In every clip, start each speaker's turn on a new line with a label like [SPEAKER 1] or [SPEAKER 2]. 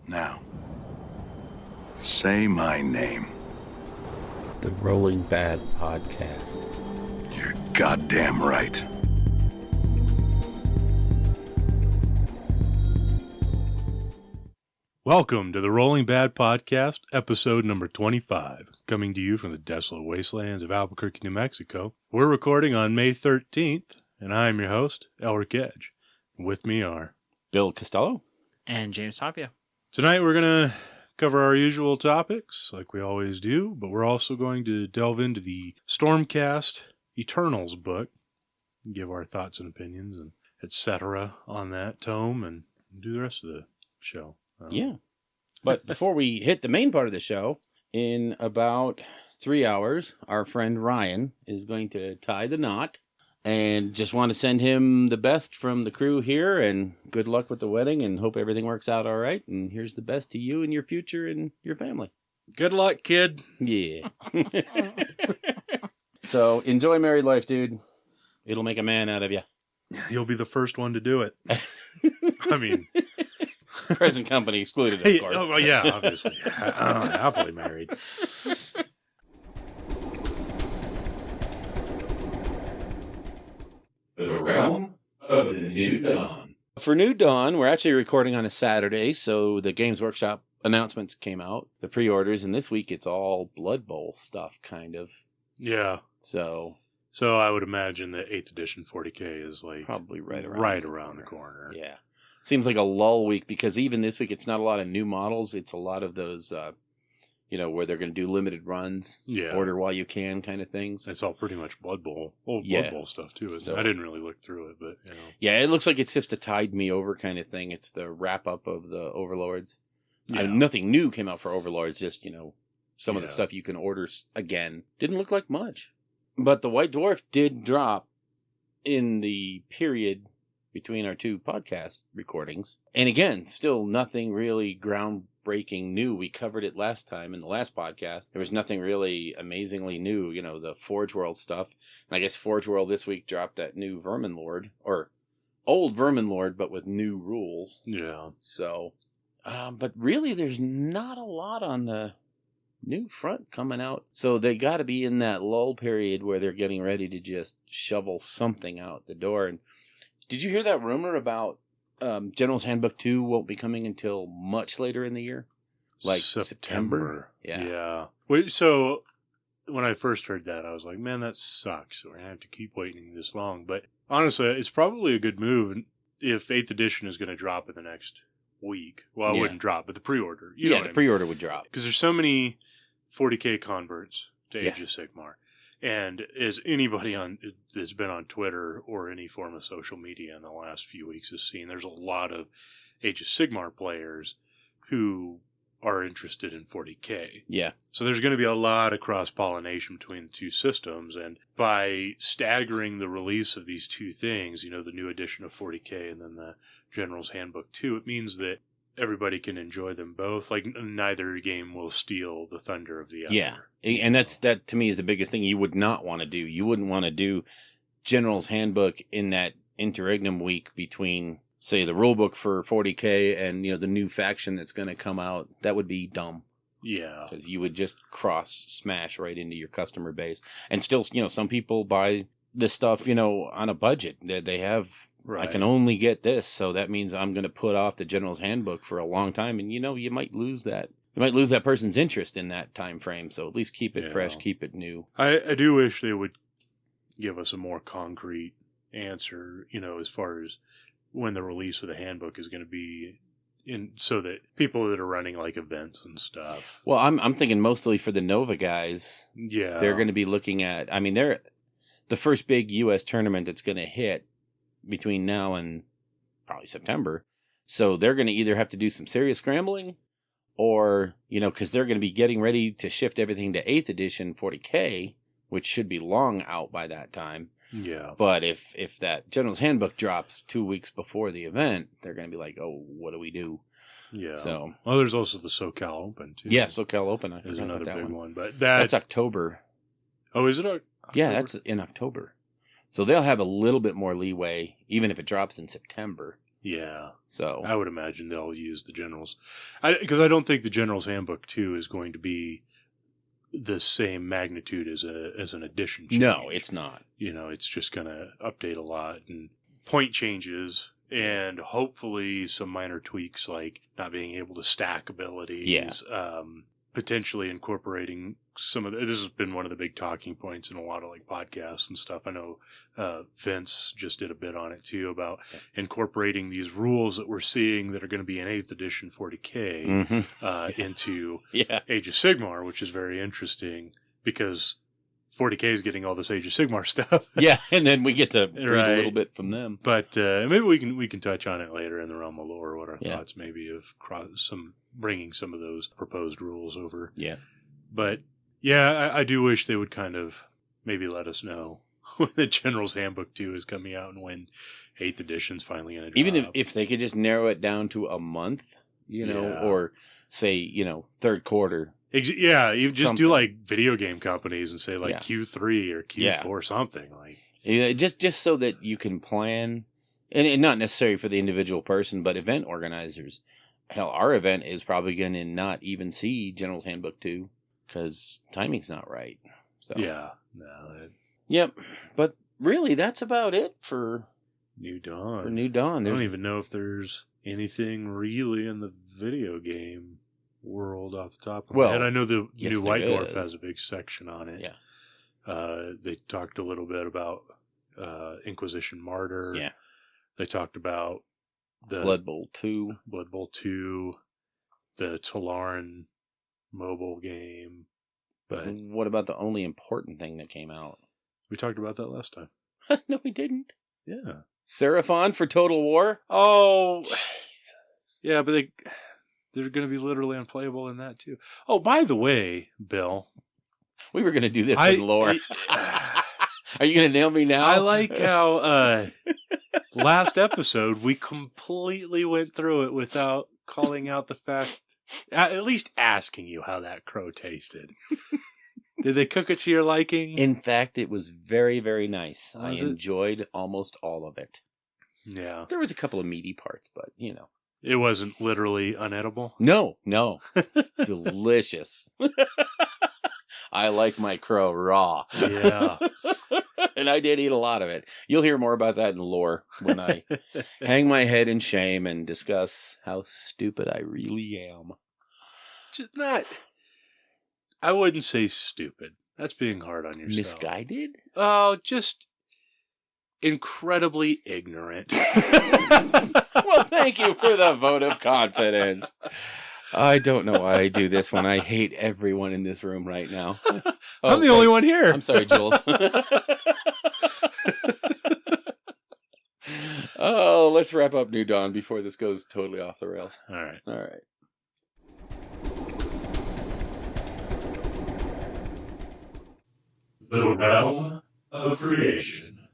[SPEAKER 1] Now, say my name.
[SPEAKER 2] The Rolling Bad Podcast.
[SPEAKER 1] You're goddamn right.
[SPEAKER 3] Welcome to the Rolling Bad Podcast, episode number 25, coming to you from the desolate wastelands of Albuquerque, New Mexico. We're recording on May 13th, and I'm your host, Elric Edge. With me are
[SPEAKER 4] Bill Costello
[SPEAKER 5] and James Tapia.
[SPEAKER 3] Tonight we're going to cover our usual topics, like we always do, but we're also going to delve into the Stormcast Eternals book, give our thoughts and opinions and etc. on that tome, and do the rest of the show.
[SPEAKER 4] Yeah. But before we hit the main part of the show, in about 3 hours, our friend Ryan is going to tie the knot. And just want to send him the best from the crew here, and good luck with the wedding, and hope everything works out all right. And here's the best to you and your future and your family.
[SPEAKER 3] Good luck, kid.
[SPEAKER 4] Yeah. So enjoy married life, dude. It'll make a man out of you.
[SPEAKER 3] You'll be the first one to do it. I mean...
[SPEAKER 4] Present company excluded, of course.
[SPEAKER 3] Oh, well, yeah, obviously. Happily married.
[SPEAKER 2] The Realm of the New Dawn.
[SPEAKER 4] For New Dawn, we're actually recording on a Saturday, so the Games Workshop announcements came out, the pre-orders, and this week it's all Blood Bowl stuff, kind of.
[SPEAKER 3] Yeah.
[SPEAKER 4] So
[SPEAKER 3] I would imagine that 8th edition 40K is like...
[SPEAKER 4] probably right around
[SPEAKER 3] the corner.
[SPEAKER 4] Yeah. Seems like a lull week, because even this week it's not a lot of new models. It's a lot of those, where they're going to do limited runs, order while you can kind of things.
[SPEAKER 3] It's all pretty much Blood Bowl. Blood Bowl stuff too, isn't it? I didn't really look through it, but,
[SPEAKER 4] Yeah, it looks like it's just a tide me over kind of thing. It's the wrap-up of the Overlords.
[SPEAKER 3] Yeah.
[SPEAKER 4] Nothing new came out for Overlords, just, some of the stuff you can order again. Didn't look like much. But the White Dwarf did drop in the period between our two podcast recordings. And again, still nothing really groundbreaking new. We covered it last time in the last podcast. There was nothing really amazingly new, the Forge World stuff. And I guess Forge World this week dropped that new Vermin Lord, or old Vermin Lord, but with new rules.
[SPEAKER 3] Yeah.
[SPEAKER 4] So, but really there's not a lot on the new front coming out. So they got to be in that lull period where they're getting ready to just shovel something out the door. And did you hear that rumor about General's Handbook 2 won't be coming until much later in the year? Like September?
[SPEAKER 3] Yeah. Wait, so when I first heard that, I was like, man, that sucks. We're going to have to keep waiting this long. But honestly, it's probably a good move if 8th edition is going to drop in the next week. Well, it wouldn't drop, but the pre-order.
[SPEAKER 4] The pre-order would drop.
[SPEAKER 3] Because there's so many 40K converts to Age of Sigmar. And as anybody that's been on Twitter or any form of social media in the last few weeks has seen, there's a lot of Age of Sigmar players who are interested in 40K.
[SPEAKER 4] Yeah.
[SPEAKER 3] So there's going to be a lot of cross-pollination between the two systems. And by staggering the release of these two things, the new edition of 40K and then the General's Handbook 2, it means that everybody can enjoy them both. Like, neither game will steal the thunder of the other.
[SPEAKER 4] Yeah, and that to me is the biggest thing you would not want to do. You wouldn't want to do General's Handbook in that interregnum week between, say, the rulebook for 40K and, the new faction that's going to come out. That would be dumb.
[SPEAKER 3] Yeah.
[SPEAKER 4] Because you would just smash right into your customer base. And still, some people buy this stuff, on a budget. They have... Right. I can only get this, so that means I'm going to put off the General's Handbook for a long time, and you might lose that. You might lose that person's interest in that time frame. So at least keep it fresh, keep it new.
[SPEAKER 3] I do wish they would give us a more concrete answer, as far as when the release of the handbook is going to be, so that people that are running like events and stuff.
[SPEAKER 4] Well, I'm thinking mostly for the Nova guys.
[SPEAKER 3] Yeah,
[SPEAKER 4] they're going to be looking at. I mean, they're the first big U.S. tournament that's going to hit between now and probably September. So they're going to either have to do some serious scrambling or, because they're going to be getting ready to shift everything to 8th edition 40K, which should be long out by that time.
[SPEAKER 3] Yeah.
[SPEAKER 4] But if that General's Handbook drops 2 weeks before the event, they're going to be like, oh, what do we do?
[SPEAKER 3] Yeah.
[SPEAKER 4] So,
[SPEAKER 3] well, there's also the SoCal Open, too.
[SPEAKER 4] Yeah, SoCal Open
[SPEAKER 3] is another big one. But
[SPEAKER 4] that's October.
[SPEAKER 3] Oh, is it October?
[SPEAKER 4] Yeah, that's in October. So they'll have a little bit more leeway, even if it drops in September.
[SPEAKER 3] Yeah.
[SPEAKER 4] So
[SPEAKER 3] I would imagine they'll use the Generals. Because I don't think the General's Handbook 2 is going to be the same magnitude as an edition change.
[SPEAKER 4] no, it's not.
[SPEAKER 3] It's just going to update a lot and point changes and hopefully some minor tweaks like not being able to stack abilities.
[SPEAKER 4] Yeah.
[SPEAKER 3] Potentially incorporating some of this has been one of the big talking points in a lot of like podcasts and stuff. I know Vince just did a bit on it too about incorporating these rules that we're seeing that are going to be in 8th edition 40K into Age of Sigmar, which is very interesting because 40K is getting all this Age of Sigmar stuff.
[SPEAKER 4] Yeah, and then we get to read a little bit from them.
[SPEAKER 3] But maybe we can touch on it later in the realm of lore. What our
[SPEAKER 4] Yeah.
[SPEAKER 3] thoughts maybe of bringing some of those proposed rules over.
[SPEAKER 4] Yeah.
[SPEAKER 3] But yeah, I do wish they would kind of maybe let us know when the General's Handbook 2 is coming out and when 8th edition's finally going to drop.
[SPEAKER 4] Even if they could just narrow it down to a month, or say, third quarter.
[SPEAKER 3] You just
[SPEAKER 4] something.
[SPEAKER 3] do like video game companies and say like
[SPEAKER 4] Yeah.
[SPEAKER 3] Q3 or Q4 something like.
[SPEAKER 4] Yeah, just so that you can plan, and not necessarily for the individual person, but event organizers. Hell, our event is probably going to not even see General's Handbook 2 because timing's not right. So
[SPEAKER 3] Yeah. No,
[SPEAKER 4] Yep. But really, that's about it for
[SPEAKER 3] New Dawn.
[SPEAKER 4] For New Dawn.
[SPEAKER 3] I don't even know if there's anything really in the video game world off the top of my head. I know the
[SPEAKER 4] yes,
[SPEAKER 3] new White
[SPEAKER 4] there
[SPEAKER 3] Dwarf
[SPEAKER 4] is.
[SPEAKER 3] has a big section on it.
[SPEAKER 4] Yeah.
[SPEAKER 3] They talked a little bit about Inquisition Martyr.
[SPEAKER 4] Yeah.
[SPEAKER 3] They talked about the
[SPEAKER 4] Blood Bowl 2.
[SPEAKER 3] Blood Bowl 2, the Talaran mobile game. But
[SPEAKER 4] What about the only important thing that came out?
[SPEAKER 3] we talked about that last time.
[SPEAKER 4] No, we didn't.
[SPEAKER 3] Yeah.
[SPEAKER 4] Seraphon for Total War?
[SPEAKER 3] Oh,
[SPEAKER 4] Jesus.
[SPEAKER 3] yeah, but they're going to be literally unplayable in that too. Oh, by the way, Bill,
[SPEAKER 4] We were going to do this in lore. Are you going to nail me now?
[SPEAKER 3] I like how last episode we completely went through it without calling out the fact, at least asking you how that crow tasted. Did they cook it to your liking?
[SPEAKER 4] In fact, it was very, very nice. I
[SPEAKER 3] Was it?
[SPEAKER 4] enjoyed almost all of it.
[SPEAKER 3] Yeah.
[SPEAKER 4] There was a couple of meaty parts, but,
[SPEAKER 3] It wasn't literally unedible?
[SPEAKER 4] No. It's delicious. I like my crow raw.
[SPEAKER 3] Yeah.
[SPEAKER 4] And I did eat a lot of it. You'll hear more about that in lore when I hang my head in shame and discuss how stupid I really am.
[SPEAKER 3] Just not... I wouldn't say stupid. That's being hard on yourself.
[SPEAKER 4] Misguided?
[SPEAKER 3] Oh, just incredibly ignorant.
[SPEAKER 4] Well, thank you for the vote of confidence. I don't know why I do this when I hate everyone in this room right now.
[SPEAKER 3] I'm the only one here.
[SPEAKER 4] I'm sorry, Jules. Oh, let's wrap up New Dawn before this goes totally off the rails.
[SPEAKER 3] All right.
[SPEAKER 4] All right.
[SPEAKER 2] The realm of creation.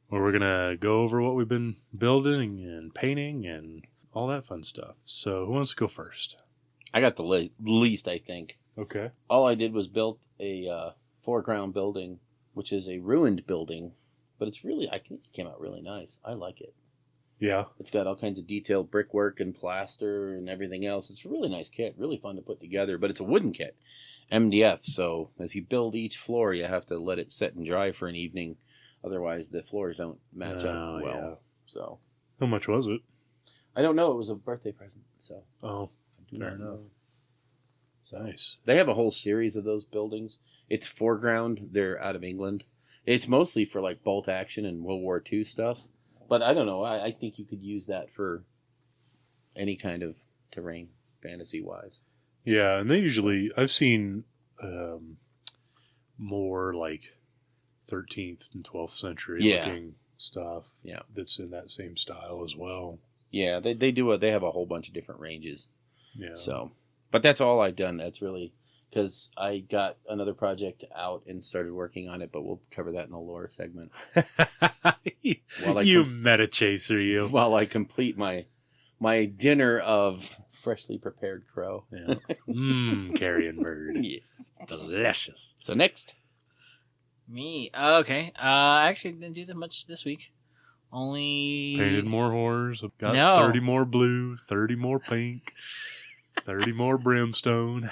[SPEAKER 3] Well, we're going to go over what we've been building and painting and all that fun stuff. So who wants to go first?
[SPEAKER 4] I got the least, I think.
[SPEAKER 3] Okay.
[SPEAKER 4] All I did was built a foreground building, which is a ruined building, but it's really, I think it came out really nice. I like it.
[SPEAKER 3] Yeah.
[SPEAKER 4] It's got all kinds of detailed brickwork and plaster and everything else. It's a really nice kit, really fun to put together, but it's a wooden kit, MDF. So as you build each floor, you have to let it set and dry for an evening. Otherwise, the floors don't match up well.
[SPEAKER 3] Yeah.
[SPEAKER 4] So
[SPEAKER 3] How much was it?
[SPEAKER 4] I don't know. It was a birthday present, so
[SPEAKER 3] Oh,
[SPEAKER 4] I do
[SPEAKER 3] fair
[SPEAKER 4] not
[SPEAKER 3] enough.
[SPEAKER 4] know. So
[SPEAKER 3] Nice.
[SPEAKER 4] they have a whole series of those buildings. It's foreground. They're out of England. It's mostly for like bolt action and World War II stuff. But I don't know. I think you could use that for any kind of terrain, fantasy-wise.
[SPEAKER 3] Yeah, and they usually, I've seen more like 13th and 12th century looking stuff.
[SPEAKER 4] Yeah.
[SPEAKER 3] That's in that same style as well.
[SPEAKER 4] Yeah, they do. They have a whole bunch of different ranges.
[SPEAKER 3] Yeah.
[SPEAKER 4] So, but that's all I've done. That's really because I got another project out and started working on it. But we'll cover that in the lore segment.
[SPEAKER 3] You meta chaser, you.
[SPEAKER 4] While I complete my dinner of freshly prepared crow.
[SPEAKER 3] Yeah. Carrion bird.
[SPEAKER 4] Yes.
[SPEAKER 3] Delicious.
[SPEAKER 4] So next.
[SPEAKER 5] Me. Okay. I actually didn't do that much this week. Only
[SPEAKER 3] Painted more horrors. I've got
[SPEAKER 5] No.
[SPEAKER 3] 30 more blue, 30 more pink, 30 more brimstone.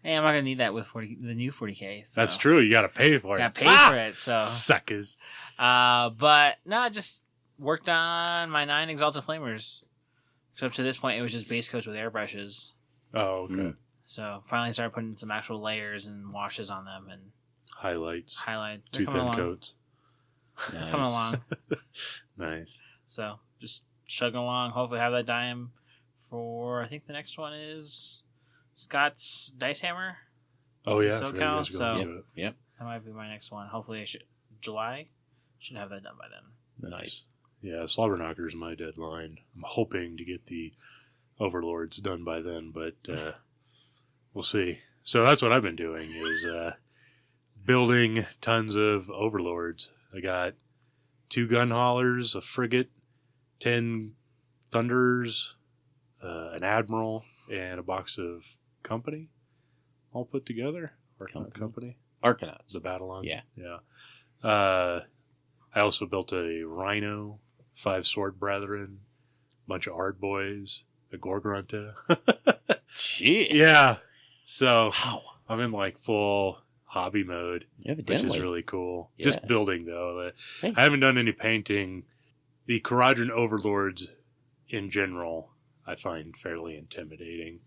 [SPEAKER 5] Hey, I'm not gonna need that with the new 40K. So.
[SPEAKER 3] That's true. You got to pay for it.
[SPEAKER 5] Got to pay for it. So
[SPEAKER 3] Suckers.
[SPEAKER 5] but no, I just worked on my 9 Exalted Flamers. So up to this point, it was just base coats with airbrushes.
[SPEAKER 3] Oh, okay.
[SPEAKER 4] Mm.
[SPEAKER 5] So finally started putting some actual layers and washes on them and
[SPEAKER 3] Highlights.
[SPEAKER 5] highlights.
[SPEAKER 3] Two
[SPEAKER 5] They're coming
[SPEAKER 3] thin
[SPEAKER 5] along.
[SPEAKER 3] coats.
[SPEAKER 5] They're coming along.
[SPEAKER 3] Nice.
[SPEAKER 5] So just chugging along. Hopefully have that dime for, I think the next one is Scott's Dice Hammer.
[SPEAKER 3] Oh, yeah. I
[SPEAKER 5] SoCal,
[SPEAKER 3] forgot you guys were going
[SPEAKER 5] so-
[SPEAKER 3] to it.
[SPEAKER 4] Yep.
[SPEAKER 5] That might be my next one. Hopefully July. Should have that done by then.
[SPEAKER 3] Nice. Yeah, Slobberknocker is my deadline. I'm hoping to get the Overlords done by then, but we'll see. So that's what I've been doing is building tons of Overlords. I got 2 gun haulers, a frigate, 10 thunders, an admiral, and a box of company all put together. Or company.
[SPEAKER 4] Arcanauts.
[SPEAKER 3] The Battlon.
[SPEAKER 4] Yeah.
[SPEAKER 3] Yeah. I also built a Rhino, 5 Sword Brethren, bunch of Ard Boys, a Gorgrunta.
[SPEAKER 4] Shit.
[SPEAKER 3] Yeah. So
[SPEAKER 4] Wow.
[SPEAKER 3] I'm in like full hobby mode, which
[SPEAKER 4] Evidently.
[SPEAKER 3] is really cool.
[SPEAKER 4] Yeah.
[SPEAKER 3] Just building though.
[SPEAKER 4] Hey.
[SPEAKER 3] I haven't done any painting. The Kharadron Overlords in general, I find fairly intimidating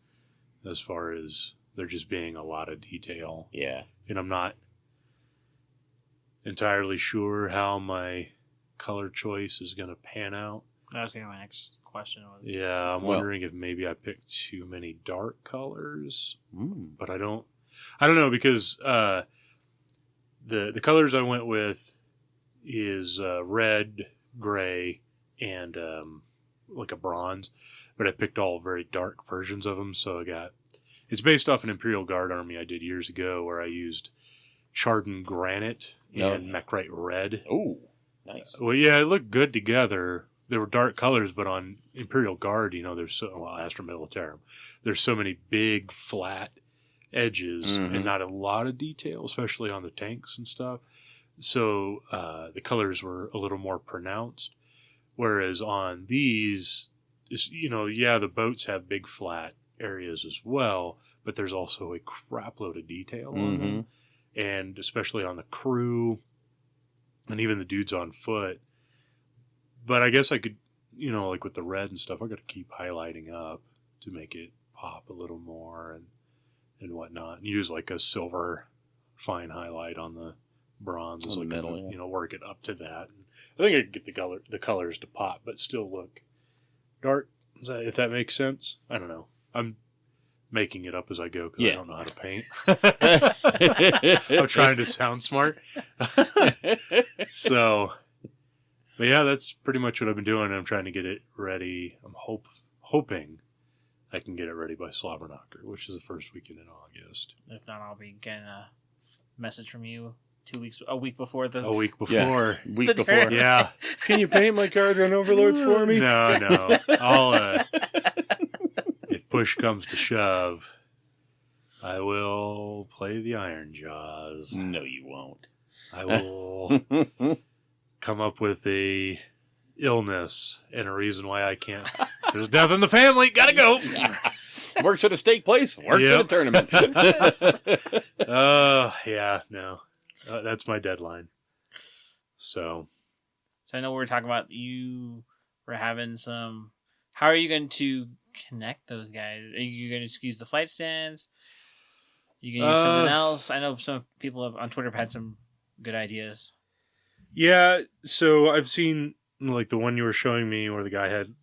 [SPEAKER 3] as far as there just being a lot of detail.
[SPEAKER 4] Yeah.
[SPEAKER 3] And I'm not entirely sure how my color choice is going to pan out.
[SPEAKER 5] That was going to be my next question. Was
[SPEAKER 3] Yeah, I'm
[SPEAKER 4] Well-
[SPEAKER 3] wondering if maybe I picked too many dark colors,
[SPEAKER 4] Mm.
[SPEAKER 3] but I don't know because the colors I went with is red, gray, and like a bronze, but I picked all very dark versions of them. So it's based off an Imperial Guard army I did years ago where I used Chardon Granite and Mechrite Red.
[SPEAKER 4] Oh, nice.
[SPEAKER 3] Well, yeah, it looked good together. They were dark colors, but on Imperial Guard, there's Astra Militarum, there's so many big flat edges and not a lot of detail, especially on the tanks and stuff. So the colors were a little more pronounced. Whereas on these, the boats have big flat areas as well, but there's also a crap load of detail on them. And especially on the crew and even the dudes on foot. But I guess I could, like with the red and stuff, I got to keep highlighting up to make it pop a little more and whatnot. And use like a silver fine highlight on the bronze.
[SPEAKER 4] On the metal, yeah.
[SPEAKER 3] Work it up to that. And I think I could get the colors to pop, but still look dark. If that makes sense. I don't know. I'm making it up as I go because I don't know how to paint. I'm trying to sound smart. So, but yeah, that's pretty much what I've been doing. I'm trying to get it ready. I'm hoping I can get it ready by Slobberknocker, which is the first weekend in August.
[SPEAKER 5] if not, I'll be getting a message from you a week before the.
[SPEAKER 3] A week before.
[SPEAKER 4] Week
[SPEAKER 5] The
[SPEAKER 4] before.
[SPEAKER 5] turn.
[SPEAKER 3] Yeah.
[SPEAKER 4] Can you paint my Kharadron Overlords for me?
[SPEAKER 3] No. I'll, if push comes to shove, I will play the Iron Jaws.
[SPEAKER 4] No, you won't.
[SPEAKER 3] I will come up with a illness and a reason why I can't. There's death in the family. Gotta go.
[SPEAKER 4] Works at a steak place. Works at a
[SPEAKER 3] Yep.
[SPEAKER 4] tournament.
[SPEAKER 3] Yeah, no. That's my deadline. So,
[SPEAKER 5] So I know we were talking about you were having some. How are you going to connect those guys? Are you going to use the flight stands? Are you going to use something else? I know some people on Twitter have had some good ideas.
[SPEAKER 3] yeah, so I've seen like the one you were showing me where the guy had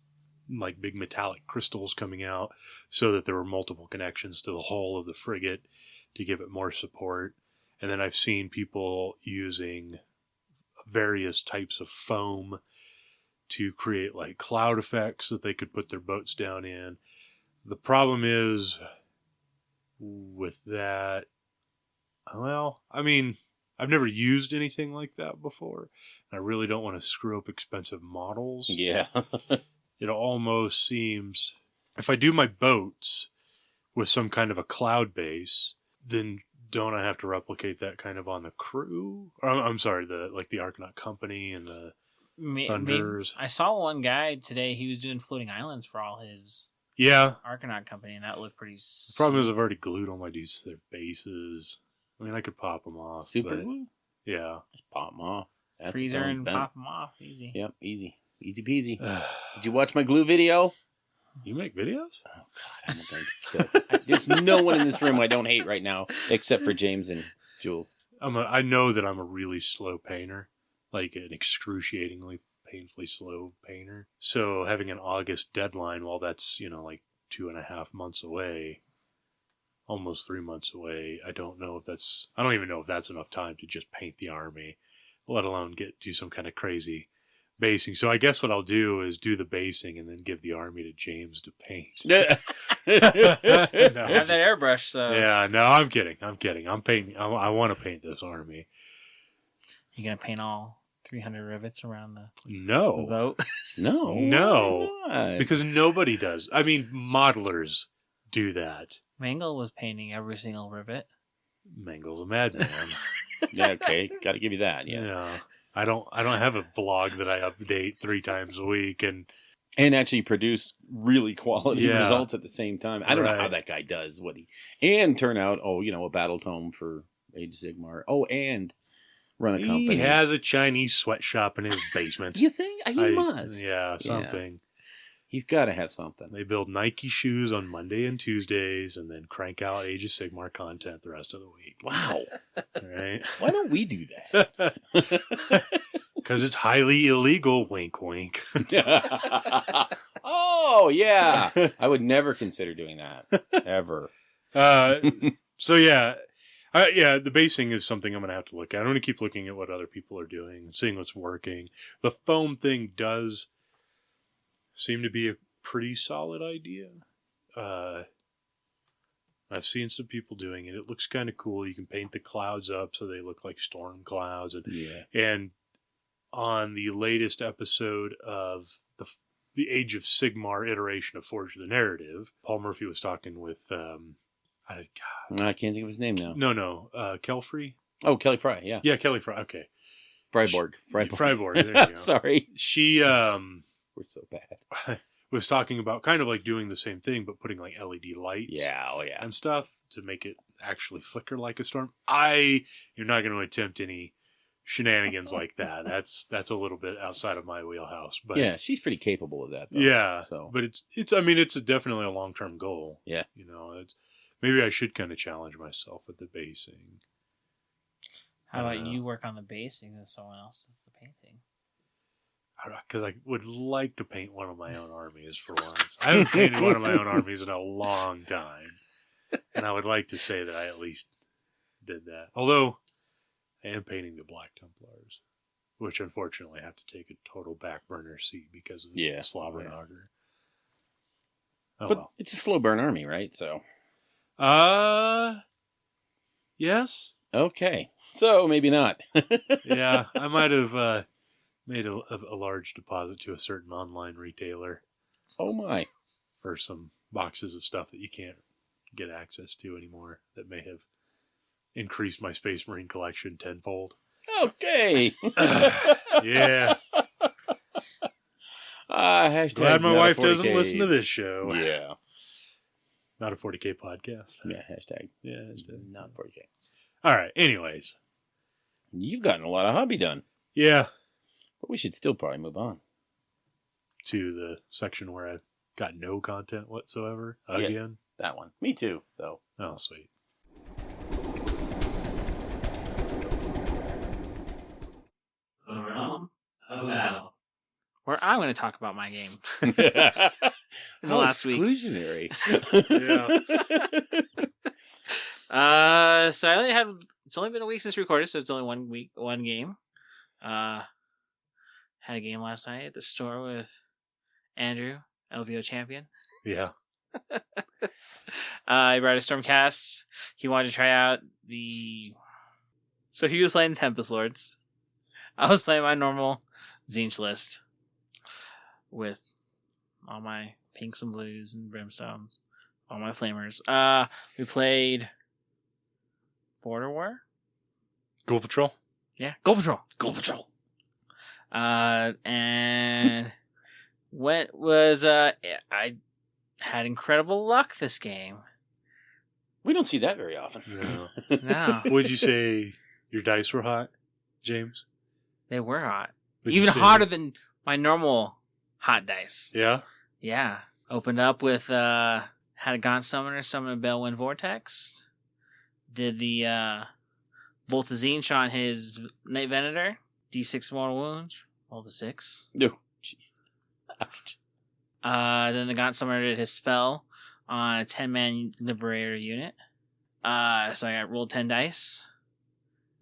[SPEAKER 3] like big metallic crystals coming out so that there were multiple connections to the hull of the frigate to give it more support. And then I've seen people using various types of foam to create like cloud effects that they could put their boats down in. The problem is with that, well, I mean, I've never used anything like that before. I really don't want to screw up expensive models.
[SPEAKER 4] Yeah.
[SPEAKER 3] It almost seems, if I do my boats with some kind of a cloud base, then don't I have to replicate that kind of on the crew? Or, I'm sorry, the Arcanaut company and the Thunders.
[SPEAKER 5] I saw one guy today. He was doing floating islands for all his
[SPEAKER 3] Yeah.
[SPEAKER 5] Arcanaut company, and that looked pretty.
[SPEAKER 3] The problem is I've already glued all my dudes to their bases. I mean, I could pop them off.
[SPEAKER 4] Super
[SPEAKER 3] but,
[SPEAKER 4] glue?
[SPEAKER 3] Yeah.
[SPEAKER 4] Just pop them off. That's
[SPEAKER 5] freezer and
[SPEAKER 4] bent.
[SPEAKER 5] pop them off. Easy.
[SPEAKER 4] Yep, easy. Easy peasy. Did you watch my glue video?
[SPEAKER 3] You make videos?
[SPEAKER 4] Oh, God, I'm going to kill. There's no one in this room I don't hate right now, except for James and Jules.
[SPEAKER 3] I know that I'm a really slow painter, like an excruciatingly, painfully slow painter. So having an August deadline, well, that's, like 2.5 months away, almost 3 months away. I don't even know if that's enough time to just paint the army, let alone do some kind of crazy basing. So I guess what I'll do is do the basing and then give the army to James to paint.
[SPEAKER 5] I have that airbrush, so
[SPEAKER 3] Yeah, no, I'm kidding. I'm painting. I want to paint this army.
[SPEAKER 5] You gonna paint all 300 rivets around the
[SPEAKER 3] No.
[SPEAKER 5] boat?
[SPEAKER 4] No.
[SPEAKER 3] No.
[SPEAKER 4] Why not?
[SPEAKER 3] Because nobody does. I mean, modelers do that.
[SPEAKER 5] Mangle was painting every single rivet.
[SPEAKER 3] Mangle's a madman.
[SPEAKER 4] Yeah, okay. Got to give you that, yes.
[SPEAKER 3] Yeah. I don't have a blog that I update 3 times a week, and
[SPEAKER 4] actually produce really quality results at the same time. I don't know how that guy does and turn out, a Battletome for Age of Sigmar. Oh, and run a company.
[SPEAKER 3] he has a Chinese sweatshop in his basement.
[SPEAKER 4] Do you think? He must.
[SPEAKER 3] Yeah, something.
[SPEAKER 4] He's got to have something.
[SPEAKER 3] They build Nike shoes on Monday and Tuesdays, and then crank out Age of Sigmar content the rest of the week.
[SPEAKER 4] Wow.
[SPEAKER 3] Right?
[SPEAKER 4] Why don't we do that?
[SPEAKER 3] Because it's highly illegal. Wink, wink.
[SPEAKER 4] Oh, yeah. I would never consider doing that. Ever.
[SPEAKER 3] So, yeah. The basing is something I'm going to have to look at. I'm going to keep looking at what other people are doing and seeing what's working. The foam thing does seem to be a pretty solid idea. I've seen some people doing it. It looks kind of cool. You can paint the clouds up so they look like storm clouds. And on the latest episode of the Age of Sigmar iteration of Forge the Narrative, Paul Murphy was talking with
[SPEAKER 4] I can't think of his name now.
[SPEAKER 3] No, Kelfrey.
[SPEAKER 4] Oh, Kelly Fry, yeah.
[SPEAKER 3] Yeah, Kelly Fry. Okay.
[SPEAKER 4] Freiburg.
[SPEAKER 3] Freiburg. There you go.
[SPEAKER 4] Sorry.
[SPEAKER 3] She
[SPEAKER 4] We're so bad.
[SPEAKER 3] was talking about kind of like doing the same thing, but putting like LED lights.
[SPEAKER 4] Yeah,
[SPEAKER 3] and stuff to make it actually flicker like a storm. You're not going to attempt any shenanigans like that. That's a little bit outside of my wheelhouse. But
[SPEAKER 4] yeah, she's pretty capable of that, though.
[SPEAKER 3] Yeah.
[SPEAKER 4] So,
[SPEAKER 3] but it's definitely a long-term goal.
[SPEAKER 4] Yeah.
[SPEAKER 3] Maybe I should kind of challenge myself with the basing.
[SPEAKER 5] How about you work on the basing and someone else does the painting?
[SPEAKER 3] Because I would like to paint one of my own armies for once. I haven't painted one of my own armies in a long time. And I would like to say that I at least did that. Although, I am painting the Black Templars, which unfortunately I have to take a total back burner seat because of Slobberknocker. Oh,
[SPEAKER 4] but it's a slow burn army, right? So,
[SPEAKER 3] yes.
[SPEAKER 4] Okay, so maybe not.
[SPEAKER 3] Yeah, I might have made a large deposit to a certain online retailer.
[SPEAKER 4] Oh my!
[SPEAKER 3] For some boxes of stuff that you can't get access to anymore that may have increased my Space Marine collection tenfold.
[SPEAKER 4] Okay.
[SPEAKER 3] Yeah.
[SPEAKER 4] Hashtag
[SPEAKER 3] glad my wife
[SPEAKER 4] 40K.
[SPEAKER 3] doesn't listen to this show.
[SPEAKER 4] Yeah.
[SPEAKER 3] Not a 40K podcast.
[SPEAKER 4] Yeah, hashtag.
[SPEAKER 3] Yeah, hashtag.
[SPEAKER 4] Not 40K.
[SPEAKER 3] All right, anyways.
[SPEAKER 4] You've gotten a lot of hobby done.
[SPEAKER 3] Yeah.
[SPEAKER 4] But we should still probably move on.
[SPEAKER 3] To the section where I've got no content whatsoever again.
[SPEAKER 4] Yeah, that one. Me too, though.
[SPEAKER 3] Oh, sweet.
[SPEAKER 2] The realm of battle.
[SPEAKER 5] Where I'm going to talk about my game.
[SPEAKER 4] How
[SPEAKER 5] last week.
[SPEAKER 4] Exclusionary.
[SPEAKER 5] So I only had. It's only been a week since recorded, so it's only 1 week, one game. Had a game last night at the store with Andrew, LVO champion.
[SPEAKER 3] Yeah.
[SPEAKER 5] He brought a Stormcast. He wanted to try out So he was playing Tempest Lords. I was playing my normal Zinch list with all my pinks and blues and brimstones, all my flamers. We played Border War.
[SPEAKER 3] Ghoul Patrol?
[SPEAKER 5] Yeah, Ghoul Patrol.
[SPEAKER 3] Ghoul Patrol.
[SPEAKER 5] And what was I had incredible luck this game.
[SPEAKER 4] We don't see that very often.
[SPEAKER 3] No.
[SPEAKER 5] No,
[SPEAKER 3] Would you say your dice were hot, James?
[SPEAKER 5] they were hot.
[SPEAKER 3] Would you
[SPEAKER 5] Even
[SPEAKER 3] say-
[SPEAKER 5] hotter than my normal hot dice.
[SPEAKER 3] Yeah?
[SPEAKER 5] Yeah. Opened up with had a Gaunt Summoner summon a Balewind Vortex. Did the Voltazine shot his Night Venator. D6 mortal wounds. Rolled a 6.
[SPEAKER 4] No. Jeez. Ouch.
[SPEAKER 5] Then the Gaunt Summoner did his spell on a 10-man Liberator unit. So I rolled 10 dice.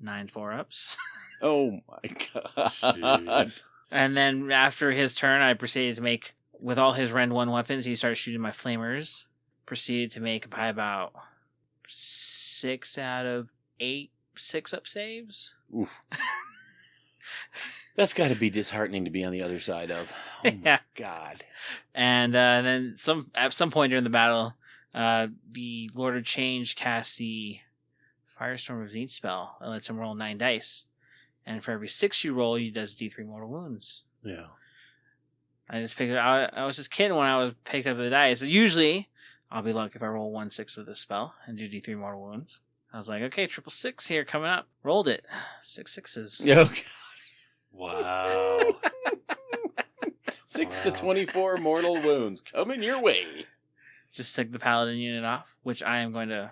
[SPEAKER 5] 9 4-ups.
[SPEAKER 4] Oh my god.
[SPEAKER 3] Jeez.
[SPEAKER 5] And then after his turn, I proceeded to make, with all his Rend 1 weapons, he started shooting my Flamers. Proceeded to make by about 6 out of 8 6-up saves.
[SPEAKER 4] Oof. That's got to be disheartening to be on the other side of. Oh my
[SPEAKER 5] Yeah.
[SPEAKER 4] god.
[SPEAKER 5] And then at some point during the battle, the Lord of Change cast the Firestorm of Zenith spell. It lets him roll 9 dice. And for every 6 you roll, he does D3 mortal wounds.
[SPEAKER 3] Yeah.
[SPEAKER 5] I just picked it up. I was just kidding when I was picking up the dice. Usually, I'll be lucky if I roll 1 6 with this spell and do D3 mortal wounds. I was like, okay, 666 here coming up. Rolled it. 6 6s.
[SPEAKER 4] Okay.
[SPEAKER 3] Wow.
[SPEAKER 4] 6 to 24 mortal wounds coming your way.
[SPEAKER 5] Just took the Paladin unit off, which I am going to.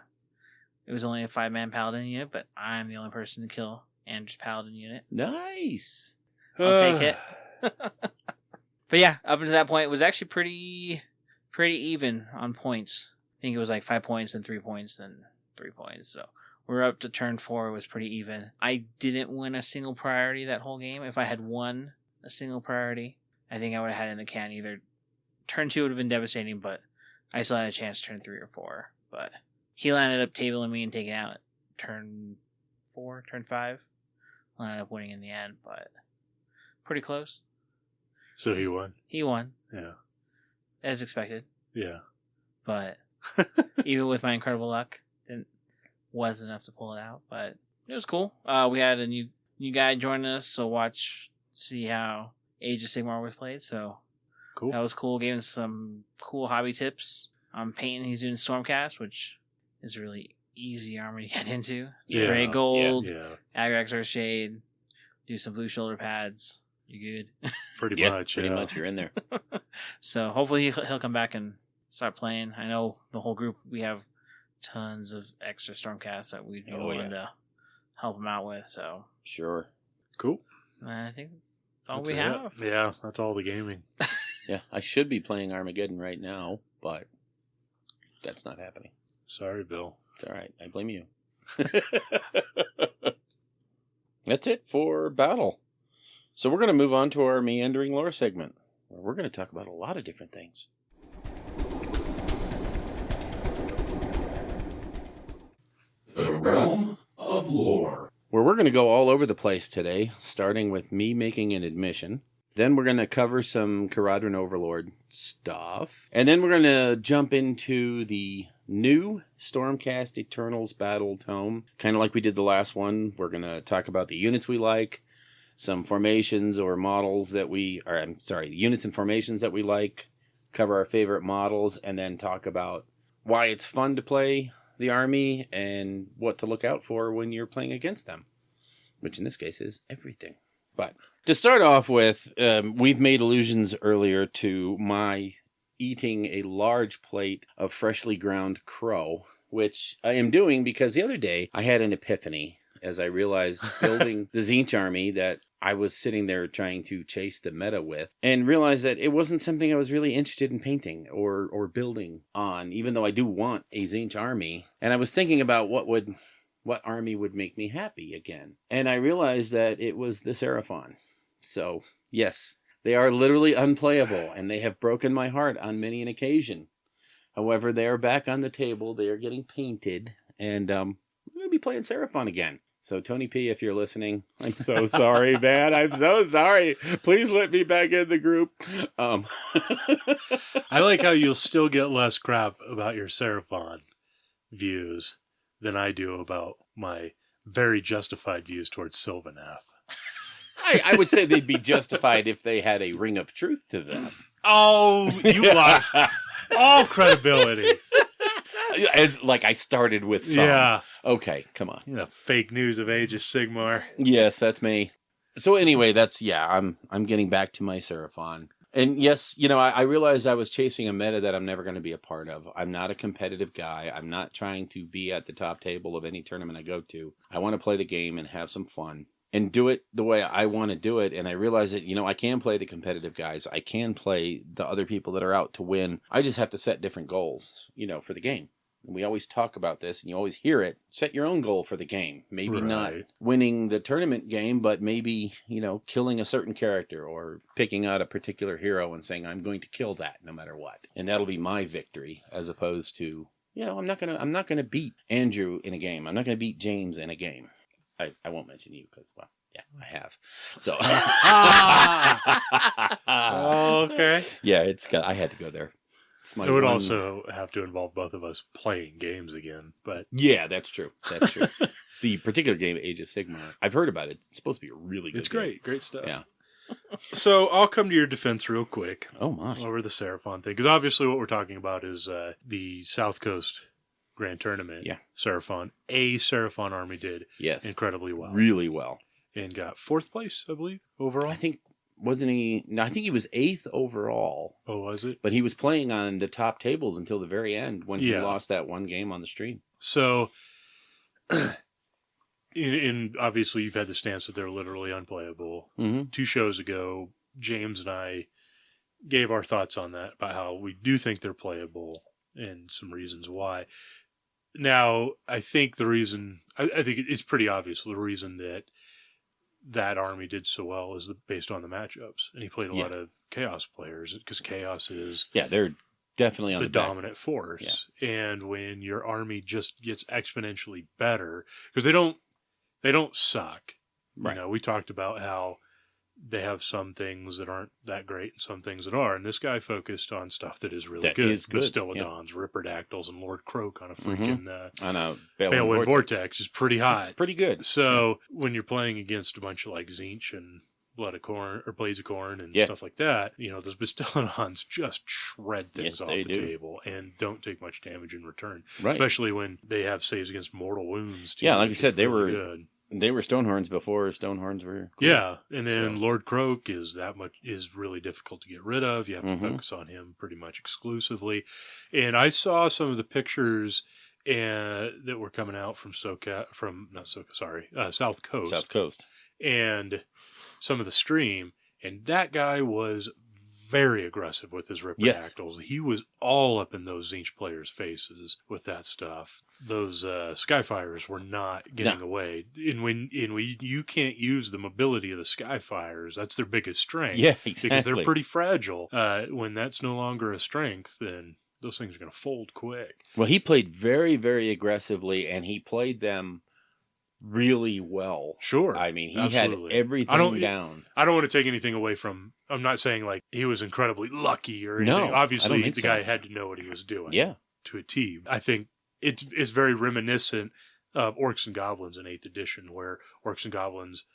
[SPEAKER 5] It was only a 5-man Paladin unit, but I'm the only person to kill Andrew's Paladin unit.
[SPEAKER 4] Nice.
[SPEAKER 5] I'll take it. But yeah, up until that point, it was actually pretty even on points. I think it was like 5 points, then 3 points, then 3 points. So we're up to turn 4. It was pretty even. I didn't win a single priority that whole game. If I had won a single priority, I think I would have had it in the can. Either turn 2 would have been devastating, but I still had a chance turn 3 or 4. But he landed up tabling me and taking out turn 4, turn 5. Ended up winning in the end, but pretty close.
[SPEAKER 3] So he won.
[SPEAKER 5] He won,
[SPEAKER 3] Yeah.
[SPEAKER 5] as expected.
[SPEAKER 3] Yeah.
[SPEAKER 5] But even with my incredible luck, wasn't enough to pull it out. But it was cool. We had a new guy joining us, so see how Age of Sigmar was played. So
[SPEAKER 3] Cool.
[SPEAKER 5] that was cool. Gave him some cool hobby tips on painting. He's doing Stormcast, which is a really easy armor to get into.
[SPEAKER 3] Yeah.
[SPEAKER 5] Gray gold,
[SPEAKER 3] Yeah.
[SPEAKER 5] Agrax or Shade, do some blue shoulder pads. You're good.
[SPEAKER 3] Pretty
[SPEAKER 4] Yeah,
[SPEAKER 3] much.
[SPEAKER 4] pretty
[SPEAKER 3] yeah.
[SPEAKER 4] much you're in there.
[SPEAKER 5] So hopefully he'll come back and start playing. I know the whole group, we have tons of extra Stormcasts that we'd be willing to help him out with. So
[SPEAKER 4] Sure.
[SPEAKER 3] Cool.
[SPEAKER 5] I think that's all
[SPEAKER 3] That's
[SPEAKER 5] we
[SPEAKER 3] it.
[SPEAKER 5] have.
[SPEAKER 3] Yeah, that's all the gaming.
[SPEAKER 4] Yeah, I should be playing Armageddon right now, but that's not happening.
[SPEAKER 3] Sorry, Bill.
[SPEAKER 4] It's all right. I blame you. That's it for battle. So we're going to move on to our meandering lore segment, where we're going to talk about a lot of different things.
[SPEAKER 1] The realm of lore.
[SPEAKER 4] Where we're going to go all over the place today, starting with me making an admission. Then we're going to cover some Kharadron Overlord stuff. And then we're going to jump into the new Stormcast Eternals Battletome. Kind of like we did the last one. We're going to talk about the units we like, some formations or models that units and formations that we like, cover our favorite models, and then talk about why it's fun to play the army and what to look out for when you're playing against them, which in this case is everything. But to start off with, we've made allusions earlier to my eating a large plate of freshly ground crow, which I am doing because the other day I had an epiphany as I realized building the Tzeentch army that I was sitting there trying to chase the meta with, and realized that it wasn't something I was really interested in painting or building on, even though I do want a Tzeentch army. And I was thinking about what army would make me happy again. And I realized that it was the Seraphon. So, yes, they are literally unplayable, and they have broken my heart on many an occasion. However, they are back on the table. They are getting painted, and we're going to be playing Seraphon again. So, Tony P., if you're listening, I'm so sorry, man. I'm so sorry. Please let me back in the group.
[SPEAKER 3] I like how you'll still get less crap about your Seraphon views than I do about my very justified views towards Sylvaneth.
[SPEAKER 4] I would say they'd be justified if they had a ring of truth to them.
[SPEAKER 3] Oh, you lost all credibility.
[SPEAKER 4] As like I started with some.
[SPEAKER 3] Yeah.
[SPEAKER 4] Okay, come on.
[SPEAKER 3] The fake news of Age of Sigmar.
[SPEAKER 4] Yes, that's me. So anyway, I'm getting back to my Seraphon. And yes, I realized I was chasing a meta that I'm never going to be a part of. I'm not a competitive guy. I'm not trying to be at the top table of any tournament I go to. I want to play the game and have some fun and do it the way I want to do it. And I realize that, I can play the competitive guys. I can play the other people that are out to win. I just have to set different goals, for the game. And we always talk about this, and you always hear it. Set your own goal for the game. Maybe not winning the tournament game, but maybe, killing a certain character or picking out a particular hero and saying, I'm going to kill that no matter what. And that'll be my victory, as opposed to, I'm not gonna beat Andrew in a game. I'm not gonna beat James in a game. I won't mention you because, well, yeah, I have. So,
[SPEAKER 3] Okay.
[SPEAKER 4] Yeah, I had to go there.
[SPEAKER 3] It would also have to involve both of us playing games again, but
[SPEAKER 4] yeah, that's true. That's true. The particular game, Age of Sigmar, I've heard about it. It's supposed to be a really good.
[SPEAKER 3] It's
[SPEAKER 4] game.
[SPEAKER 3] great stuff.
[SPEAKER 4] Yeah.
[SPEAKER 3] So I'll come to your defense real quick.
[SPEAKER 4] Oh my!
[SPEAKER 3] Over the Seraphon thing, because obviously what we're talking about is the South Coast Grand Tournament.
[SPEAKER 4] Yeah.
[SPEAKER 3] Seraphon, a Seraphon army did incredibly well,
[SPEAKER 4] really well,
[SPEAKER 3] and got 4th place, I believe, overall.
[SPEAKER 4] I think. Wasn't he? No, I think he was 8th overall.
[SPEAKER 3] Oh, was it?
[SPEAKER 4] But he was playing on the top tables until the very end when he lost that one game on the stream.
[SPEAKER 3] So, in obviously you've had the stance that they're literally unplayable.
[SPEAKER 4] Mm-hmm.
[SPEAKER 3] 2 shows ago, James and I gave our thoughts on that, about how we do think they're playable and some reasons why. Now, I think the reason, I think it's pretty obvious the reason that army did so well is based on the matchups, and he played a lot of Chaos players because Chaos is
[SPEAKER 4] they're definitely on
[SPEAKER 3] the
[SPEAKER 4] the
[SPEAKER 3] dominant force. And when your army just gets exponentially better, because they don't suck.
[SPEAKER 4] Right.
[SPEAKER 3] We talked about how they have some things that aren't that great and some things that are, and this guy focused on stuff that is really good. The Stylodons, Ripperdactyls, and Lord Croak on a freaking
[SPEAKER 4] on a
[SPEAKER 3] Balewind Vortex is pretty hot.
[SPEAKER 4] It's pretty good.
[SPEAKER 3] So when you're playing against a bunch of like Tzeentch and Blood of Corn or Blades of Corn and stuff like that, those Stylodons just shred things off the table and don't take much damage in return. Right. Especially when they have saves against mortal wounds too.
[SPEAKER 4] Yeah, like you said, they
[SPEAKER 3] really
[SPEAKER 4] were
[SPEAKER 3] good.
[SPEAKER 4] They were Stonehorns before Stonehorns were cool.
[SPEAKER 3] Yeah, and then Lord Croak is really difficult to get rid of. You have to focus on him pretty much exclusively. And I saw some of the pictures that were coming out from South Coast.
[SPEAKER 4] South Coast.
[SPEAKER 3] And some of the stream, and that guy was very aggressive with his Ripperdactyls. Yes. He was all up in those Tzeentch players' faces with that stuff. Those Skyfires were not getting away. And when you can't use the mobility of the Skyfires, that's their biggest strength.
[SPEAKER 4] Yeah, exactly.
[SPEAKER 3] Because they're pretty fragile. When that's no longer a strength, then those things are going to fold quick.
[SPEAKER 4] Well, he played very, very aggressively, and he played them really well.
[SPEAKER 3] Sure.
[SPEAKER 4] I mean, he had everything down.
[SPEAKER 3] I don't want to take anything away from... I'm not saying like he was incredibly lucky or anything.
[SPEAKER 4] No,
[SPEAKER 3] obviously, the guy had to know what he was doing.
[SPEAKER 4] Yeah.
[SPEAKER 3] To a T. I think it's very reminiscent of Orcs and Goblins in 8th edition, where Orcs and Goblins,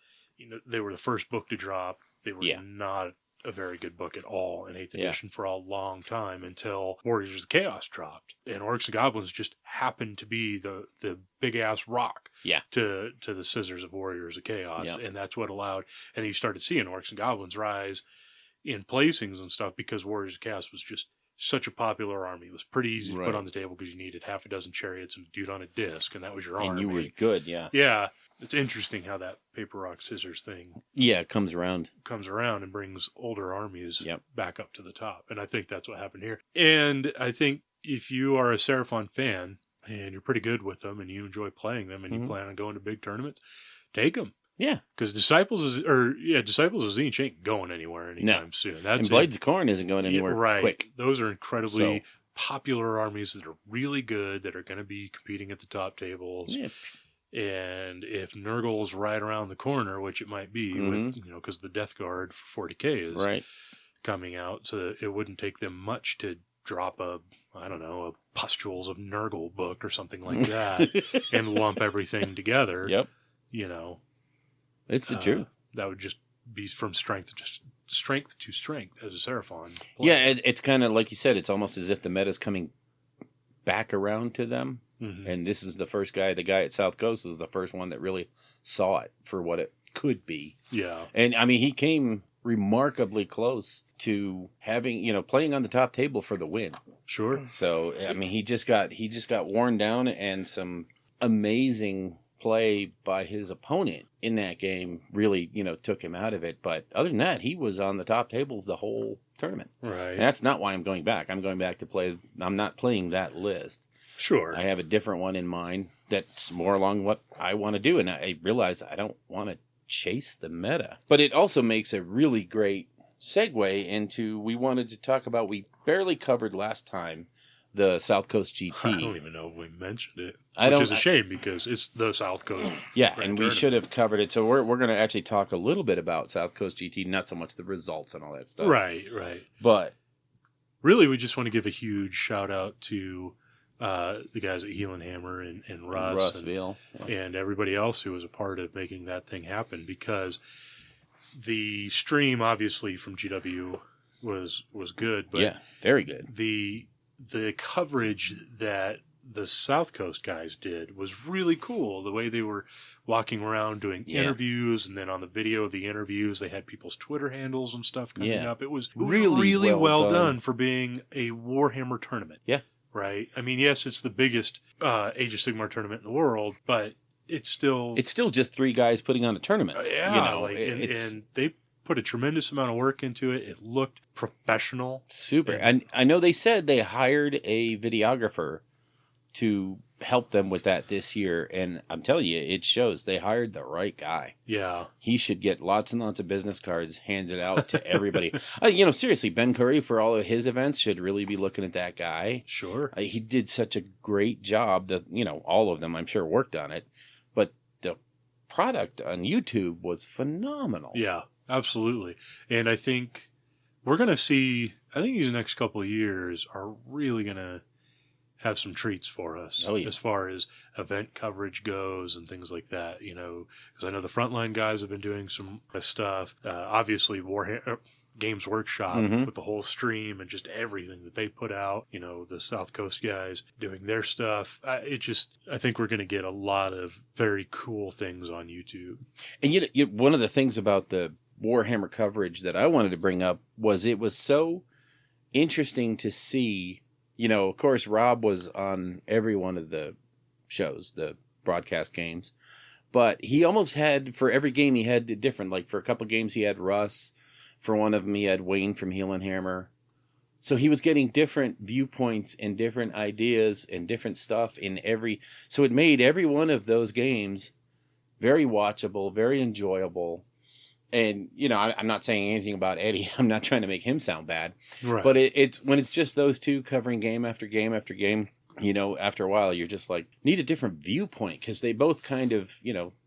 [SPEAKER 3] they were the first book to drop. They were not a very good book at all in 8th edition for a long time until Warriors of Chaos dropped. And Orcs and Goblins just happened to be the big-ass rock to the Scissors of Warriors of Chaos. Yep. And that's what allowed... And you started seeing Orcs and Goblins rise in placings and stuff because Warriors of Chaos was just such a popular army. It was pretty easy to put on the table because you needed half a dozen chariots and a dude on a disc, and that was your army.
[SPEAKER 4] And you were good, yeah.
[SPEAKER 3] Yeah. It's interesting how that paper, rock, scissors thing
[SPEAKER 4] comes around
[SPEAKER 3] and brings older armies back up to the top. And I think that's what happened here. And I think if you are a Seraphon fan and you're pretty good with them and you enjoy playing them and you plan on going to big tournaments, take them.
[SPEAKER 4] Yeah.
[SPEAKER 3] Because Disciples of Tzeentch ain't going anywhere anytime soon.
[SPEAKER 4] And Blades of Corn isn't going anywhere quick.
[SPEAKER 3] Those are incredibly popular armies that are really good, that are going to be competing at the top tables. Yeah. And if Nurgle's right around the corner, which it might be, with because the Death Guard for 40k is coming out, so it wouldn't take them much to drop a Pustules of Nurgle book or something like that and lump everything together.
[SPEAKER 4] Yep.
[SPEAKER 3] You know,
[SPEAKER 4] it's the truth.
[SPEAKER 3] That would just be from strength to strength as a Seraphon.
[SPEAKER 4] Yeah, it's kind of like you said. It's almost as if the meta's coming back around to them.
[SPEAKER 3] Mm-hmm.
[SPEAKER 4] And this is the first guy. The guy at South Coast is the first one that really saw it for what it could be.
[SPEAKER 3] Yeah,
[SPEAKER 4] and I mean, he came remarkably close to having, playing on the top table for the win.
[SPEAKER 3] sure.
[SPEAKER 4] So I mean, he just got worn down, and some amazing play by his opponent in that game really, took him out of it. But other than that, he was on the top tables the whole tournament.
[SPEAKER 3] Right.
[SPEAKER 4] And that's not why I'm going back. I'm going back to play. I'm not playing that list.
[SPEAKER 3] Sure.
[SPEAKER 4] I have a different one in mind that's more along what I want to do. And I realize I don't want to chase the meta. But it also makes a really great segue into, we wanted to talk about, we barely covered last time, the South Coast GT.
[SPEAKER 3] I don't even know if we mentioned it.
[SPEAKER 4] I
[SPEAKER 3] Which
[SPEAKER 4] don't-
[SPEAKER 3] is a shame because it's the South Coast.
[SPEAKER 4] Yeah,
[SPEAKER 3] Grand
[SPEAKER 4] and we
[SPEAKER 3] tournament.
[SPEAKER 4] should have covered it. So we're going to actually talk a little bit about South Coast GT, not so much the results and all that stuff.
[SPEAKER 3] Right.
[SPEAKER 4] But
[SPEAKER 3] Really, we just want to give a huge shout out to the guys at Heel and Hammer and Russ
[SPEAKER 4] Russville.
[SPEAKER 3] and everybody else who was a part of making that thing happen, because the stream obviously from GW was good, but
[SPEAKER 4] Yeah, very good.
[SPEAKER 3] the coverage that the South Coast guys did was really cool. The way they were walking around doing
[SPEAKER 4] Yeah.
[SPEAKER 3] interviews, and then on the video of the interviews, they had people's Twitter handles and stuff coming
[SPEAKER 4] Yeah.
[SPEAKER 3] up. It was
[SPEAKER 4] Really
[SPEAKER 3] really
[SPEAKER 4] well
[SPEAKER 3] well
[SPEAKER 4] done.
[SPEAKER 3] done for being a Warhammer tournament.
[SPEAKER 4] Yeah.
[SPEAKER 3] Right? I mean, yes, it's the biggest Age of Sigmar tournament in the world, but it's still...
[SPEAKER 4] It's still just three guys putting on a tournament.
[SPEAKER 3] and they put a tremendous amount of work into it. It looked professional.
[SPEAKER 4] Super. And I know they said they hired a videographer to help them with that this year. And I'm telling you, it shows they hired the right guy.
[SPEAKER 3] Yeah.
[SPEAKER 4] He should get lots and lots of business cards handed out to everybody. Seriously, Ben Curry, for all of his events, should really be looking at that guy.
[SPEAKER 3] Sure.
[SPEAKER 4] He did such a great job that, all of them, I'm sure, worked on it. But the product on YouTube was phenomenal.
[SPEAKER 3] Yeah, absolutely. And I think we're going to see, I think these next couple of years are really going to have some treats for us as far as event coverage goes and things like that, because I know the Frontline guys have been doing some stuff. Obviously, Games Workshop with the whole stream and just everything that they put out, the South Coast guys doing their stuff. I think we're going to get a lot of very cool things on YouTube.
[SPEAKER 4] And one of the things about the Warhammer coverage that I wanted to bring up was it was so interesting to see. Of course, Rob was on every one of the shows, the broadcast games, but he almost had, for every game he had different, like for a couple of games he had Russ, for one of them he had Wayne from Heel and Hammer. So he was getting different viewpoints and different ideas and different stuff so it made every one of those games very watchable, very enjoyable. And, I'm not saying anything about Eddie. I'm not trying to make him sound bad.
[SPEAKER 3] Right.
[SPEAKER 4] But it's when it's just those two covering game after game after game, after a while, you're just like, need a different viewpoint, because they both kind of,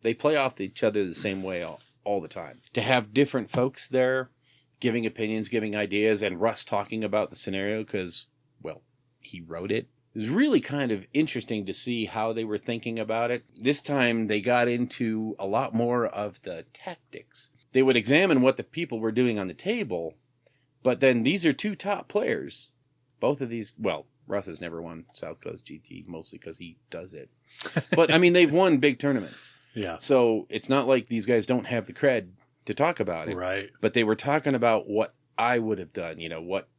[SPEAKER 4] they play off each other the same way all the time. To have different folks there giving opinions, giving ideas, and Russ talking about the scenario because, well, he wrote it. It was really kind of interesting to see how they were thinking about it. This time they got into a lot more of the tactics. They would examine what the people were doing on the table, but then these are two top players. Both of these, well, Russ has never won South Coast GT, mostly because he does it. But, they've won big tournaments.
[SPEAKER 3] Yeah.
[SPEAKER 4] So it's not like these guys don't have the cred to talk about it.
[SPEAKER 3] Right.
[SPEAKER 4] But they were talking about what I would have done, what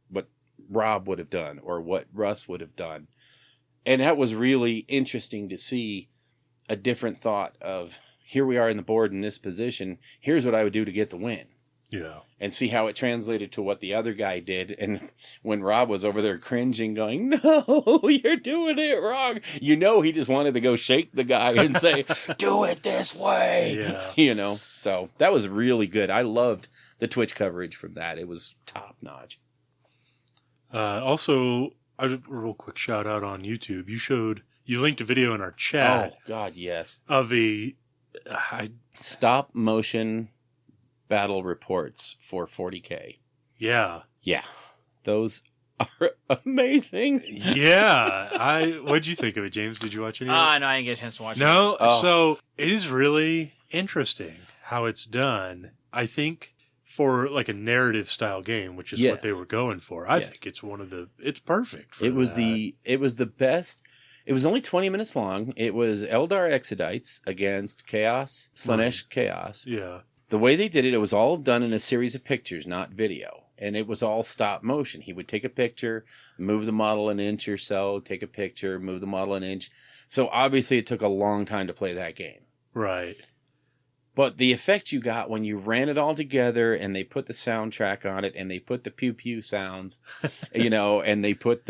[SPEAKER 4] Rob would have done, or what Russ would have done. And that was really interesting to see a different thought of, here we are in the board in this position. Here's what I would do to get the win.
[SPEAKER 3] Yeah.
[SPEAKER 4] And see how it translated to what the other guy did. And when Rob was over there cringing, going, no, you're doing it wrong. He just wanted to go shake the guy and say, do it this way.
[SPEAKER 3] Yeah.
[SPEAKER 4] So that was really good. I loved the Twitch coverage from that. It was top notch.
[SPEAKER 3] Also, a real quick shout out on YouTube. You linked a video in our chat.
[SPEAKER 4] Oh, God, yes.
[SPEAKER 3] Of
[SPEAKER 4] stop motion battle reports for 40K.
[SPEAKER 3] Yeah.
[SPEAKER 4] Yeah. Those are amazing.
[SPEAKER 3] Yeah. What'd you think of it, James? Did you watch any of it?
[SPEAKER 5] No, I didn't get a chance to watch it.
[SPEAKER 3] No? Oh. So it is really interesting how it's done. I think for like a narrative style game, which is what they were going for. I think it's it's perfect. For
[SPEAKER 4] it was
[SPEAKER 3] that.
[SPEAKER 4] it was the best. It was only 20 minutes long. It was Eldar Exodites against Chaos, Slanesh Chaos.
[SPEAKER 3] Yeah.
[SPEAKER 4] The way they did it, it was all done in a series of pictures, not video. And it was all stop motion. He would take a picture, move the model an inch or so, take a picture, move the model an inch. So obviously it took a long time to play that game.
[SPEAKER 3] Right.
[SPEAKER 4] But the effect you got when you ran it all together and they put the soundtrack on it and they put the pew pew sounds, and they put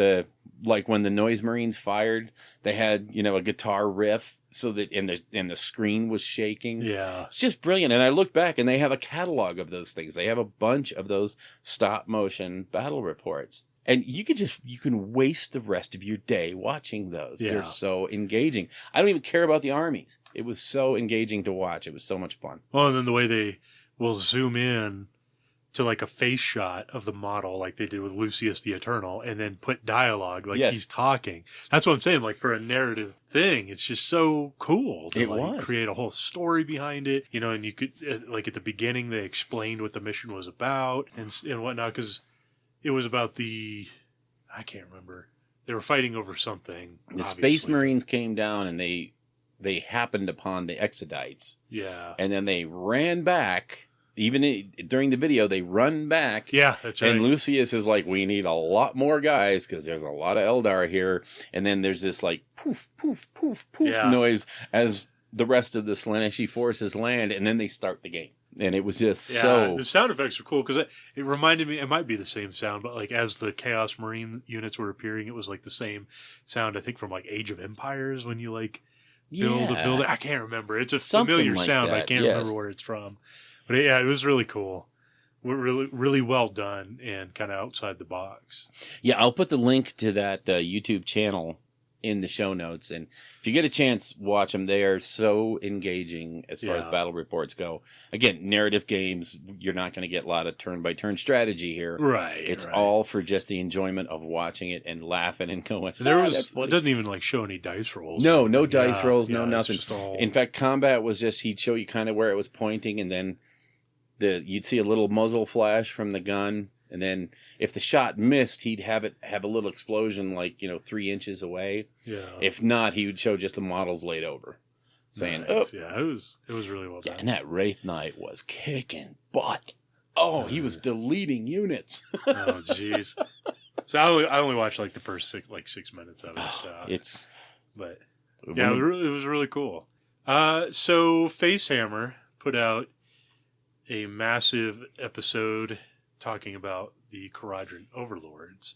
[SPEAKER 4] like when the Noise Marines fired, they had, a guitar riff so that and the screen was shaking.
[SPEAKER 3] Yeah.
[SPEAKER 4] It's just brilliant. And I look back and they have a catalog of those things. They have a bunch of those stop motion battle reports. And you can waste the rest of your day watching those.
[SPEAKER 3] Yeah.
[SPEAKER 4] They're so engaging. I don't even care about the armies. It was so engaging to watch. It was so much fun.
[SPEAKER 3] Well, and then the way they will zoom in to like a face shot of the model, like they did with Lucius the Eternal, and then put dialogue like he's talking. That's what I'm saying. Like for a narrative thing, it's just so cool to create a whole story behind it. And you could like at the beginning they explained what the mission was about and whatnot, because it was about I can't remember. They were fighting over something.
[SPEAKER 4] The Space Marines came down and they happened upon the Exodites.
[SPEAKER 3] Yeah.
[SPEAKER 4] And then they ran back. Even during the video, they run back.
[SPEAKER 3] Yeah, that's right.
[SPEAKER 4] And Lucius is like, we need a lot more guys because there's a lot of Eldar here. And then there's this like poof, poof, poof, poof noise as the rest of the Slaneshi forces land. And then they start the game. And it was just
[SPEAKER 3] the sound effects were cool because it reminded me, it might be the same sound, but like as the Chaos Marine units were appearing, it was like the same sound, I think, from like Age of Empires when you like build a building. I can't remember. It's a familiar sound, but I can't remember where it's from. But yeah, it was really cool. Really, really well done and kind of outside the box.
[SPEAKER 4] Yeah, I'll put the link to that YouTube channel in the show notes. And if you get a chance, watch them. They are so engaging as far as battle reports go. Again, narrative games, you're not going to get a lot of turn-by-turn strategy here.
[SPEAKER 3] Right.
[SPEAKER 4] It's all for just the enjoyment of watching it and laughing and going,
[SPEAKER 3] it doesn't even like show any dice rolls.
[SPEAKER 4] No dice rolls, no nothing.
[SPEAKER 3] All...
[SPEAKER 4] In fact, combat was just, he'd show you kind of where it was pointing, and then you'd see a little muzzle flash from the gun. And then if the shot missed, he'd have a little explosion like, 3 inches away.
[SPEAKER 3] Yeah.
[SPEAKER 4] If not, he would show just the models laid over. Saying,
[SPEAKER 3] nice. Yeah, it was really well done.
[SPEAKER 4] And that Wraith Knight was kicking butt. Oh, he was deleting units.
[SPEAKER 3] Oh, jeez. So I only watched like the first 6 minutes of it. It was really cool. So Facehammer put out a massive episode talking about the Kharadron Overlords.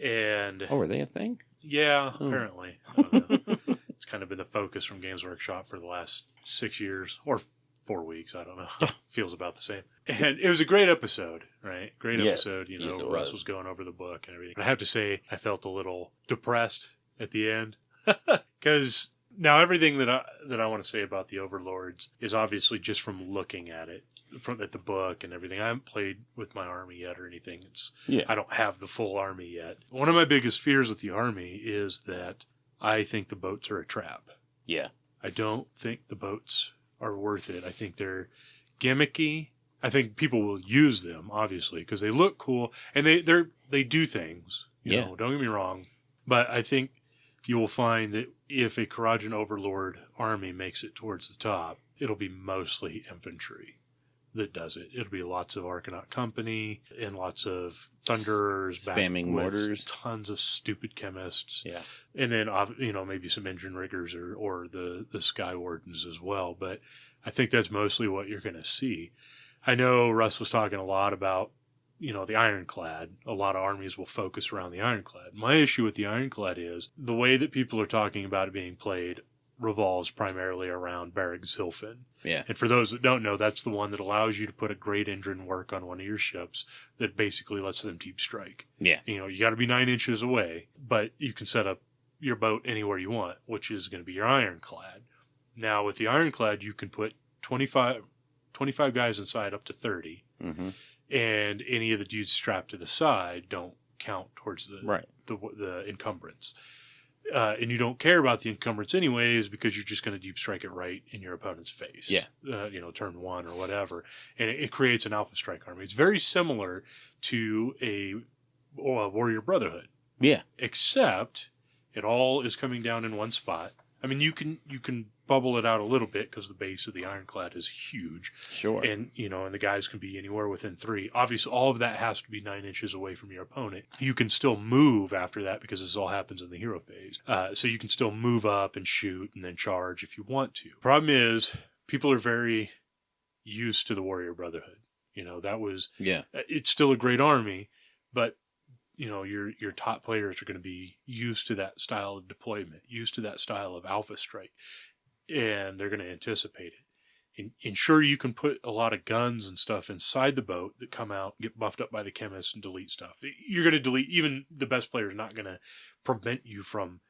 [SPEAKER 3] And
[SPEAKER 4] were they a thing?
[SPEAKER 3] Yeah, apparently. I don't know. It's kind of been the focus from Games Workshop for the last 6 years or 4 weeks. I don't know. Feels about the same. And it was a great episode, right? Great episode. Russ was going over the book and everything. But I have to say, I felt a little depressed at the end because now everything that I want to say about the Overlords is obviously just from looking at it. At the book and everything. I haven't played with my army yet or anything. I don't have the full army yet. One of my biggest fears with the army is that I think the boats are a trap.
[SPEAKER 4] Yeah.
[SPEAKER 3] I don't think the boats are worth it. I think they're gimmicky. I think people will use them, obviously, because they look cool and they do things. You know, don't get me wrong. But I think you will find that if a Kharadron Overlord army makes it towards the top, it'll be mostly infantry that does it. It'll be lots of Arcanaut Company and lots of Thunderers,
[SPEAKER 4] spamming mortars,
[SPEAKER 3] tons of stupid chemists.
[SPEAKER 4] Yeah,
[SPEAKER 3] and then maybe some engine riggers or the Sky Wardens as well. But I think that's mostly what you're going to see. I know Russ was talking a lot about the Ironclad. A lot of armies will focus around the Ironclad. My issue with the Ironclad is the way that people are talking about it being played revolves primarily around Barrack Zilfin.
[SPEAKER 4] Yeah.
[SPEAKER 3] And for those that don't know, that's the one that allows you to put a great engine work on one of your ships that basically lets them deep strike.
[SPEAKER 4] Yeah.
[SPEAKER 3] You got to be 9 inches away, but you can set up your boat anywhere you want, which is going to be your Ironclad. Now, with the Ironclad, you can put 25 guys inside up to 30.
[SPEAKER 4] Mm-hmm.
[SPEAKER 3] And any of the dudes strapped to the side don't count towards the encumbrance. and you don't care about the encumbrance anyways because you're just going to deep strike it right in your opponent's face.
[SPEAKER 4] Yeah.
[SPEAKER 3] Turn 1 or whatever. And it creates an Alpha Strike army. It's very similar to a Warrior Brotherhood.
[SPEAKER 4] Yeah.
[SPEAKER 3] Except it all is coming down in one spot. I mean, you can bubble it out a little bit because the base of the Ironclad is huge.
[SPEAKER 4] Sure.
[SPEAKER 3] And, and the guys can be anywhere within 3. Obviously, all of that has to be 9 inches away from your opponent. You can still move after that because this all happens in the hero phase. So you can still move up and shoot and then charge if you want to. Problem is, people are very used to the Warrior Brotherhood. It's still a great army, but your top players are going to be used to that style of deployment, used to that style of Alpha Strike, and they're going to anticipate it. And sure, you can put a lot of guns and stuff inside the boat that come out, get buffed up by the chemists, and delete stuff. You're going to delete, even the best player is not going to prevent you from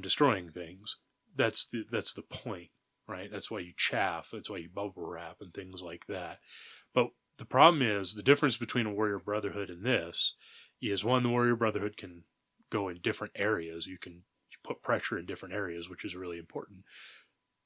[SPEAKER 3] destroying things. That's the point, right? That's why you chaff. That's why you bubble wrap and things like that. But the problem is, the difference between a Warrior Brotherhood and this is, one, the Warrior Brotherhood can go in different areas. You put pressure in different areas, which is really important.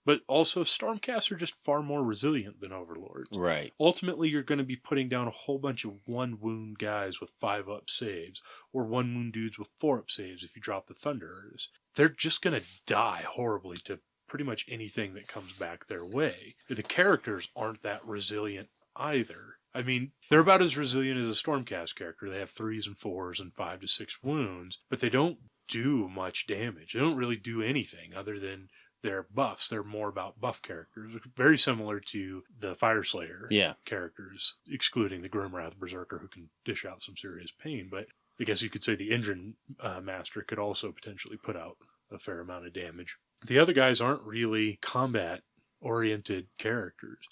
[SPEAKER 3] But also, Stormcasts are just far more resilient than Overlords.
[SPEAKER 4] Right.
[SPEAKER 3] Ultimately, you're going to be putting down a whole bunch of 1 wound guys with 5 up saves, or 1 wound dudes with 4 up saves if you drop the Thunderers. They're just going to die horribly to pretty much anything that comes back their way. The characters aren't that resilient either. I mean, they're about as resilient as a Stormcast character. They have 3s and 4s and 5 to 6 wounds, but they don't do much damage. They don't really do anything other than their buffs. They're more about buff characters. Very similar to the Fireslayer characters, excluding the Grimwrath Berserker, who can dish out some serious pain. But I guess you could say the Engine Master could also potentially put out a fair amount of damage. The other guys aren't really combat-oriented characters.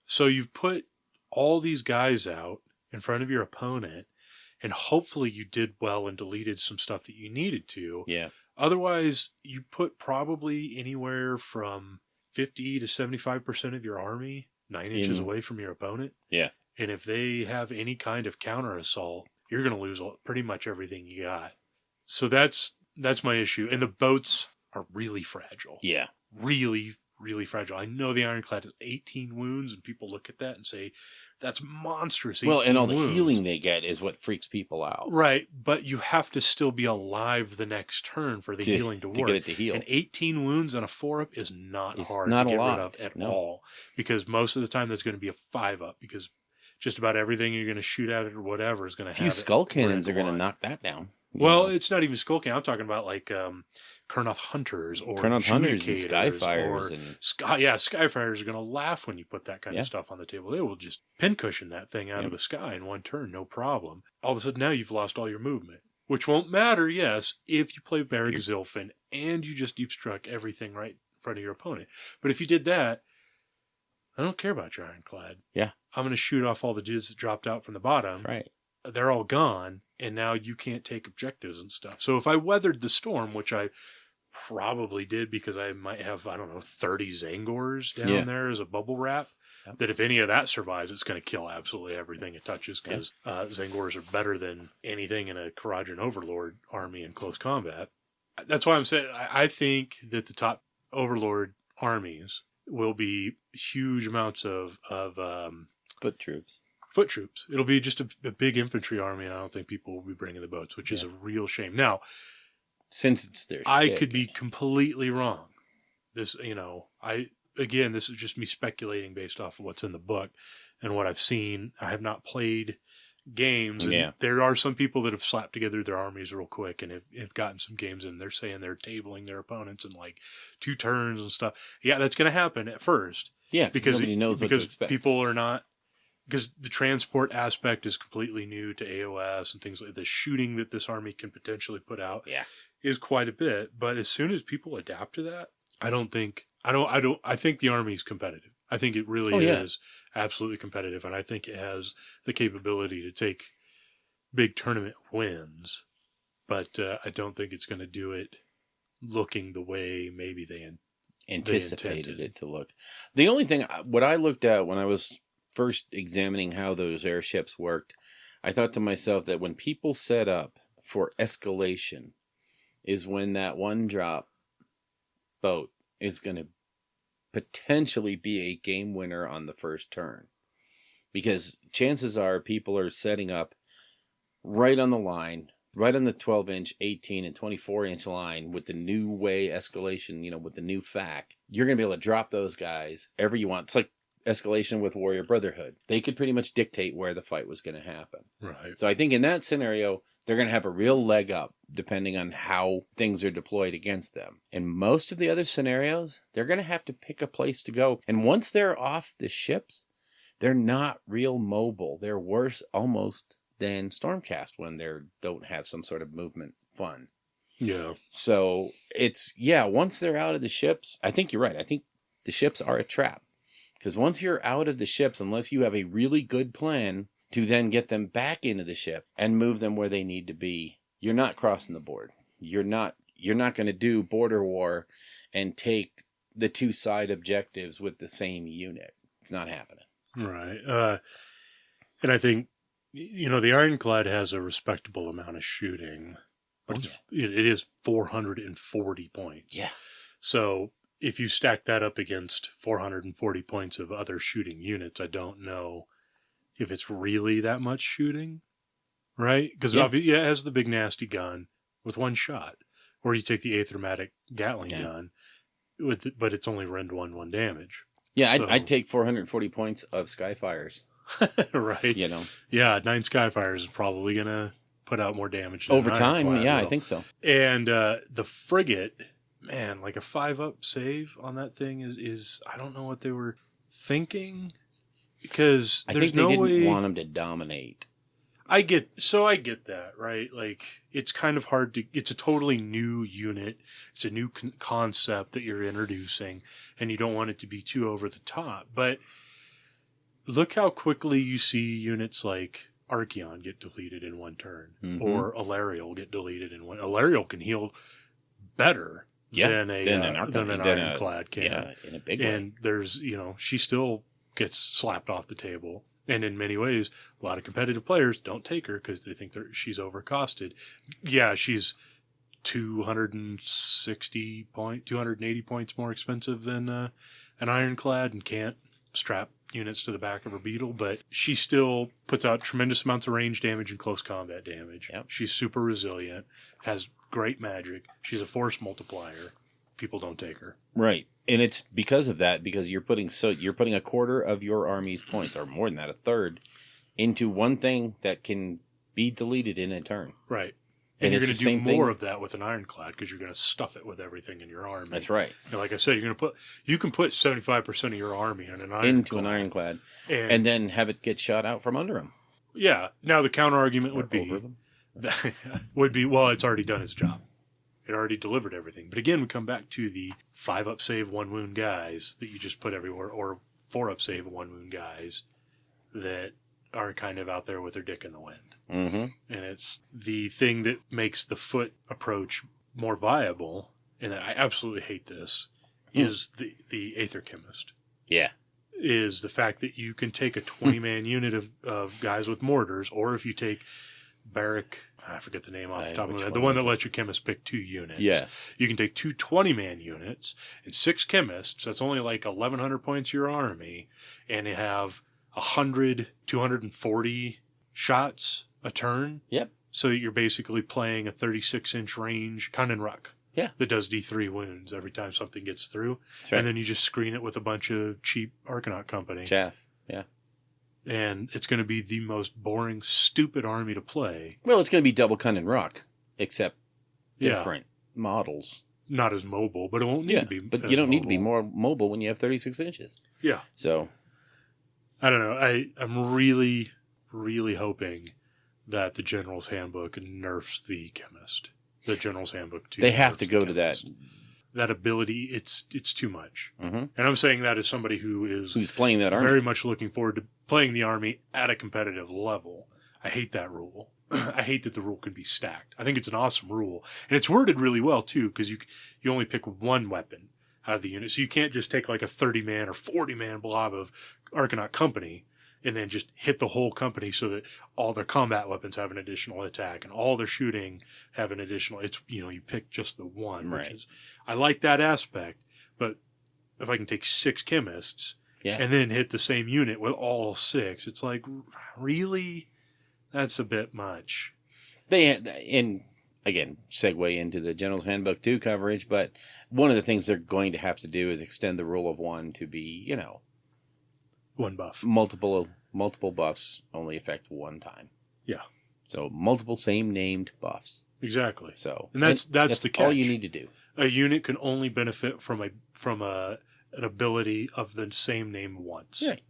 [SPEAKER 3] So you've put all these guys out in front of your opponent, and hopefully you did well and deleted some stuff that you needed to.
[SPEAKER 4] Yeah.
[SPEAKER 3] Otherwise, you put probably anywhere from 50 to 75% of your army 9 inches away from your opponent.
[SPEAKER 4] Yeah.
[SPEAKER 3] And if they have any kind of counter assault, you're going to lose pretty much everything you got. So that's my issue. And the boats are really fragile.
[SPEAKER 4] Yeah.
[SPEAKER 3] Really, really fragile. I know the Ironclad has 18 wounds, and people look at that and say, that's monstrous.
[SPEAKER 4] Well, and all the
[SPEAKER 3] wounds.
[SPEAKER 4] healing they get is what freaks people out.
[SPEAKER 3] Right, but you have to still be alive the next turn for the healing to work.
[SPEAKER 4] To get it to heal.
[SPEAKER 3] And 18 wounds on a 4-up is not hard
[SPEAKER 4] not
[SPEAKER 3] to get
[SPEAKER 4] lot.
[SPEAKER 3] rid of at all. Because most of the time that's going to be a 5-up, because just about everything you're going to shoot at it or whatever is going to have
[SPEAKER 4] a few skull cannons are going to knock that down.
[SPEAKER 3] Well, it's not even skull cannon. I'm talking about like Kurnoth Hunters or
[SPEAKER 4] Kurnoth Hunters and Skyfires.
[SPEAKER 3] Skyfires are going to laugh when you put that kind of stuff on the table. They will just pincushion that thing out of the sky in one turn, no problem. All of a sudden now you've lost all your movement, which won't matter, yes, if you play Beric Zilfin and you just deep struck everything right in front of your opponent. But if you did that, I don't care about your Ironclad.
[SPEAKER 4] Yeah.
[SPEAKER 3] I'm going to shoot off all the dudes that dropped out from the bottom.
[SPEAKER 4] That's right.
[SPEAKER 3] They're all gone, and now you can't take objectives and stuff. So if I weathered the storm, which I probably did because I might have, 30 Zangors down there as a bubble wrap, that if any of that survives, it's going to kill absolutely everything it touches, because Zangors are better than anything in a Kharadron Overlord army in close combat. That's why I'm saying I think that the top Overlord armies will be huge amounts of
[SPEAKER 4] foot troops.
[SPEAKER 3] It'll be just a big infantry army, and I don't think people will be bringing the boats, which is a real shame. Now,
[SPEAKER 4] since it's their
[SPEAKER 3] I could be completely wrong. This is just me speculating based off of what's in the book and what I've seen. I have not played games, and there are some people that have slapped together their armies real quick and have gotten some games in. They're saying they're tabling their opponents in like 2 turns and stuff. Yeah, that's going to happen at first.
[SPEAKER 4] Yeah, because nobody knows what to expect.
[SPEAKER 3] People are not. Because the transport aspect is completely new to AOS and things like the shooting that this army can potentially put out is quite a bit. But as soon as people adapt to that, I think the army is competitive. I think it really is absolutely competitive. And I think it has the capability to take big tournament wins. But I don't think it's going to do it looking the way maybe they
[SPEAKER 4] anticipated it to look. The only thing, what I looked at when I was first examining how those airships worked, I thought to myself that when people set up for escalation is when that one drop boat is going to potentially be a game winner on the first turn. Because chances are people are setting up right on the line, right on the 12-inch, 18, and 24-inch line with the new way escalation, with the new FAQ. You're going to be able to drop those guys ever you want. It's like escalation with Warrior Brotherhood. They could pretty much dictate where the fight was going to happen.
[SPEAKER 3] Right.
[SPEAKER 4] So I think in that scenario, they're going to have a real leg up depending on how things are deployed against them. In most of the other scenarios, they're going to have to pick a place to go. And once they're off the ships, they're not real mobile. They're worse almost than Stormcast when they don't have some sort of movement fun.
[SPEAKER 3] Yeah.
[SPEAKER 4] So once they're out of the ships, I think you're right. I think the ships are a trap. Because once you're out of the ships, unless you have a really good plan to then get them back into the ship and move them where they need to be, you're not crossing the board. You're not going to do border war and take the two side objectives with the same unit. It's not happening.
[SPEAKER 3] Right. And I think, the Ironclad has a respectable amount of shooting, but it is 440 points.
[SPEAKER 4] Yeah.
[SPEAKER 3] So if you stack that up against 440 points of other shooting units, I don't know if it's really that much shooting, right? Because it has the big nasty gun with one shot, or you take the Aethermatic Gatling gun, but it's only rend 1 damage.
[SPEAKER 4] Yeah,
[SPEAKER 3] So,
[SPEAKER 4] I'd take 440 points of Skyfires.
[SPEAKER 3] right. Yeah, 9 Skyfires is probably going to put out more damage than
[SPEAKER 4] over time.
[SPEAKER 3] Ironclad
[SPEAKER 4] Yeah,
[SPEAKER 3] will.
[SPEAKER 4] I think so.
[SPEAKER 3] And the frigate, man, like a 5-up save on that thing is I don't know what they were thinking, because
[SPEAKER 4] I
[SPEAKER 3] there's
[SPEAKER 4] think they
[SPEAKER 3] no
[SPEAKER 4] didn't
[SPEAKER 3] way
[SPEAKER 4] want them to dominate.
[SPEAKER 3] I get that, right? Like, it's kind of hard to, it's a totally new unit. It's a new concept that you're introducing, and you don't want it to be too over the top. But look how quickly you see units like Archeon get deleted in one turn, or Alariel get deleted in one. Alariel can heal better than an Ironclad can.
[SPEAKER 4] Yeah, in a big way.
[SPEAKER 3] And there's, she still gets slapped off the table. And in many ways, a lot of competitive players don't take her because they think she's overcosted. Yeah, she's 280 points more expensive than an Ironclad and can't strap units to the back of her Beetle, but she still puts out tremendous amounts of range damage and close combat damage.
[SPEAKER 4] Yep.
[SPEAKER 3] She's super resilient, has great magic. She's a force multiplier. People don't take her.
[SPEAKER 4] Right. And it's because of that, because you're putting a quarter of your army's points, or more than that, a third, into one thing that can be deleted in a turn.
[SPEAKER 3] Right. And you're going to do more
[SPEAKER 4] thing
[SPEAKER 3] of that with an Ironclad because you're going to stuff it with everything in your army.
[SPEAKER 4] That's right.
[SPEAKER 3] And like I said, you can put 75% of your army in an Ironclad.
[SPEAKER 4] Into an Ironclad. And then have it get shot out from under them.
[SPEAKER 3] Yeah. Now the counter argument would be, well, it's already done its job. It already delivered everything. But again, we come back to the 5-up save 1 wound guys that you just put everywhere, or 4-up save 1 wound guys that are kind of out there with their dick in the wind.
[SPEAKER 4] Mm-hmm.
[SPEAKER 3] And it's the thing that makes the foot approach more viable, and I absolutely hate this, is the Aether Chemist.
[SPEAKER 4] Yeah.
[SPEAKER 3] Is the fact that you can take a 20-man unit of guys with mortars, or if you take Barrack, I forget the name off the top of my head, the one that lets your chemists pick 2 units. Yeah. You can take 2 20-man units and 6 chemists. That's only like 1,100 points your army, and you have 100, 240 shots a turn.
[SPEAKER 4] Yep.
[SPEAKER 3] So you're basically playing a 36-inch range Ruck.
[SPEAKER 4] Yeah.
[SPEAKER 3] That does D3 wounds every time something gets through.
[SPEAKER 4] That's right.
[SPEAKER 3] And then you just screen it with a bunch of cheap Arcanaut company.
[SPEAKER 4] Chaff. Yeah.
[SPEAKER 3] And it's going to be the most boring, stupid army to play.
[SPEAKER 4] Well, it's going to be double Rock, except different models.
[SPEAKER 3] Not as mobile, but it won't need to be.
[SPEAKER 4] But you don't need to be more mobile when you have 36 inches.
[SPEAKER 3] Yeah.
[SPEAKER 4] So,
[SPEAKER 3] I don't know. I'm really, really hoping that the General's Handbook nerfs the Chemist. The General's Handbook 2.
[SPEAKER 4] They have to go to that.
[SPEAKER 3] That ability, it's too much.
[SPEAKER 4] Mm-hmm.
[SPEAKER 3] And I'm saying that as somebody who's
[SPEAKER 4] playing that army.
[SPEAKER 3] Very much looking forward to playing the army at a competitive level. I hate that rule. I hate that the rule can be stacked. I think it's an awesome rule. And it's worded really well, too, because you only pick one weapon out of the unit. So you can't just take like a 30-man or 40-man blob of Arcanaut company and then just hit the whole company so that all their combat weapons have an additional attack and all their shooting have an additional. It's, you pick just the one.
[SPEAKER 4] Right.
[SPEAKER 3] Which is, I like that aspect, but if I can take 6 chemists and then hit the same unit with all 6, it's like, really? That's a bit much.
[SPEAKER 4] And again, segue into the General's Handbook 2 coverage, but one of the things they're going to have to do is extend the rule of 1 to be,
[SPEAKER 3] 1 buff.
[SPEAKER 4] Multiple buffs only affect 1 time.
[SPEAKER 3] Yeah.
[SPEAKER 4] So multiple same named buffs.
[SPEAKER 3] Exactly.
[SPEAKER 4] So
[SPEAKER 3] and that's the catch.
[SPEAKER 4] all you need to do.
[SPEAKER 3] A unit can only benefit from an ability of the same name once.
[SPEAKER 4] Right.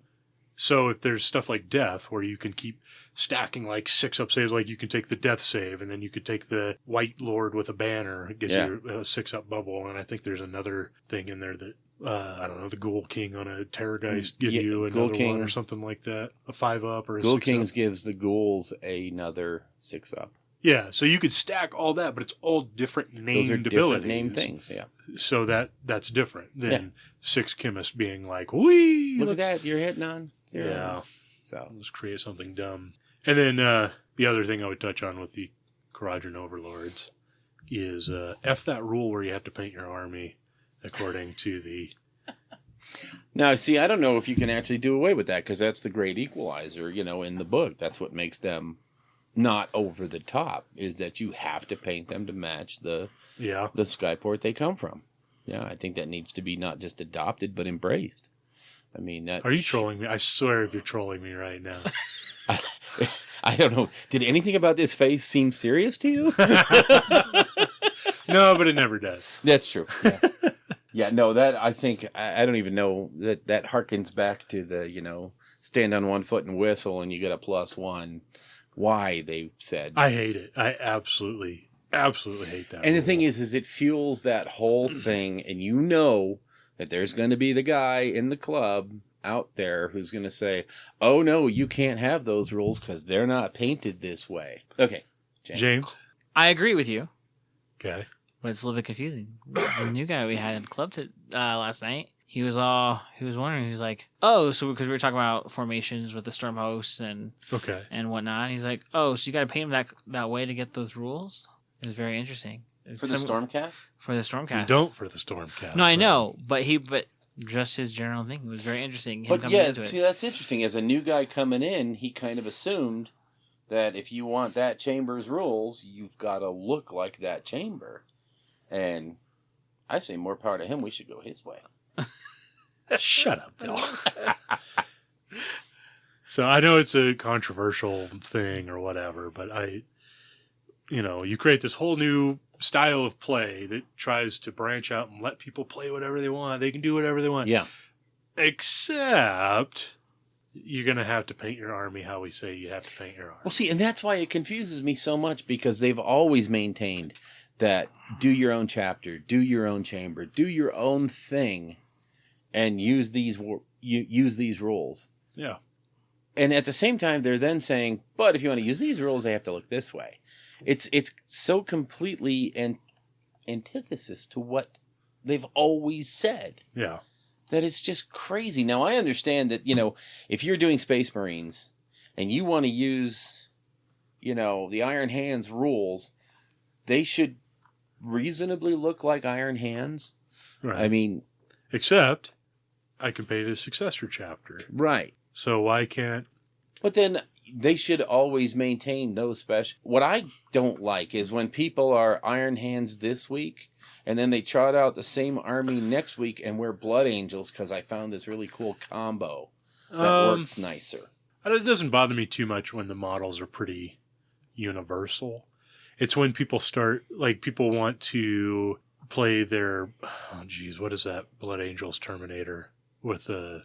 [SPEAKER 3] So if there's stuff like death where you can keep stacking like 6-up saves, like you can take the death save and then you could take the White Lord with a banner, it gives you a 6-up bubble, and I think there's another thing in there that I don't know, the Ghoul King on a Terrorgeist gives you another one or something like that, a 5-up or a 6-up.
[SPEAKER 4] Ghoul Kings gives the ghouls another 6-up.
[SPEAKER 3] Yeah, so you could stack all that, but it's all different named
[SPEAKER 4] Those are
[SPEAKER 3] abilities.
[SPEAKER 4] different named things, yeah.
[SPEAKER 3] So that's different than 6 chemists being like, wee!
[SPEAKER 4] Look at that, you're hitting on zeros.
[SPEAKER 3] Yeah.
[SPEAKER 4] So
[SPEAKER 3] Let's create something dumb. And then the other thing I would touch on with the Kharadron Overlords is F that rule where you have to paint your army according to the...
[SPEAKER 4] Now, see, I don't know if you can actually do away with that, because that's the great equalizer, in the book. That's what makes them not over the top, is that you have to paint them to match the skyport they come from. Yeah, I think that needs to be not just adopted, but embraced. I mean, that...
[SPEAKER 3] Are you trolling me? I swear if you're trolling me right now.
[SPEAKER 4] I don't know. Did anything about this face seem serious to you?
[SPEAKER 3] No, but it never does.
[SPEAKER 4] That's true. Yeah. Yeah, no, that I think I don't even know that harkens back to the, stand on one foot and whistle and you get a +1. Why they said.
[SPEAKER 3] I hate it. I absolutely hate that.
[SPEAKER 4] And the thing is it fuels that whole thing, and that there's going to be the guy in the club out there who's going to say, "Oh no, you can't have those rules because they're not painted this way." Okay,
[SPEAKER 3] James.
[SPEAKER 5] I agree with you.
[SPEAKER 3] Okay.
[SPEAKER 5] But it's a little bit confusing. The new guy we had in the club last night, he was wondering, he was like, oh, so because we were talking about formations with the storm hosts and whatnot, and he's like, oh, so you got to paint them that way to get those rules? It was very interesting.
[SPEAKER 4] For the Stormcast?
[SPEAKER 5] For the Stormcast.
[SPEAKER 3] You don't for the Stormcast.
[SPEAKER 5] No, I know, but just his general thing, it was very interesting.
[SPEAKER 4] But yeah, see, that's interesting. As a new guy coming in, he kind of assumed that if you want that chamber's rules, you've got to look like that chamber. And I say more power to him. We should go his way.
[SPEAKER 3] Shut up, Bill. So I know it's a controversial thing or whatever, but you create this whole new style of play that tries to branch out and let people play whatever they want. They can do whatever they want.
[SPEAKER 4] Yeah.
[SPEAKER 3] Except you're going to have to paint your army how we say you have to paint your army.
[SPEAKER 4] Well, see, and that's why it confuses me so much, because they've always maintained that do your own chapter, do your own chamber, do your own thing, and use these rules.
[SPEAKER 3] Yeah.
[SPEAKER 4] And at the same time, they're then saying, but if you want to use these rules, they have to look this way. It's so completely antithesis to what they've always said.
[SPEAKER 3] Yeah.
[SPEAKER 4] That it's just crazy. Now, I understand that, if you're doing Space Marines and you want to use, the Iron Hands rules, they should reasonably look like Iron Hands.
[SPEAKER 3] Right.
[SPEAKER 4] I mean...
[SPEAKER 3] Except, I can paint a successor chapter.
[SPEAKER 4] Right.
[SPEAKER 3] So why can't...
[SPEAKER 4] But then they should always maintain those special... What I don't like is when people are Iron Hands this week, and then they trot out the same army next week and wear Blood Angels because I found this really cool combo that works nicer.
[SPEAKER 3] It doesn't bother me too much when the models are pretty universal. It's when people people want to play their, what is that? Blood Angels Terminator with the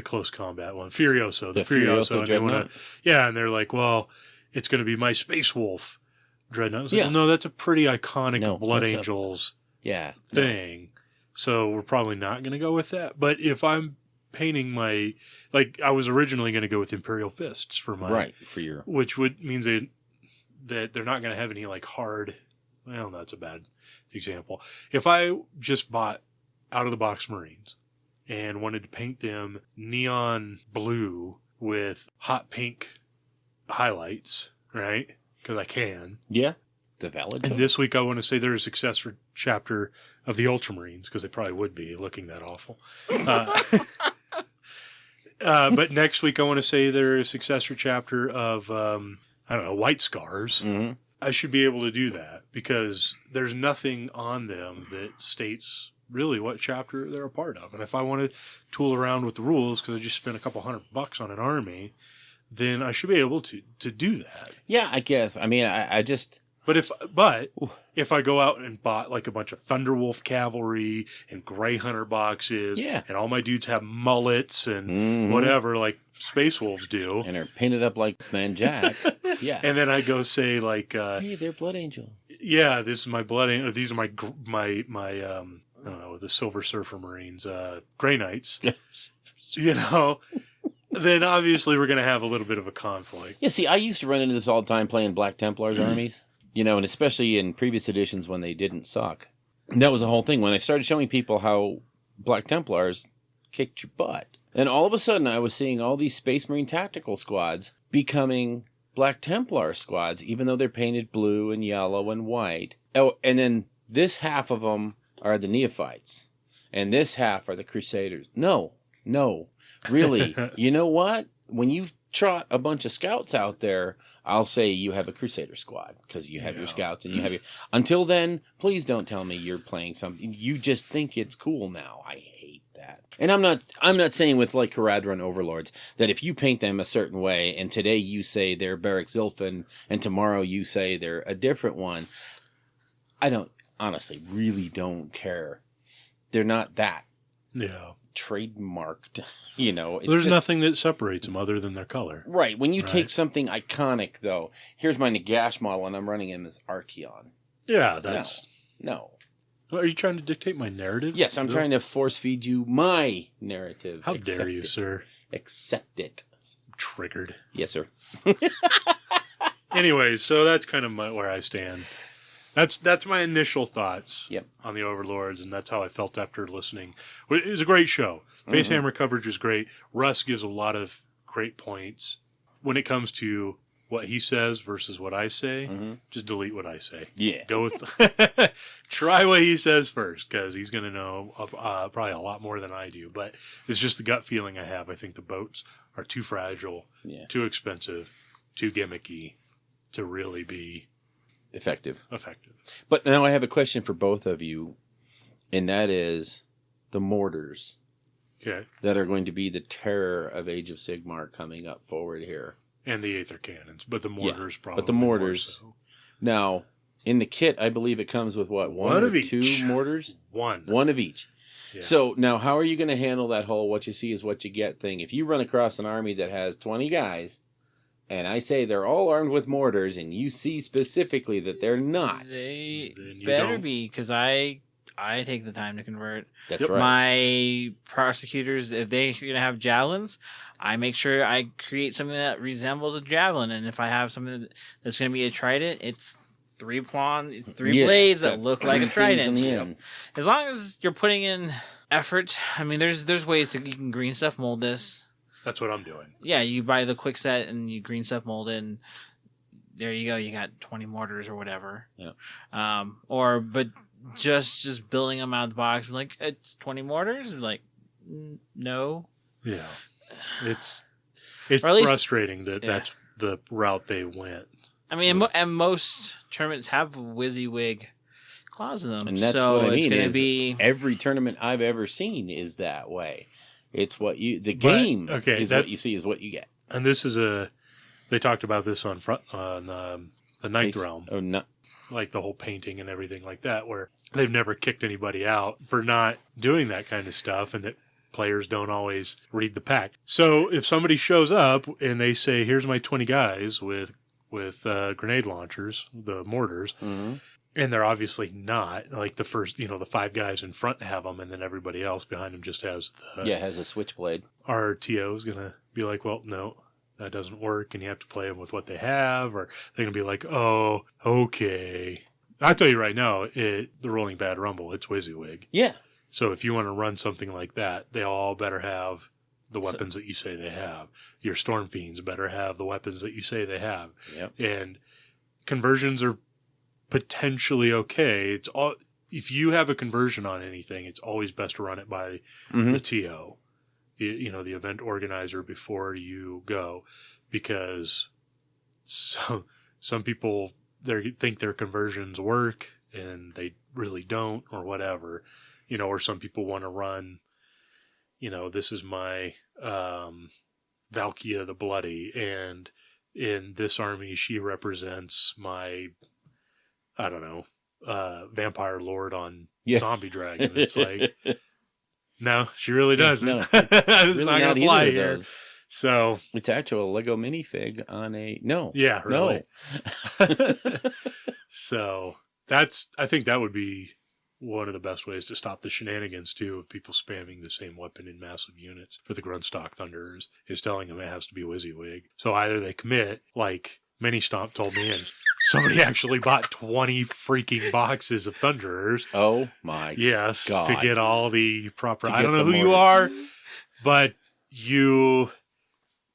[SPEAKER 3] close combat one. Furioso. The Furioso. And they wanna, and they're like, well, it's going to be my Space Wolf Dreadnought. It's like, well, no, that's a pretty iconic Blood Angels thing. No. So we're probably not going to go with that. But if I'm painting my, I was originally going to go with Imperial Fists for my...
[SPEAKER 4] Right, for your...
[SPEAKER 3] Which means that they're not going to have any hard... Well, that's a bad example. If I just bought out-of-the-box Marines and wanted to paint them neon blue with hot pink highlights, right? Because I can.
[SPEAKER 4] Yeah. It's a valid choice.
[SPEAKER 3] And this week I want to say they're a successor chapter of the Ultramarines, because they probably would be looking that awful. But next week I want to say they're a successor chapter of, I don't know, White Scars.
[SPEAKER 4] Mm-hmm.
[SPEAKER 3] I should be able to do that because there's nothing on them that states really what chapter they're a part of. And if I want to tool around with the rules because I just spent a couple $100 on an army, then I should be able to do that.
[SPEAKER 4] Yeah, I guess. I mean, I just...
[SPEAKER 3] But if I go out and bought like a bunch of Thunderwolf cavalry and Grey Hunter boxes, and all my dudes have mullets and whatever, like Space Wolves do,
[SPEAKER 4] and are painted up like Man Jack, yeah.
[SPEAKER 3] And then I go say like,
[SPEAKER 4] hey, they're Blood Angels.
[SPEAKER 3] Yeah, this is my Blood Angel. These are my I don't know, the Silver Surfer Marines, Grey Knights. You know. Then obviously we're going to have a little bit of a conflict.
[SPEAKER 4] Yeah, see, I used to run into this all the time playing Black Templars armies. You know, and especially in previous editions when they didn't suck. And that was the whole thing. When I started showing people how Black Templars kicked your butt. And all of a sudden I was seeing all these Space Marine tactical squads becoming Black Templar squads, even though they're painted blue and yellow and white. Oh, and then this half of them are the Neophytes. And this half are the Crusaders. No, really. You know what? When you trot a bunch of scouts out there, I'll say you have a Crusader squad because you have your scouts and you have your... Until then, please don't tell me you're playing something. You just think it's cool now. I hate that. And I'm not saying with like Kharadron Overlords that if you paint them a certain way and today you say they're Barrack Zilfin and tomorrow you say they're a different one, I don't honestly really don't care. They're not that.
[SPEAKER 3] Yeah.
[SPEAKER 4] Trademarked, you know.
[SPEAKER 3] There's nothing that separates them other than their color.
[SPEAKER 4] Right. When you take something iconic, though, here's my Nagash model, and I'm running him as Archeon.
[SPEAKER 3] Yeah, that's...
[SPEAKER 4] No.
[SPEAKER 3] Are you trying to dictate my narrative?
[SPEAKER 4] Yes, I'm trying to force feed you my narrative.
[SPEAKER 3] How dare you, sir?
[SPEAKER 4] Accept it.
[SPEAKER 3] Triggered.
[SPEAKER 4] Yes, sir.
[SPEAKER 3] Anyway, so that's kind of where I stand. That's my initial thoughts on the Overlords, and that's how I felt after listening. It was a great show. Facehammer coverage was great. Russ gives a lot of great points. When it comes to what he says versus what I say, just delete what I say.
[SPEAKER 4] Yeah.
[SPEAKER 3] Go with... Try what he says first, because he's going to know probably a lot more than I do. But it's just the gut feeling I have. I think the boats are too fragile, too expensive, too gimmicky to really be...
[SPEAKER 4] Effective.
[SPEAKER 3] But
[SPEAKER 4] now I have a question for both of you, and that is the mortars.
[SPEAKER 3] Okay.
[SPEAKER 4] That are going to be the terror of Age of Sigmar coming up forward here.
[SPEAKER 3] And the Aether Cannons, but the mortars probably.
[SPEAKER 4] But the mortars. So. Now, in the kit, I believe it comes with what? One or two mortars? One of each. Yeah. So now how are you going to handle that whole what you see is what you get thing? If you run across an army that has 20 guys... And I say they're all armed with mortars, and you see specifically that they're not.
[SPEAKER 5] They better be, because I take the time to convert.
[SPEAKER 4] That's right.
[SPEAKER 5] My prosecutors, if they're going to have javelins, I make sure I create something that resembles a javelin. And if I have something that's going to be a trident, it's three blades that look like a trident. As long as you're putting in effort, I mean, there's ways you can green stuff mold this.
[SPEAKER 3] That's what I'm doing.
[SPEAKER 5] Yeah, you buy the quick set and you green stuff mold it, and there you go. You got 20 mortars or whatever.
[SPEAKER 4] Yeah.
[SPEAKER 5] But just building them out of the box, like it's 20 mortars. Like, no.
[SPEAKER 3] Yeah. It's frustrating that's the route they went.
[SPEAKER 5] I mean, and most tournaments have WYSIWYG clause in them,
[SPEAKER 4] and that's
[SPEAKER 5] so
[SPEAKER 4] what I mean,
[SPEAKER 5] it's going to be
[SPEAKER 4] every tournament I've ever seen is that way. It's what the game is what you see is what you get.
[SPEAKER 3] And this is they talked about this on the Ninth Realm.
[SPEAKER 4] Oh, no.
[SPEAKER 3] Like the whole painting and everything like that, where they've never kicked anybody out for not doing that kind of stuff, and that players don't always read the pack. So if somebody shows up and they say, here's my 20 guys with grenade launchers, the mortars, and they're obviously not, like the first, the 5 guys in front have them, and then everybody else behind them just has
[SPEAKER 4] has a switchblade.
[SPEAKER 3] Our TO is going to be like, well, no, that doesn't work, and you have to play them with what they have, or they're going to be like, oh, okay. I'll tell you right now, the Rolling Bad Rumble, it's WYSIWYG.
[SPEAKER 4] Yeah.
[SPEAKER 3] So if you want to run something like that, they all better have the weapons that you say they have. Your Storm Fiends better have the weapons that you say they have.
[SPEAKER 4] Yep.
[SPEAKER 3] And conversions are potentially okay. It's all if you have a conversion on anything, it's always best to run it by the TO, the event organizer before you go, because some people think their conversions work and they really don't, or whatever, or some people want to run, this is my Valkia the Bloody, and in this army she represents my, I don't know, Vampire Lord on Zombie Dragon. It's like, no, she really doesn't.
[SPEAKER 4] No,
[SPEAKER 3] it's
[SPEAKER 4] really
[SPEAKER 3] not going to fly here.
[SPEAKER 4] Those.
[SPEAKER 3] So
[SPEAKER 4] it's actually a Lego minifig on a no.
[SPEAKER 3] Yeah, really.
[SPEAKER 4] No.
[SPEAKER 3] So I think that would be one of the best ways to stop the shenanigans too of people spamming the same weapon in massive units for the Grundstock Thunderers, is telling them it has to be WYSIWYG. So either they commit, like Mini Stomp told me, and somebody actually bought 20 freaking boxes of Thunderers.
[SPEAKER 4] Oh my God.
[SPEAKER 3] To get all the proper, I don't know who you are, but you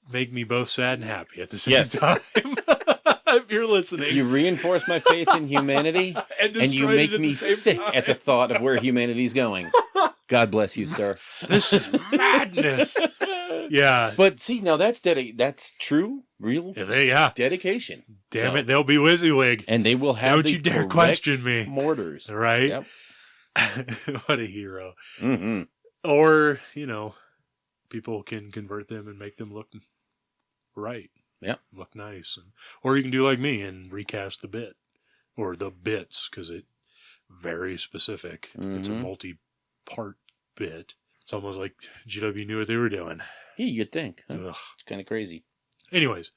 [SPEAKER 3] make me both sad and happy at the same time. If you're listening.
[SPEAKER 4] You reinforce my faith in humanity, and you make me sick at the thought of where humanity's going. God bless you, sir.
[SPEAKER 3] This is madness. Yeah.
[SPEAKER 4] But see, now that's true, real dedication.
[SPEAKER 3] Damn it, they'll be WYSIWYG.
[SPEAKER 4] And they will have
[SPEAKER 3] Don't you dare question me.
[SPEAKER 4] Mortars.
[SPEAKER 3] Right?
[SPEAKER 4] Yep.
[SPEAKER 3] What a hero.
[SPEAKER 4] Mm-hmm.
[SPEAKER 3] Or, people can convert them and make them look right.
[SPEAKER 4] Yep.
[SPEAKER 3] Look nice. Or you can do like me and recast the bit. Or the bits, because it's very specific.
[SPEAKER 4] Mm-hmm.
[SPEAKER 3] It's a multi-part bit. It's almost like GW knew what they were doing.
[SPEAKER 4] Yeah, you'd think. Huh? It's kind of crazy.
[SPEAKER 3] Anyways,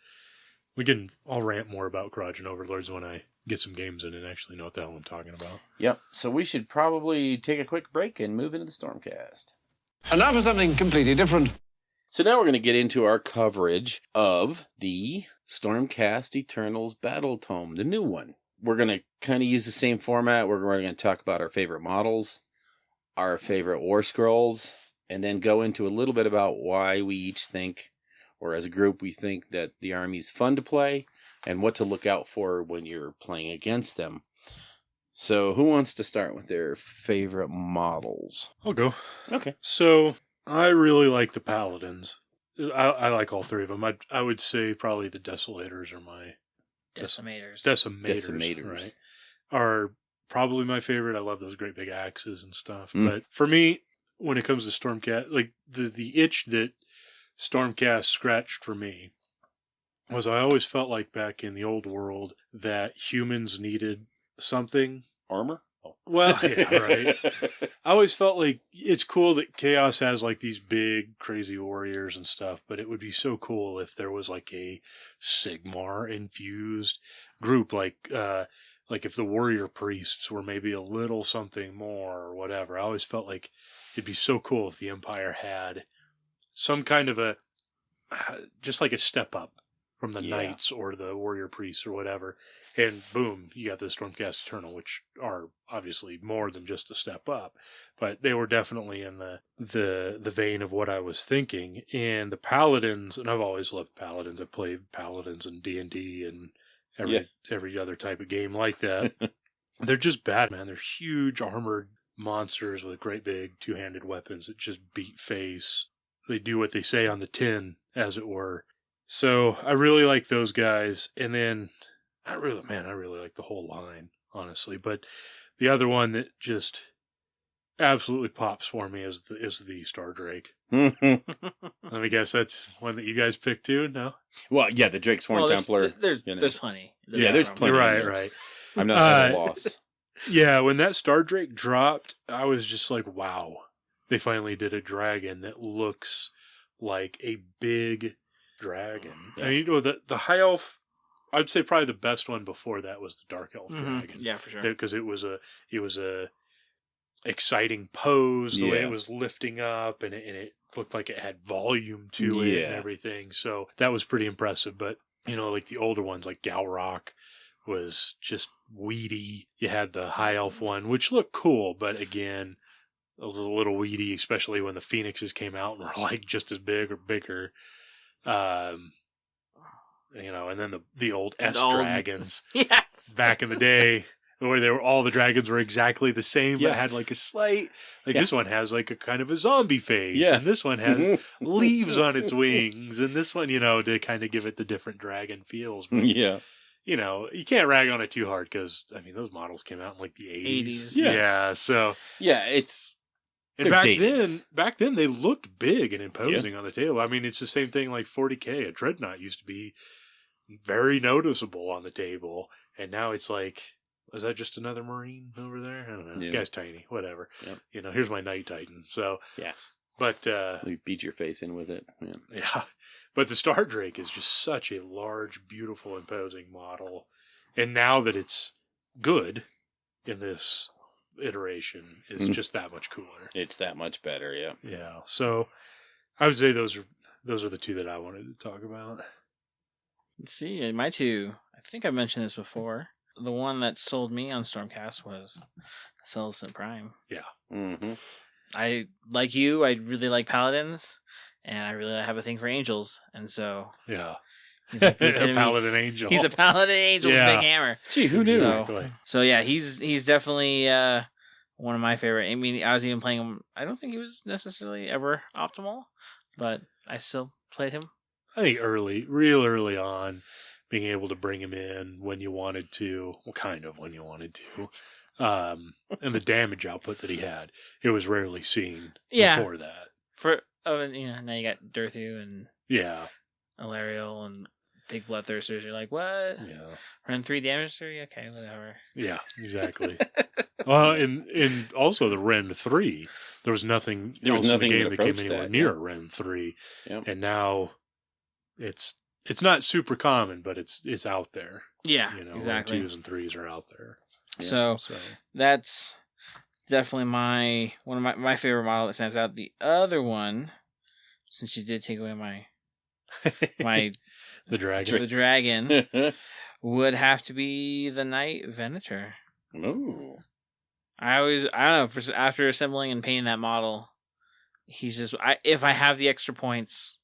[SPEAKER 3] I'll rant more about Kharadron Overlords when I get some games in and actually know what the hell I'm talking about.
[SPEAKER 4] Yep. So we should probably take a quick break and move into the Stormcast.
[SPEAKER 6] And now for something completely different.
[SPEAKER 4] So now we're going to get into our coverage of the Stormcast Eternals Battletome, the new one. We're going to kind of use the same format. We're going to talk about our favorite models, our favorite war scrolls, and then go into a little bit about why we each think, or as a group, we think that the army's fun to play and what to look out for when you're playing against them. So who wants to start with their favorite models?
[SPEAKER 3] I'll go.
[SPEAKER 4] Okay.
[SPEAKER 3] So I really like the Paladins. I like all three of them. I would say probably the Desolators are my... Decimators. Right, are probably my favorite. I love those great big axes and stuff. But for me, when it comes to Stormcast, like the itch that Stormcast scratched for me was I always felt like back in the old world that humans needed something.
[SPEAKER 4] Armor?
[SPEAKER 3] Well, yeah, right. I always felt like it's cool that Chaos has like these big, crazy warriors and stuff, but it would be so cool if there was like a Sigmar infused group, like if the warrior priests were maybe a little something more or whatever. I always felt like it'd be so cool if the Empire had some kind of just like a step up from the knights or the warrior priests or whatever. And boom, you got the Stormcast Eternal, which are obviously more than just a step up, but they were definitely in the vein of what I was thinking. And the Paladins, and I've always loved Paladins. I've played Paladins in D&D and every other type of game like that. They're just bad, man. They're huge armored monsters with great big two-handed weapons that just beat face. They do what they say on the tin, as it were. So I really like those guys. And then I really like the whole line, honestly. But the other one that just absolutely pops for me is the Star Drake. Let me guess, that's one that you guys picked too? No?
[SPEAKER 4] Well, yeah, the Drake Sworn Templar.
[SPEAKER 5] There's plenty.
[SPEAKER 4] There's plenty.
[SPEAKER 3] Right.
[SPEAKER 4] I'm not at a loss.
[SPEAKER 3] Yeah, when that Star Drake dropped, I was just like, wow. They finally did a dragon that looks like a big dragon.
[SPEAKER 4] Yeah.
[SPEAKER 3] I mean, the High Elf, I'd say probably the best one before that was the Dark Elf dragon.
[SPEAKER 5] Yeah, for sure.
[SPEAKER 3] Because it was a exciting pose, the way it was lifting up, and it looked like it had volume to it and everything. So that was pretty impressive. But, like the older ones, like Galrock was just weedy. You had the High Elf one, which looked cool, but again, was a little weedy, especially when the Phoenixes came out and were like just as big or bigger. You know, and then the old S dragons
[SPEAKER 5] Yes.
[SPEAKER 3] back in the day, where they were all the dragons were exactly the same, but had like a slight this one has like a kind of a zombie face, and this one has leaves on its wings, and this one, you know, to kind of give it the different dragon feels. But, you know, you can't rag on it too hard because I mean those models came out in like the 80s. Yeah, so
[SPEAKER 4] it's.
[SPEAKER 3] And back then they looked big and imposing on the table. I mean, it's the same thing like 40K. A Dreadnought used to be very noticeable on the table, and now it's like, is that just another Marine over there? I don't know. Guy's tiny, whatever. Yep. You know, here's my Night Titan. So but
[SPEAKER 4] you beat your face in with it.
[SPEAKER 3] Yeah, but the Star Drake is just such a large, beautiful, imposing model, and now that it's good in this iteration is just that much cooler.
[SPEAKER 4] It's that much better,
[SPEAKER 3] yeah. So I would say those are the two that I wanted to talk about.
[SPEAKER 5] Let's see, my two. I think I mentioned this before. The one that sold me on Stormcast was Celestin Prime.
[SPEAKER 3] Yeah.
[SPEAKER 4] Mm-hmm.
[SPEAKER 5] I like you. I really like paladins, and I really have a thing for angels, and so
[SPEAKER 3] he's like a paladin angel.
[SPEAKER 5] He's a paladin angel with a big hammer.
[SPEAKER 4] Gee, who knew?
[SPEAKER 5] So yeah, he's definitely one of my favorite. I mean, I was even playing him. I don't think he was necessarily ever optimal, but I still played him.
[SPEAKER 3] I think real early on, being able to bring him in when you wanted to, well, kind of when you wanted to, and the damage output that he had, it was rarely seen before that.
[SPEAKER 5] Now you got Durthu and Alariel and big bloodthirsters. You're like, what?
[SPEAKER 3] Yeah.
[SPEAKER 5] Run 3 damage 3? Okay, whatever.
[SPEAKER 3] Yeah, exactly. Well, and also the Ren 3, there was nothing in the game that came anywhere near a Ren 3, and now it's not super common, but it's out there.
[SPEAKER 5] Yeah,
[SPEAKER 3] you know,
[SPEAKER 5] exactly.
[SPEAKER 3] Ren 2s and 3s are out there.
[SPEAKER 5] So that's definitely one of my favorite model that stands out. The other one, since you did take away my
[SPEAKER 3] the
[SPEAKER 5] dragon would have to be the Knight Venator.
[SPEAKER 4] Ooh.
[SPEAKER 5] I don't know, after assembling and painting that model, he's just, if I have the extra points,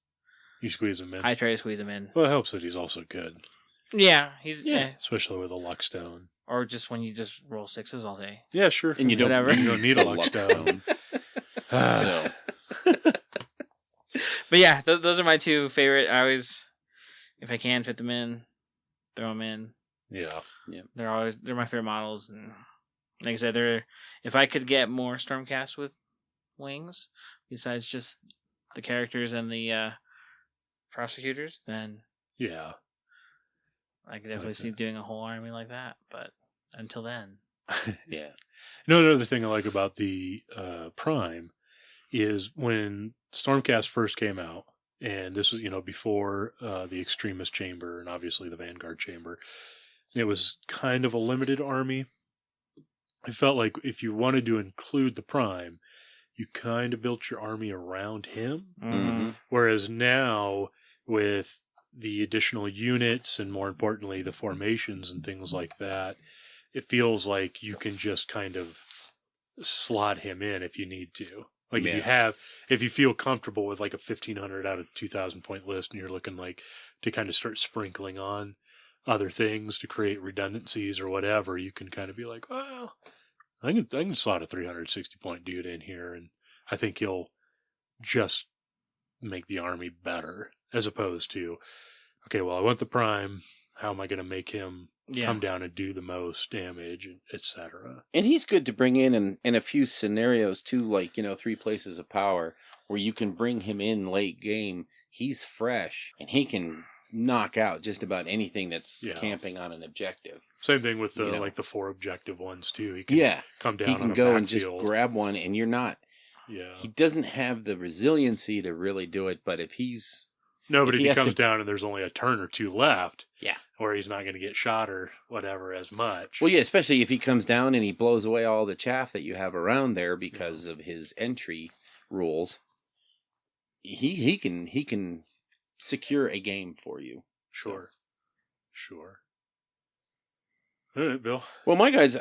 [SPEAKER 3] you squeeze him in.
[SPEAKER 5] I try to squeeze him in.
[SPEAKER 3] Well, it helps that he's also good.
[SPEAKER 5] Yeah,
[SPEAKER 3] especially with a luck stone.
[SPEAKER 5] Or just when you just roll 6s all day.
[SPEAKER 3] Yeah, sure.
[SPEAKER 4] And you don't
[SPEAKER 3] need a luck stone.
[SPEAKER 5] But yeah, those are my two favorite. I always, if I can fit them in, throw them in.
[SPEAKER 3] Yeah.
[SPEAKER 5] They're my favorite models, and like I said, if I could get more Stormcast with wings besides just the characters and the prosecutors, then I could definitely see doing a whole army like that. But until then,
[SPEAKER 3] Another thing I like about the Prime is when Stormcast first came out, and this was before the Extremist Chamber and obviously the Vanguard Chamber. It was kind of a limited army. I felt like if you wanted to include the Prime, you kind of built your army around him.
[SPEAKER 5] Mm-hmm.
[SPEAKER 3] Whereas now, with the additional units and more importantly, the formations and things like that, it feels like you can just kind of slot him in if you need to. Like if you feel comfortable with like a 1,500 out of 2,000 point list and you're looking like to kind of start sprinkling on other things to create redundancies or whatever, you can kind of be like, well, I can slot a 360 point dude in here, and I think he'll just make the army better, as opposed to, okay, well, I want the Prime. How am I going to make him come down and do the most damage, etc.?
[SPEAKER 4] And he's good to bring in a few scenarios too, like 3 places of power where you can bring him in late game. He's fresh and he can knock out just about anything that's camping on an objective.
[SPEAKER 3] Same thing with the like the 4 objective ones too. He can come down. He can
[SPEAKER 4] go and just grab one, and you're not.
[SPEAKER 3] Yeah.
[SPEAKER 4] He doesn't have the resiliency to really do it, but if he's
[SPEAKER 3] but if he comes down and there's only a turn or 2 left,
[SPEAKER 4] yeah,
[SPEAKER 3] or he's not going to get shot or whatever as much.
[SPEAKER 4] Well, yeah, especially if he comes down and he blows away all the chaff that you have around there because of his entry rules. He can secure a game for you.
[SPEAKER 3] Sure. All right, Bill.
[SPEAKER 4] Well, my guys,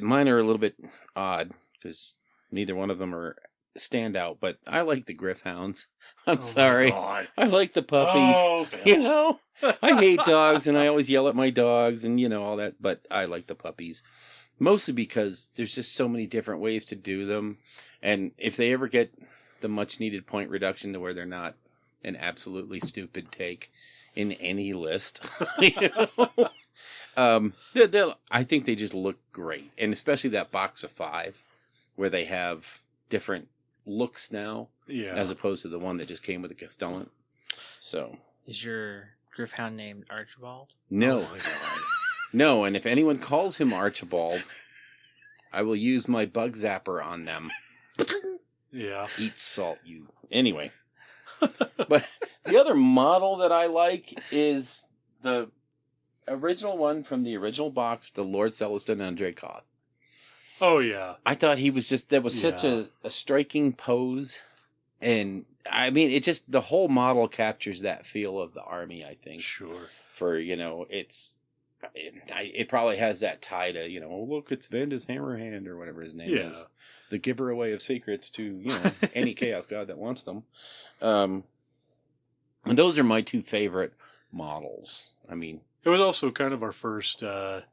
[SPEAKER 4] mine are a little bit odd because Neither one of them are standout, but I like the Griffhounds. I'm
[SPEAKER 3] Oh my
[SPEAKER 4] sorry.
[SPEAKER 3] God.
[SPEAKER 4] I like the puppies.
[SPEAKER 3] Oh,
[SPEAKER 4] You know, I hate dogs and I always yell at my dogs and, all that, but I like the puppies. Mostly because there's just so many different ways to do them. And if they ever get the much needed point reduction to where they're not an absolutely stupid take in any list, I think they just look great. And especially that box of 5 where they have different looks now
[SPEAKER 3] Yeah.
[SPEAKER 4] as opposed to the one that just came with a Castellan. So,
[SPEAKER 5] Is your Griffhound named Archibald?
[SPEAKER 4] no.
[SPEAKER 3] Oh my God.
[SPEAKER 4] No, and if anyone calls him Archibald, I will use my bug zapper on them.
[SPEAKER 3] Yeah.
[SPEAKER 4] Eat salt, you. Anyway. But the other model that I like is the original one from the original box, the Lord Celestin Andre Koth.
[SPEAKER 3] Oh, yeah.
[SPEAKER 4] I thought he was just, that was such
[SPEAKER 3] Yeah.
[SPEAKER 4] a striking pose. And, I mean, it just, the whole model captures that feel of the army, I think.
[SPEAKER 3] Sure.
[SPEAKER 4] For, it probably has that tie to, oh, look, it's Vanda's Hammerhand or whatever his name is. The giver away of secrets to, any Chaos God that wants them. And those are my 2 favorite models. I mean,
[SPEAKER 3] It was also kind of our first, the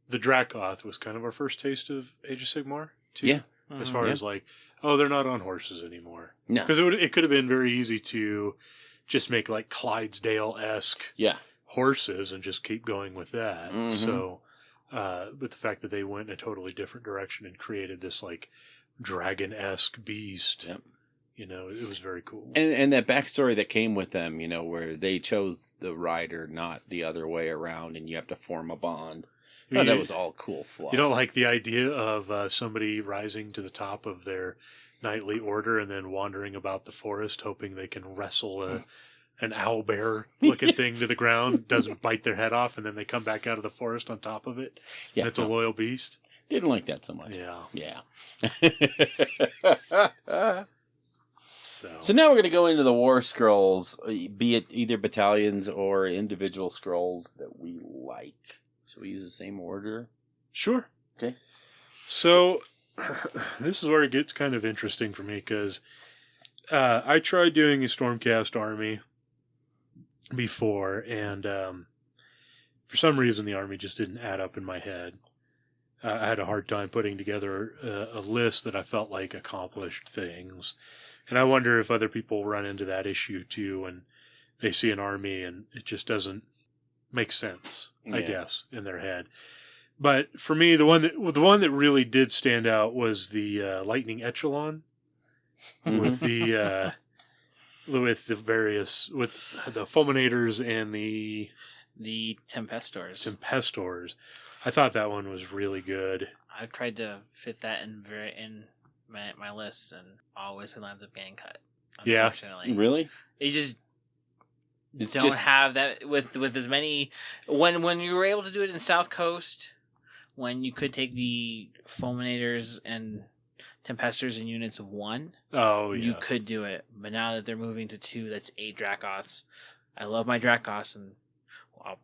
[SPEAKER 3] Dracoth was kind of our first taste of Age of Sigmar, too.
[SPEAKER 4] Yeah.
[SPEAKER 3] As far as like, oh, they're not on horses anymore.
[SPEAKER 4] No.
[SPEAKER 3] Because it could have been very easy to just make like Clydesdale-esque
[SPEAKER 4] Yeah.
[SPEAKER 3] horses and just keep going with that.
[SPEAKER 4] Mhm.
[SPEAKER 3] So, but the fact that they went in a totally different direction and created this like dragon-esque beast,
[SPEAKER 4] Yep.
[SPEAKER 3] it was very cool.
[SPEAKER 4] And that backstory that came with them, where they chose the rider, not the other way around, and you have to form a bond.
[SPEAKER 3] I mean,
[SPEAKER 4] that was all cool fluff.
[SPEAKER 3] You don't like the idea of somebody rising to the top of their knightly order and then wandering about the forest hoping they can wrestle an owlbear looking thing to the ground, doesn't bite their head off, and then they come back out of the forest on top of it.
[SPEAKER 4] Yeah,
[SPEAKER 3] And it's a loyal beast.
[SPEAKER 4] Didn't like that so much.
[SPEAKER 3] Yeah.
[SPEAKER 4] Yeah. So now we're going to go into the war scrolls, be it either battalions or individual scrolls that we like. Shall we use the same order?
[SPEAKER 3] Sure.
[SPEAKER 4] Okay.
[SPEAKER 3] So this is where it gets kind of interesting for me because I tried doing a Stormcast army before, and for some reason the army just didn't add up in my head. I had a hard time putting together a list that I felt like accomplished things. And I wonder if other people run into that issue too when they see an army and it just doesn't make sense, I guess, in their head. But for me, the one that really did stand out was the Lightning Echelon with the Fulminators and the Tempestors. I thought that one was really good.
[SPEAKER 5] I've tried to fit that in my lists, and always it lands up getting cut.
[SPEAKER 3] Yeah.
[SPEAKER 5] Unfortunately,
[SPEAKER 4] Really?
[SPEAKER 5] you just
[SPEAKER 4] It's
[SPEAKER 5] don't
[SPEAKER 4] just
[SPEAKER 5] have that with as many. When you were able to do it in South Coast, when you could take the Fulminators and Tempestors in units of 1,
[SPEAKER 3] Oh, yeah.
[SPEAKER 5] you could do it. But now that they're moving to 2, that's 8 Dracoths. I love my Dracoths, and I'll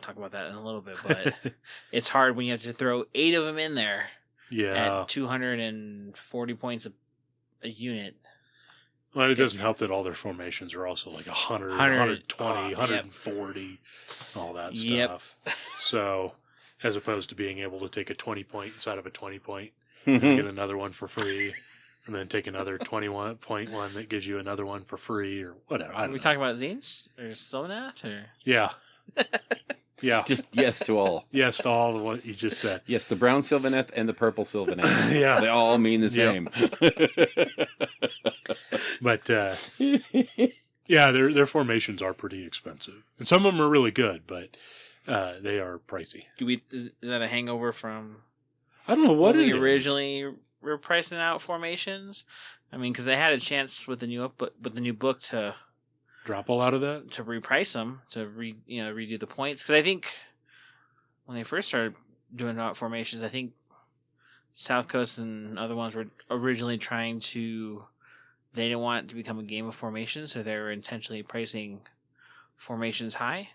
[SPEAKER 5] talk about that in a little bit, but it's hard when you have to throw 8 of them in there at 240 points a unit.
[SPEAKER 3] Well, it doesn't help that all their formations are also like 100, 120, 140, all that stuff. So, as opposed to being able to take a 20 point inside of a 20 point, and get another one for free, and then take another 21.1 that gives you another one for free, or whatever.
[SPEAKER 5] Are we talking about Tzeentch or Sylvaneth? Or?
[SPEAKER 3] Yeah. Yeah.
[SPEAKER 4] just yes to all.
[SPEAKER 3] Yes to all of what you just said.
[SPEAKER 4] Yes, the brown Sylvaneth and the purple Sylvaneth.
[SPEAKER 3] Yeah.
[SPEAKER 4] They all mean the same.
[SPEAKER 3] But, yeah, their formations are pretty expensive. And some of them are really good, but they are pricey.
[SPEAKER 5] Is that a hangover from
[SPEAKER 3] I don't know what
[SPEAKER 5] when
[SPEAKER 3] it
[SPEAKER 5] we
[SPEAKER 3] is.
[SPEAKER 5] originally were pricing out formations? I mean, because they had a chance with the new book to
[SPEAKER 3] Drop all out of that?
[SPEAKER 5] to reprice them, to redo the points. Because I think when they first started doing out formations, I think South Coast and other ones were originally trying to. They didn't want it to become a game of formations, so they were intentionally pricing formations high.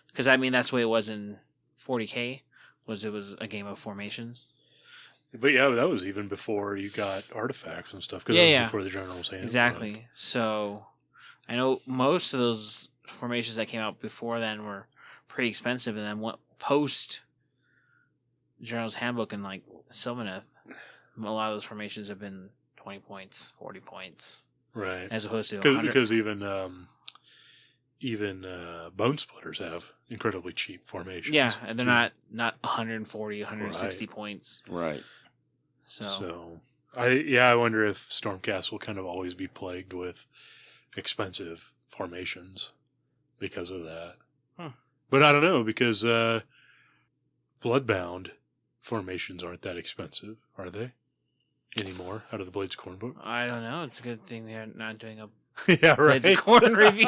[SPEAKER 5] Because I mean, that's the way it was in 40K. It was a game of formations.
[SPEAKER 3] But yeah, that was even before you got artifacts and stuff. Because
[SPEAKER 5] Yeah,
[SPEAKER 3] was before the General's Handbook.
[SPEAKER 5] Exactly. So I know most of those formations that came out before then were pretty expensive, and then what post General's Handbook and like Sylvaneth, a lot of those formations have been 20 points, 40 points,
[SPEAKER 3] Right.
[SPEAKER 5] as opposed to 100.
[SPEAKER 3] Because even Bone Splitters have incredibly cheap formations.
[SPEAKER 5] Yeah, and they're
[SPEAKER 3] too.
[SPEAKER 5] not 140, 160 points.
[SPEAKER 4] Right.
[SPEAKER 5] So
[SPEAKER 3] I wonder if Stormcast will kind of always be plagued with expensive formations because of that. But I don't know, because Bloodbound formations aren't that expensive, are they? Anymore, out of the Blades of Corn book?
[SPEAKER 5] I don't know. It's a good thing they're not doing a
[SPEAKER 3] Yeah, right.
[SPEAKER 5] Blades of Corn review.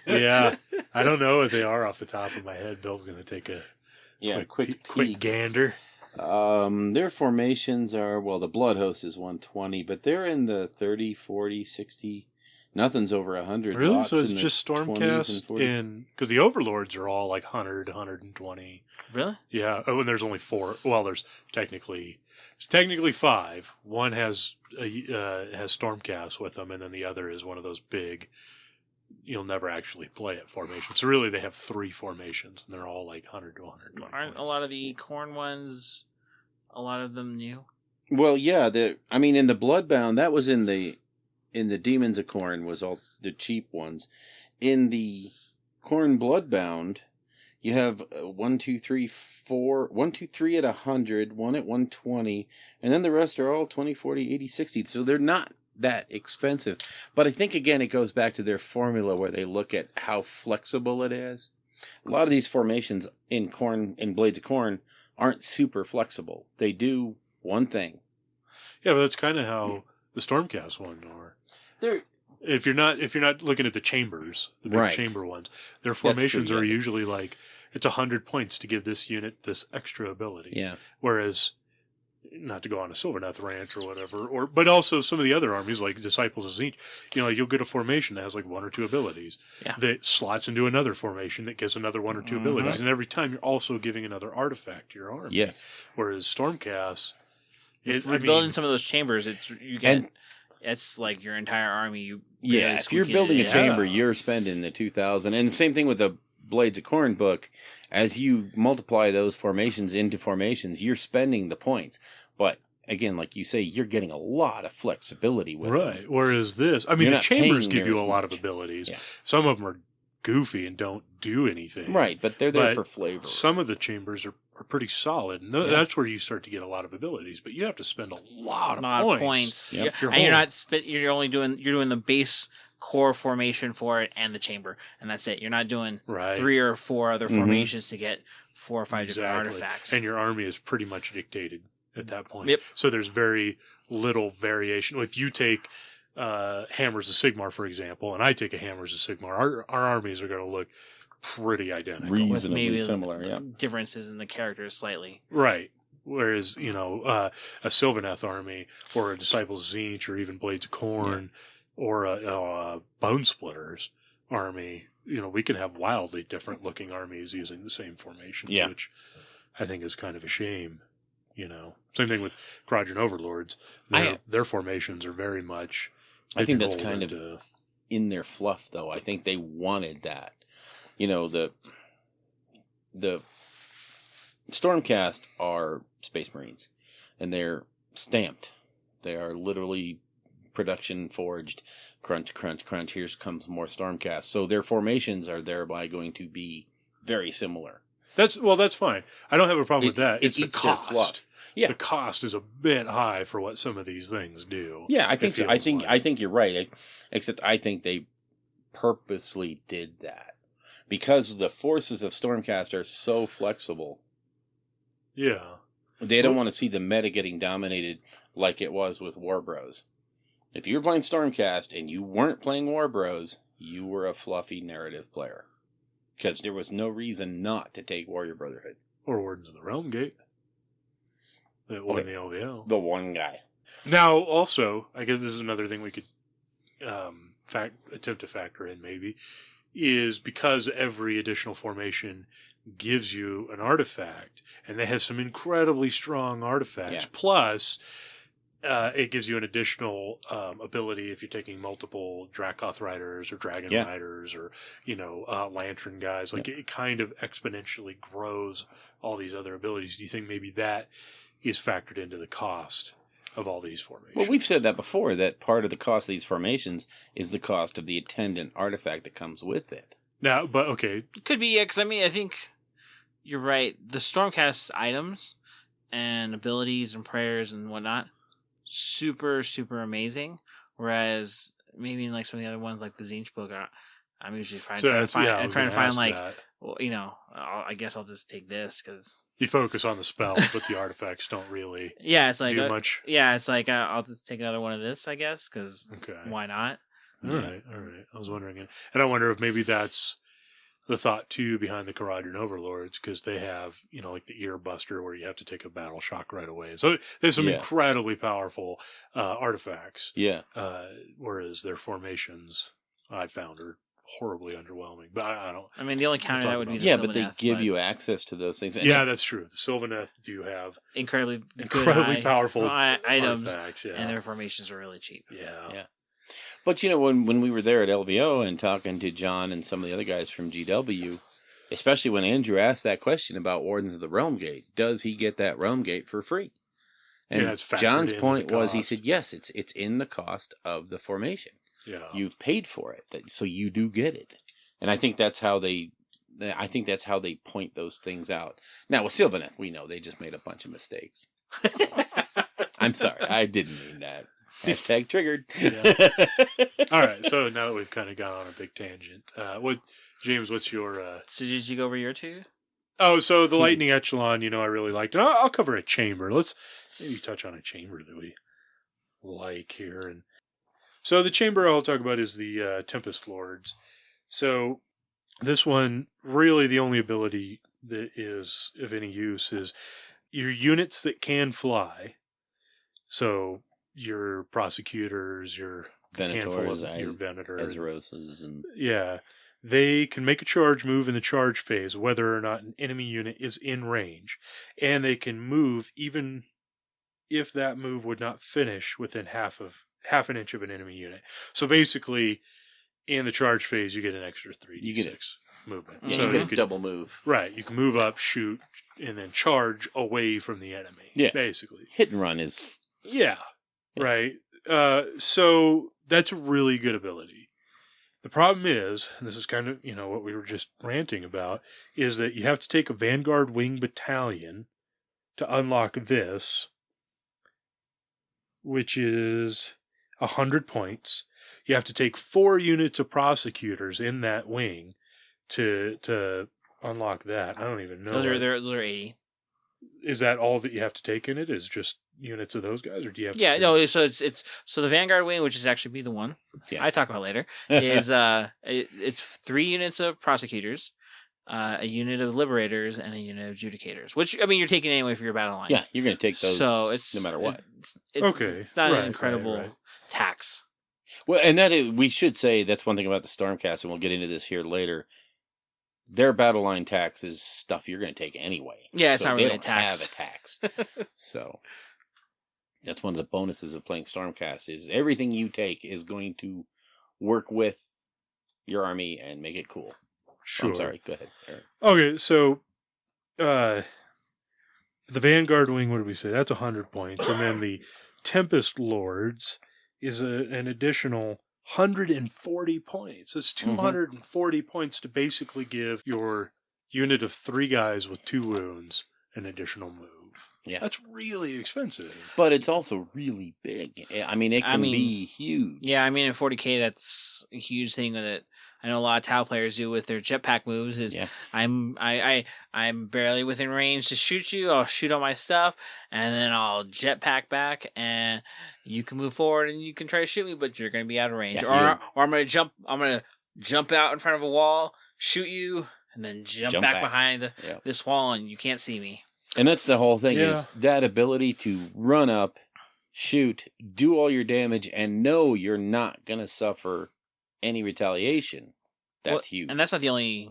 [SPEAKER 3] Yeah, I don't know if they are off the top of my head. Bill's going to take a quick
[SPEAKER 4] peek.
[SPEAKER 3] gander.
[SPEAKER 4] Their formations are, well, the Blood Host is 120, but they're in the 30, 40, 60. Nothing's over 100.
[SPEAKER 3] Really?
[SPEAKER 4] Lots
[SPEAKER 3] So it's
[SPEAKER 4] in the
[SPEAKER 3] just
[SPEAKER 4] 20s and
[SPEAKER 3] Stormcast
[SPEAKER 4] 40.
[SPEAKER 3] in... Because the Overlords are all like 100, 120.
[SPEAKER 5] Really?
[SPEAKER 3] Yeah. Oh, and there's only 4. Well, there's technically 5. One has Stormcast with them, and then the other is one of those big... You'll never actually play it formations. So really, they have 3 formations, and they're all like 100 to 120
[SPEAKER 5] Aren't a
[SPEAKER 3] points.
[SPEAKER 5] lot of the Corn ones, a lot of them new?
[SPEAKER 4] Well, yeah, in the Bloodbound, that was in the Demons of Corn was all the cheap ones. In the Corn Bloodbound, you have 1, 2, 3, 4, 1, 2, 3 at 100, 1 at 120, and then the rest are all 20, 40, 80, 60. So they're not that expensive. But I think, again, it goes back to their formula where they look at how flexible it is. A lot of these formations in Blades of Corn aren't super flexible. They do one thing.
[SPEAKER 3] Yeah, but that's kind of how the Stormcast one are. If you're not looking at the chambers, the big chamber ones, their formations are usually like it's 100 points to give this unit this extra ability.
[SPEAKER 4] Yeah.
[SPEAKER 3] Whereas, not to go on a Sylvaneth rant or whatever, but also some of the other armies like Disciples of Zinch, you'll get a formation that has like 1 or 2 abilities that slots into another formation that gives another 1 or 2 abilities, and every time you're also giving another artifact to your army.
[SPEAKER 4] Yes.
[SPEAKER 3] Whereas Stormcast,
[SPEAKER 5] If we're building some of those chambers, it's like your entire army.
[SPEAKER 4] If you're building a chamber, you're spending the 2,000. And the same thing with the Blades of Corn book. As you multiply those formations into formations, you're spending the points. But again, like you say, you're getting a lot of flexibility with them.
[SPEAKER 3] Whereas this, the chambers give you a lot of abilities.
[SPEAKER 4] Yeah.
[SPEAKER 3] Some of them are goofy and don't do anything.
[SPEAKER 4] Right, but they're there for flavor.
[SPEAKER 3] Some of the chambers are pretty solid, and that's where you start to get a lot of abilities. But you have to spend a lot of points.
[SPEAKER 5] Yep. And you're doing the base core formation for it and the chamber, and that's it. You're not doing 3 or 4 other formations to get 4 or 5 different artifacts.
[SPEAKER 3] And your army is pretty much dictated at that point.
[SPEAKER 5] Yep.
[SPEAKER 3] So there's very little variation. If you take Hammers of Sigmar, for example, and I take a Hammers of Sigmar, our armies are going to look pretty identical.
[SPEAKER 4] Reasonably similar, yeah.
[SPEAKER 5] Differences in the characters slightly.
[SPEAKER 3] Right. Whereas, a Sylvaneth army or a Disciples of Zinch or even Blades of Corn or a Bone Splitters army, we can have wildly different looking armies using the same formations, which I think is kind of a shame. Same thing with Kharadron Overlords. Their formations are very much...
[SPEAKER 4] I think that's kind of in their fluff, though. I think they wanted that. The Stormcast are Space Marines, and they're stamped. They are literally production forged. Crunch, crunch, crunch. Here comes more Stormcast. So their formations are thereby going to be very similar.
[SPEAKER 3] That's fine. I don't have a problem with that. It's the cost.
[SPEAKER 4] Yeah.
[SPEAKER 3] The cost is a bit high for what some of these things do.
[SPEAKER 4] Yeah, I think so. I think you're right. Except I think they purposely did that because the forces of Stormcast are so flexible.
[SPEAKER 3] Yeah.
[SPEAKER 4] They don't want to see the meta getting dominated like it was with War Bros. If you were playing Stormcast and you weren't playing War Bros, you were a fluffy narrative player. Because there was no reason not to take Warrior Brotherhood.
[SPEAKER 3] Or Wardens of the Realm Gate. That won the LVL.
[SPEAKER 4] The one guy.
[SPEAKER 3] Now, also, I guess this is another thing we could attempt to factor in, maybe, is because every additional formation gives you an artifact, and they have some incredibly strong artifacts.
[SPEAKER 4] Yeah.
[SPEAKER 3] Plus, it gives you an additional ability if you're taking multiple Dracoth riders or Dragon riders or, Lantern guys. Like, it kind of exponentially grows all these other abilities. Do you think maybe that is factored into the cost of all these formations?
[SPEAKER 4] Well, we've said that before, that part of the cost of these formations is the cost of the attendant artifact that comes with it.
[SPEAKER 3] Now, but okay.
[SPEAKER 5] It could be, because I think you're right. The Stormcast items and abilities and prayers and whatnot, super, super amazing. Whereas maybe in like some of the other ones, like the Zinch book, I'm usually trying to find like, well, I guess I'll just take this because
[SPEAKER 3] you focus on the spells, but the artifacts don't really
[SPEAKER 5] it's like
[SPEAKER 3] do much.
[SPEAKER 5] Yeah, it's like I'll just take another one of this, I guess, because why not?
[SPEAKER 3] All right. I was wondering, and I wonder if maybe that's the thought too behind the Kharadron Overlords, because they have like the Ear Buster where you have to take a battle shock right away. So there's some incredibly powerful artifacts.
[SPEAKER 4] Yeah.
[SPEAKER 3] Whereas their formations I found are horribly underwhelming. But I don't.
[SPEAKER 5] I mean, the only counter that would be the
[SPEAKER 4] Sylvaneth, but they give
[SPEAKER 5] but
[SPEAKER 4] you access to those things. And
[SPEAKER 3] that's true. The Sylvaneth do have
[SPEAKER 5] incredibly
[SPEAKER 3] powerful
[SPEAKER 5] items,
[SPEAKER 3] artifacts,
[SPEAKER 5] and their formations are really cheap.
[SPEAKER 3] Yeah.
[SPEAKER 4] But when we were there at LVO and talking to John and some of the other guys from GW, especially when Andrew asked that question about Wardens of the Realm Gate, does he get that Realm Gate for free? And John's point was, he said, yes, it's in the cost of the formation.
[SPEAKER 3] Yeah.
[SPEAKER 4] You've paid for it, so you do get it. And I think that's how they point those things out. Now with Sylvaneth, we know they just made a bunch of mistakes. I'm sorry, I didn't mean that. Hashtag triggered.
[SPEAKER 3] All right, so now that we've kind of gone on a big tangent, James, what's your...
[SPEAKER 5] So did you go over your two?
[SPEAKER 3] Oh, so the Lightning Echelon, I really liked. And I'll cover a chamber. Let's maybe touch on a chamber that we like here. And so the chamber I'll talk about is the Tempest Lords. So this one, really the only ability that is of any use is your units that can fly. So your prosecutors, your
[SPEAKER 4] Venators,
[SPEAKER 3] your Venator,
[SPEAKER 4] Azeroses, and
[SPEAKER 3] they can make a charge move in the charge phase, whether or not an enemy unit is in range, and they can move even if that move would not finish within half an inch of an enemy unit. So basically, in the charge phase, you get an extra 3d6 movement.
[SPEAKER 4] Yeah,
[SPEAKER 3] so
[SPEAKER 4] you can double move.
[SPEAKER 3] Right, you can move up, shoot, and then charge away from the enemy.
[SPEAKER 4] Yeah,
[SPEAKER 3] basically,
[SPEAKER 4] hit and run is.
[SPEAKER 3] Yeah. Right. So that's a really good ability. The problem is, and this is kind of, what we were just ranting about, is that you have to take a Vanguard Wing Battalion to unlock this, which is 100 points. You have to take 4 units of prosecutors in that wing to unlock that. I don't even know.
[SPEAKER 5] Those are 80.
[SPEAKER 3] Is that all that you have to take in it? Is just units of those guys, or do you have?
[SPEAKER 5] So it's so the Vanguard Wing, which is actually be the one I talk about later, is it's 3 units of prosecutors, a unit of liberators, and a unit of adjudicators. Which you're taking anyway for your battle line.
[SPEAKER 4] Yeah, you're going to take those. So it's no matter what.
[SPEAKER 5] It's not an incredible tax.
[SPEAKER 4] Well, and we should say that's one thing about the Stormcast, and we'll get into this here later. Their battle line tax is stuff you're going to take anyway.
[SPEAKER 5] Yeah, it's not really
[SPEAKER 4] a
[SPEAKER 5] tax.
[SPEAKER 4] Have a tax. So that's one of the bonuses of playing Stormcast is everything you take is going to work with your army and make it cool.
[SPEAKER 3] Sure.
[SPEAKER 4] I'm sorry. Go ahead, Eric.
[SPEAKER 3] Okay, so the Vanguard Wing, what did we say? That's 100 points. And then the Tempest Lords is an additional 140 points. It's 240 points to basically give your unit of 3 guys with 2 wounds an additional move.
[SPEAKER 4] Yeah.
[SPEAKER 3] That's really expensive.
[SPEAKER 4] But it's also really big. I mean, it can be huge.
[SPEAKER 5] Yeah, in 40k, that's a huge thing that I know a lot of Tau players do with their jetpack moves is I'm barely within range to shoot you. I'll shoot all my stuff, and then I'll jetpack back, and you can move forward and you can try to shoot me, but you're going to be out of range.
[SPEAKER 4] Yeah,
[SPEAKER 5] or I'm going to jump out in front of a wall, shoot you, and then jump back behind this wall, and you can't see me.
[SPEAKER 4] And that's the whole thing is that ability to run up, shoot, do all your damage, and know you're not going to suffer any retaliation. That's huge.
[SPEAKER 5] And that's not the only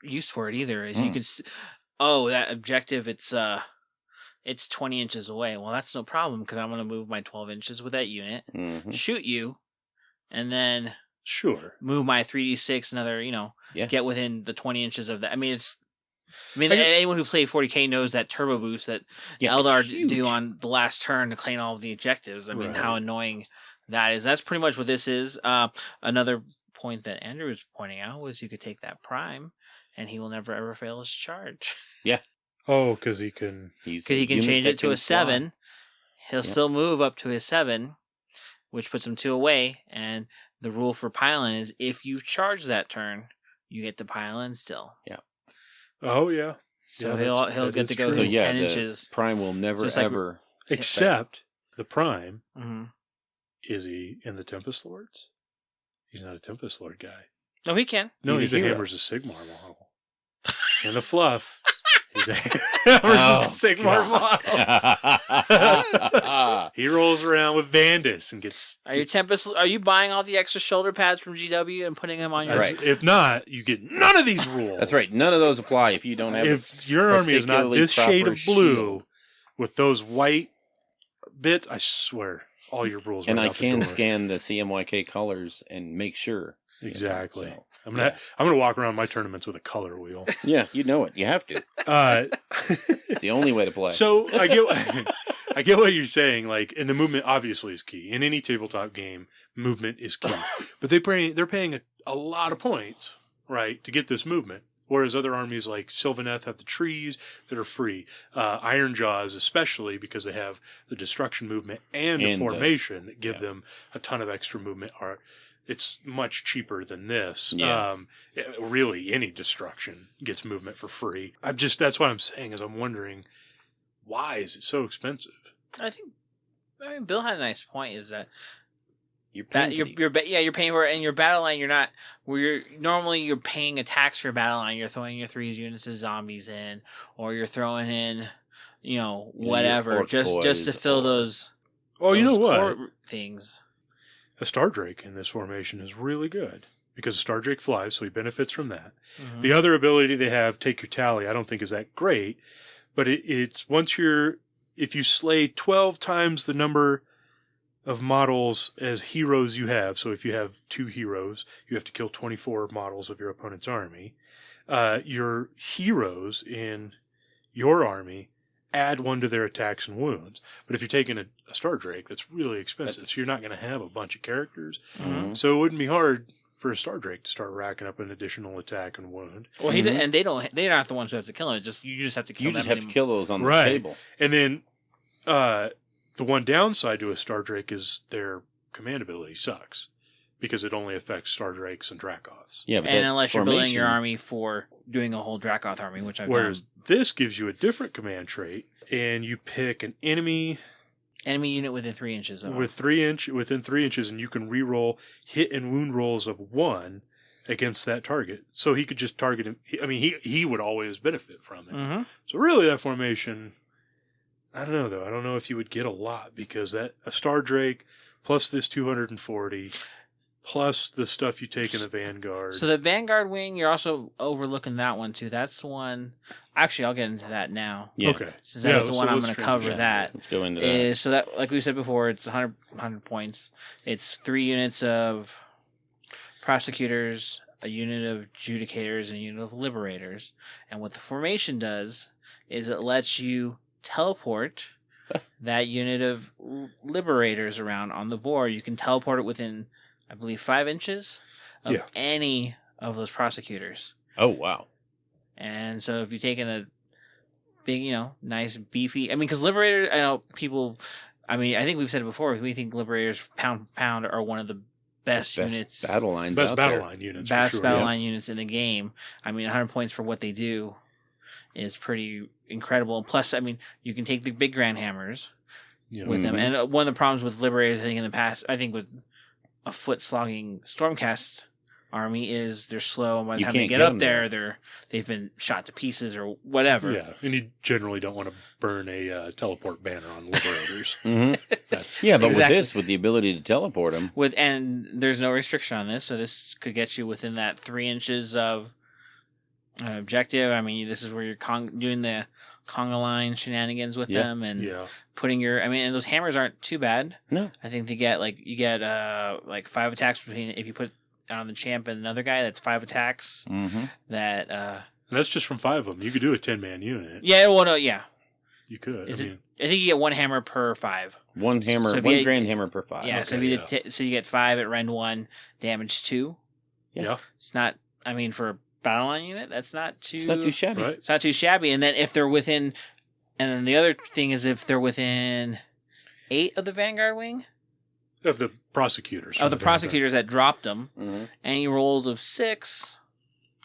[SPEAKER 5] use for it either. Is you could, that objective, it's 20 inches away. Well, that's no problem because I'm going to move my 12 inches with that unit, shoot you, and then move my 3d6 another, get within the 20 inches of that. I mean, anyone who played 40k knows that turbo boost that Eldar do on the last turn to claim all of the objectives. I mean, how annoying that is. That's pretty much what this is. Another point that Andrew was pointing out was you could take that prime, and he will never ever fail his charge.
[SPEAKER 4] Yeah.
[SPEAKER 3] Oh, because he can
[SPEAKER 5] change it to a 7. He'll still move up to his 7, which puts him 2 away. And the rule for pile-in is if you charge that turn, you get to pile in still.
[SPEAKER 4] Yeah.
[SPEAKER 3] Oh yeah.
[SPEAKER 5] So he'll get to go 10 inches.
[SPEAKER 4] Prime will never ever.
[SPEAKER 3] Except the prime. Is he in the Tempest Lords? He's not a Tempest Lord guy.
[SPEAKER 5] No, he can.
[SPEAKER 3] No, he's a Hammers of Sigmar model. And the fluff. He's a Hammers of Sigmar model. He rolls around with Vandus and gets.
[SPEAKER 5] Are you buying all the extra shoulder pads from GW and putting them on your?
[SPEAKER 4] Right.
[SPEAKER 3] If not, you get none of these rules.
[SPEAKER 4] That's right. None of those apply if you don't have.
[SPEAKER 3] If your army is not this shade of blue with those white bits, I swear all your rules.
[SPEAKER 4] And I can scan the CMYK colors and make sure.
[SPEAKER 3] Exactly. So, I'm gonna walk around my tournaments with a color wheel.
[SPEAKER 4] Yeah, you know it. You have to. It's the only way to play.
[SPEAKER 3] So I get what you're saying. Like, and the movement obviously is key in any tabletop game. Movement is key, but they're paying a lot of points, right, to get this movement. Whereas other armies like Sylvaneth have the trees that are free. Ironjaws, especially because they have the destruction movement and the formation that give them a ton of extra movement. It's much cheaper than this.
[SPEAKER 4] Yeah.
[SPEAKER 3] Really, any destruction gets movement for free. That's what I'm saying is I'm wondering, why is it so expensive?
[SPEAKER 5] I mean, Bill had a nice point. Is that
[SPEAKER 4] you're paying
[SPEAKER 5] you're paying for it, and your battle line, you're not. Normally you're paying a tax for your battle line. You're throwing your 3 units of zombies in, or you're throwing in, whatever, just to fill those.
[SPEAKER 3] Oh, you know what?
[SPEAKER 5] Things.
[SPEAKER 3] A Star Drake in this formation is really good because Star Drake flies, so he benefits from that. Mm-hmm. The other ability they have, Take Your Tally, I don't think is that great, but it's if you slay 12 times the number of models as heroes you have, so if you have 2 heroes, you have to kill 24 models of your opponent's army. Your heroes in your army add 1 to their attacks and wounds. But if you're taking a Star Drake, that's really expensive. So you're not going to have a bunch of characters.
[SPEAKER 4] Mm-hmm.
[SPEAKER 3] So it wouldn't be hard for a Star Drake to start racking up an additional attack and wound.
[SPEAKER 5] Well, and they're not the ones who have to kill him. You just have to kill them.
[SPEAKER 4] You just have to kill those on the table.
[SPEAKER 3] And then the one downside to a Star Drake is their command ability sucks because it only affects Star Drakes and Dracoths.
[SPEAKER 4] Yeah, but
[SPEAKER 5] unless you're building your army for doing a whole Dracoth army, which I've done.
[SPEAKER 3] Whereas this gives you a different command trait, and you pick an enemy
[SPEAKER 5] unit within 3 inches of
[SPEAKER 3] within 3 inches, and you can reroll hit and wound rolls of 1 against that target. So he could just target him. He would always benefit from it.
[SPEAKER 5] Mm-hmm.
[SPEAKER 3] So really, that formation, I don't know though. I don't know if you would get a lot because a Star Drake plus this 240. Plus the stuff you take in the Vanguard.
[SPEAKER 5] So the Vanguard wing, you're also overlooking that one too. That's the one. Actually, I'll get into that now.
[SPEAKER 4] Yeah.
[SPEAKER 3] Okay.
[SPEAKER 5] Since that's the one I'm going to cover. That.
[SPEAKER 4] Let's go into that.
[SPEAKER 5] So that, like we said before, it's 100 points. It's 3 units of prosecutors, a unit of judicators, and a unit of liberators. And what the formation does is it lets you teleport that unit of liberators around on the board. You can teleport it within, I believe, 5 inches of any of those prosecutors.
[SPEAKER 4] Oh, wow.
[SPEAKER 5] And so if you're taking a big, nice, beefy... because Liberators, I know people... I think we've said it before, we think Liberators pound for pound are one of the best units.
[SPEAKER 4] Battle lines
[SPEAKER 3] best
[SPEAKER 4] out
[SPEAKER 3] battle
[SPEAKER 4] there.
[SPEAKER 3] line units.
[SPEAKER 5] Best
[SPEAKER 3] for sure,
[SPEAKER 5] battle line units in the game. 100 points for what they do is pretty incredible. And plus, you can take the big Grand Hammers with them. And one of the problems with Liberators, I think, in the past, with a foot slogging Stormcast army is they're slow, and by the time they get up there, they've been shot to pieces or whatever.
[SPEAKER 3] Yeah, and you generally don't want to burn a teleport banner on Liberators.
[SPEAKER 4] But with the ability to teleport them,
[SPEAKER 5] and there's no restriction on this, so this could get you within that 3 inches of an objective. I mean, this is where you're doing the conga line shenanigans with them and putting your. I mean, and those hammers aren't too bad.
[SPEAKER 4] No,
[SPEAKER 5] I think you get 5 attacks between if you put on the champ and another guy. That's 5 attacks.
[SPEAKER 4] Mm-hmm.
[SPEAKER 5] That.
[SPEAKER 3] And that's just from 5 of them. You could do a 10-man unit.
[SPEAKER 5] Yeah. Well, no. Yeah.
[SPEAKER 3] You could.
[SPEAKER 5] I think you get 1 hammer per 5.
[SPEAKER 4] One hammer,
[SPEAKER 5] So if
[SPEAKER 4] one
[SPEAKER 5] you-
[SPEAKER 4] grand hammer per 5.
[SPEAKER 5] Yeah.
[SPEAKER 3] Okay,
[SPEAKER 5] so you get 5 at rend 1, damage 2.
[SPEAKER 3] Yeah.
[SPEAKER 5] It's not. I mean, for a battle line unit, that's not too.
[SPEAKER 4] It's not too shabby.
[SPEAKER 3] Right.
[SPEAKER 5] It's not too shabby. And then if they're within, and then the other thing is if they're within 8 of the Vanguard wing
[SPEAKER 3] Of the prosecutors.
[SPEAKER 5] of the prosecutors that dropped them,
[SPEAKER 4] Mm-hmm.
[SPEAKER 5] any rolls of 6.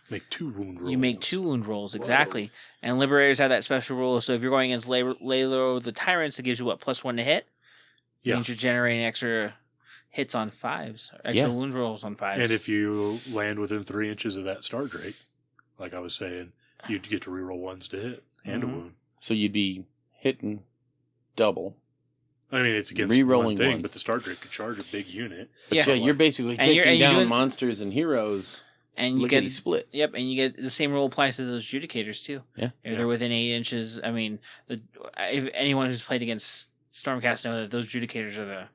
[SPEAKER 3] Make 2 wound rolls.
[SPEAKER 5] You make 2 wound rolls, exactly. And Liberators have that special rule. So if you're going against Laylo the Tyrants, it gives you what, +1 to hit?
[SPEAKER 3] Yeah.
[SPEAKER 5] Means you're generating extra hits on 5s, extra wound rolls on 5s.
[SPEAKER 3] And if you land within 3 inches of that Star Drake, like I was saying, you'd get to reroll 1s to hit and a wound.
[SPEAKER 4] So you'd be hitting double.
[SPEAKER 3] I mean, it's against
[SPEAKER 4] Rerolling
[SPEAKER 3] one thing,
[SPEAKER 4] ones.
[SPEAKER 3] but the Star Drake could charge a big unit.
[SPEAKER 4] But yeah, you're basically
[SPEAKER 5] And you're
[SPEAKER 4] taking down
[SPEAKER 5] doing-
[SPEAKER 4] monsters and heroes.
[SPEAKER 5] and you
[SPEAKER 4] Lickety
[SPEAKER 5] get
[SPEAKER 4] split.
[SPEAKER 5] Yep, and you get the same rule applies to those Judicators too.
[SPEAKER 4] Yeah.
[SPEAKER 5] If they're within 8 inches, I mean, if anyone who's played against Stormcast know that those Judicators are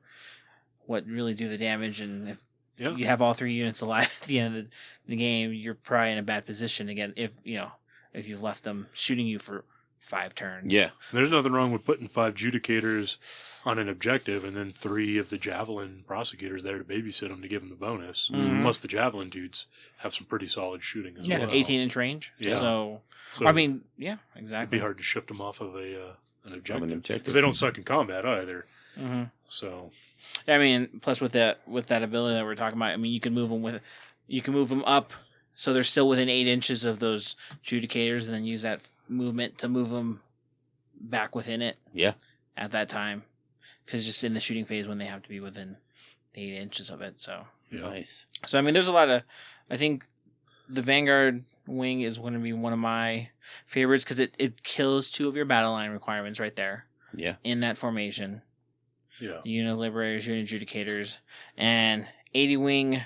[SPEAKER 5] what really do the damage, and if you have all 3 units alive at the end of the game, you're probably in a bad position again if you've left them shooting you for 5 turns.
[SPEAKER 4] Yeah.
[SPEAKER 3] There's nothing wrong with putting 5 Judicators on an objective and then 3 of the Javelin prosecutors there to babysit them to give them the bonus.
[SPEAKER 5] Mhm.
[SPEAKER 3] Plus the Javelin dudes have some pretty solid shooting as well.
[SPEAKER 5] 18-inch range.
[SPEAKER 3] Yeah.
[SPEAKER 5] So
[SPEAKER 3] So
[SPEAKER 5] I mean, yeah,
[SPEAKER 3] it'd
[SPEAKER 5] exactly.
[SPEAKER 3] be hard to shift them off of an objective.
[SPEAKER 4] objective.
[SPEAKER 3] Because they don't suck in combat either.
[SPEAKER 5] Mm-hmm.
[SPEAKER 3] So
[SPEAKER 5] I mean, plus with that ability that we're talking about, I mean, you can move them up, so they're still within 8 inches of those Judicators, and then use that movement to move them back within it.
[SPEAKER 4] Yeah.
[SPEAKER 5] At that time, because just in the shooting phase when they have to be within 8 inches of it. So
[SPEAKER 4] Nice.
[SPEAKER 5] So I mean, there's a lot of. I think the Vanguard wing is going to be one of my favorites because it kills 2 of your battle line requirements right there.
[SPEAKER 4] Yeah.
[SPEAKER 5] In that formation.
[SPEAKER 3] yeah.
[SPEAKER 5] Unit Liberators, Unit Adjudicators, and 80 wing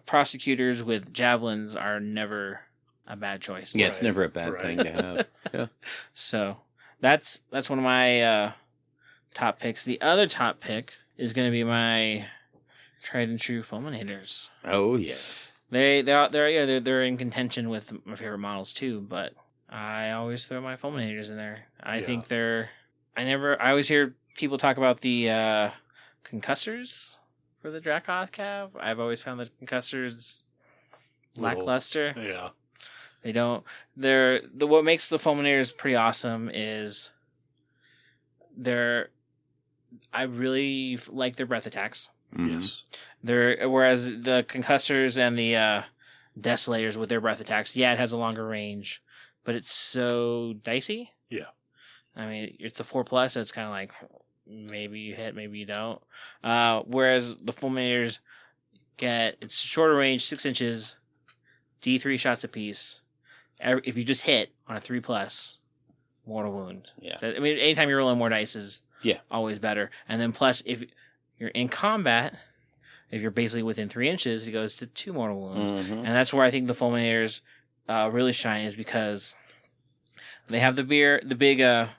[SPEAKER 5] prosecutors with javelins are never a bad choice.
[SPEAKER 4] Yeah, it's
[SPEAKER 3] Right.
[SPEAKER 4] never a bad
[SPEAKER 3] Right.
[SPEAKER 4] thing to have. Yeah.
[SPEAKER 5] So that's one of my top picks. The other top pick is going to be my tried and true Fulminators.
[SPEAKER 4] Oh yeah.
[SPEAKER 5] They're in contention with my favorite models too, but I always throw my Fulminators in there. I think I always hear people talk about the concussors for the Dracoth Cav. I've always found the concussors lackluster.
[SPEAKER 3] Yeah.
[SPEAKER 5] They don't. What makes the Fulminators pretty awesome is I really like their breath attacks.
[SPEAKER 4] Mhm.
[SPEAKER 3] Yes.
[SPEAKER 5] Whereas the concussors and the desolators with their breath attacks, it has a longer range, but it's so dicey.
[SPEAKER 3] Yeah.
[SPEAKER 5] I mean, it's a 4+, so it's kind of like maybe you hit, maybe you don't. Whereas the Fulminators it's shorter range, 6 inches, D3 shots apiece. If you just hit on a 3+, mortal wound.
[SPEAKER 4] Yeah.
[SPEAKER 5] So, I mean, anytime you're rolling more dice is always better. And then plus, if you're in combat, if you're basically within 3 inches, it goes to 2 mortal wounds.
[SPEAKER 4] Mhm.
[SPEAKER 5] And that's where I think the Fulminators really shine, is because they have the big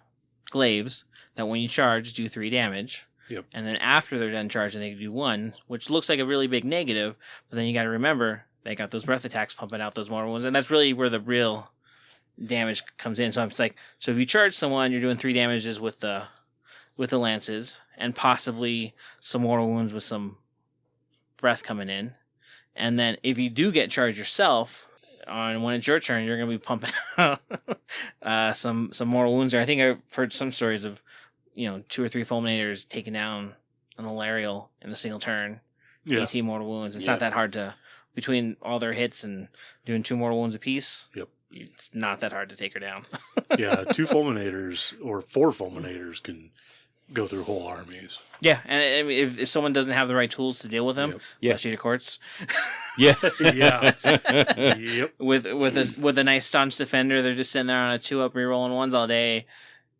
[SPEAKER 5] glaives that when you charge do 3 damage.
[SPEAKER 3] Yep.
[SPEAKER 5] And then after they're done charging, they do 1, which looks like a really big negative. But then you got to remember they got those breath attacks pumping out those mortal wounds, and that's really where the real damage comes in. So it's like, so if you charge someone, you're doing 3 damages with the lances, and possibly some mortal wounds with some breath coming in. And then if you do get charged yourself, when it's your turn, you're going to be pumping out some mortal wounds there. I think I've heard some stories of 2 or 3 Fulminators taking down an Alarial in a single turn.
[SPEAKER 3] Yeah.
[SPEAKER 5] 18 mortal wounds. It's not that hard to, between all their hits and doing 2 mortal wounds apiece.
[SPEAKER 3] Yep.
[SPEAKER 5] It's not that hard to take her down.
[SPEAKER 3] Yeah. 2 Fulminators or 4 Fulminators can go through whole armies.
[SPEAKER 5] Yeah, and I mean, if someone doesn't have the right tools to deal with them, Sheet of Courts.
[SPEAKER 4] Yeah.
[SPEAKER 3] Yeah. Yep.
[SPEAKER 5] With a nice staunch defender, they're just sitting there on a 2-up rerolling 1s all day.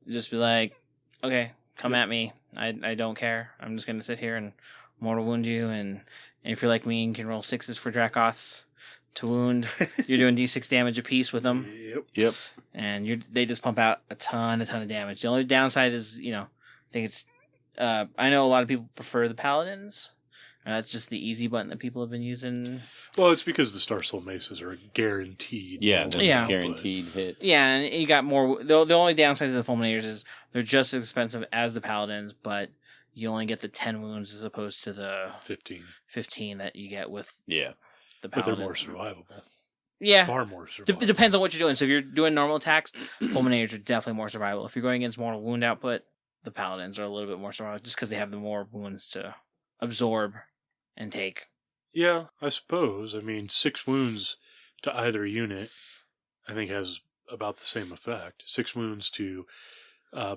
[SPEAKER 5] Just be like, okay, come at me. I don't care. I'm just gonna sit here and mortal wound you. And if you're like me and can roll 6s for Dracoths, to wound. You're doing D6 damage apiece with them.
[SPEAKER 3] Yep.
[SPEAKER 5] And they just pump out a ton of damage. The only downside is, I think it's... I know a lot of people prefer the paladins. That's just the easy button that people have been using.
[SPEAKER 3] Well, it's because the Star Soul Maces are guaranteed.
[SPEAKER 4] Yeah, that's
[SPEAKER 5] Yeah.
[SPEAKER 4] a guaranteed hit.
[SPEAKER 5] Yeah, and you got more... The only downside to the Fulminators is they're just as expensive as the paladins, but you only get the 10 wounds as opposed to the 15 that you get with the
[SPEAKER 3] But
[SPEAKER 5] paladins.
[SPEAKER 3] they're more survivable.
[SPEAKER 5] Yeah.
[SPEAKER 3] Far more survivable.
[SPEAKER 5] It depends on what you're doing. So if you're doing normal attacks, Fulminators are definitely more survivable. If you're going against mortal wound output, the paladins are a little bit more survivable just because they have the more wounds to absorb and take.
[SPEAKER 3] Yeah, I suppose. I mean, 6 wounds to either unit, I think, has about the same effect. 6 wounds to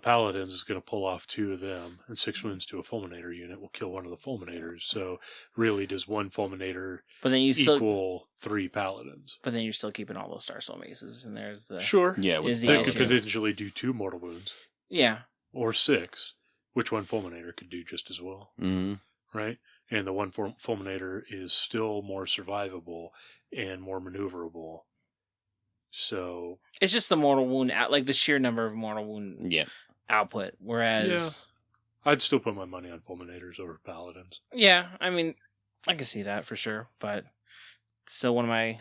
[SPEAKER 3] paladins is going to pull off 2 of them, and 6 wounds to a fulminator unit will kill one of the fulminators. So, really, does 1 fulminator equal 3 paladins?
[SPEAKER 5] But then you're still keeping all those Star Soul Maces, and there's the...
[SPEAKER 3] Sure.
[SPEAKER 4] Yeah,
[SPEAKER 5] is the
[SPEAKER 3] They could
[SPEAKER 5] issue.
[SPEAKER 3] potentially do 2 mortal wounds.
[SPEAKER 5] Yeah.
[SPEAKER 3] Or 6, which 1 fulminator could do just as well.
[SPEAKER 4] Mm-hmm.
[SPEAKER 3] Right? And the 1 fulminator is still more survivable and more maneuverable. So...
[SPEAKER 5] It's just the mortal wound, like the sheer number of mortal wound output, whereas...
[SPEAKER 3] Yeah. I'd still put my money on fulminators over paladins.
[SPEAKER 5] Yeah, I mean, I can see that for sure, but still one of my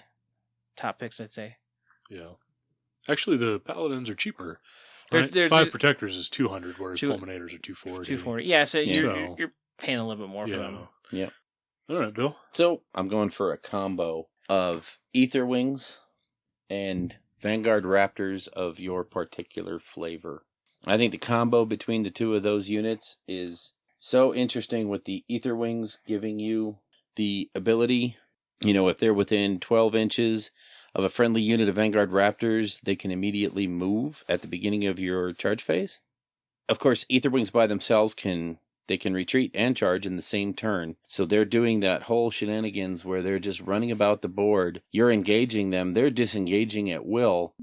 [SPEAKER 5] top picks, I'd say.
[SPEAKER 3] Yeah. Actually, the paladins are cheaper.
[SPEAKER 5] They're-
[SPEAKER 3] Right?
[SPEAKER 5] they're-
[SPEAKER 3] 5 protectors is 200, whereas
[SPEAKER 5] Two-
[SPEAKER 3] fulminators are 240.
[SPEAKER 5] 240. Yeah, so
[SPEAKER 4] Yeah.
[SPEAKER 5] you're paying a little bit more for them.
[SPEAKER 4] Yep.
[SPEAKER 3] All right, Bill.
[SPEAKER 4] So I'm going for a combo of Ether Wings and Vanguard Raptors of your particular flavor. I think the combo between the 2 of those units is so interesting, with the Ether Wings giving you the ability, if they're within 12 inches of a friendly unit of Vanguard Raptors, they can immediately move at the beginning of your charge phase. Of course, Ether Wings by themselves can retreat and charge in the same turn. So they're doing that whole shenanigans where they're just running about the board. You're engaging them. They're disengaging at will.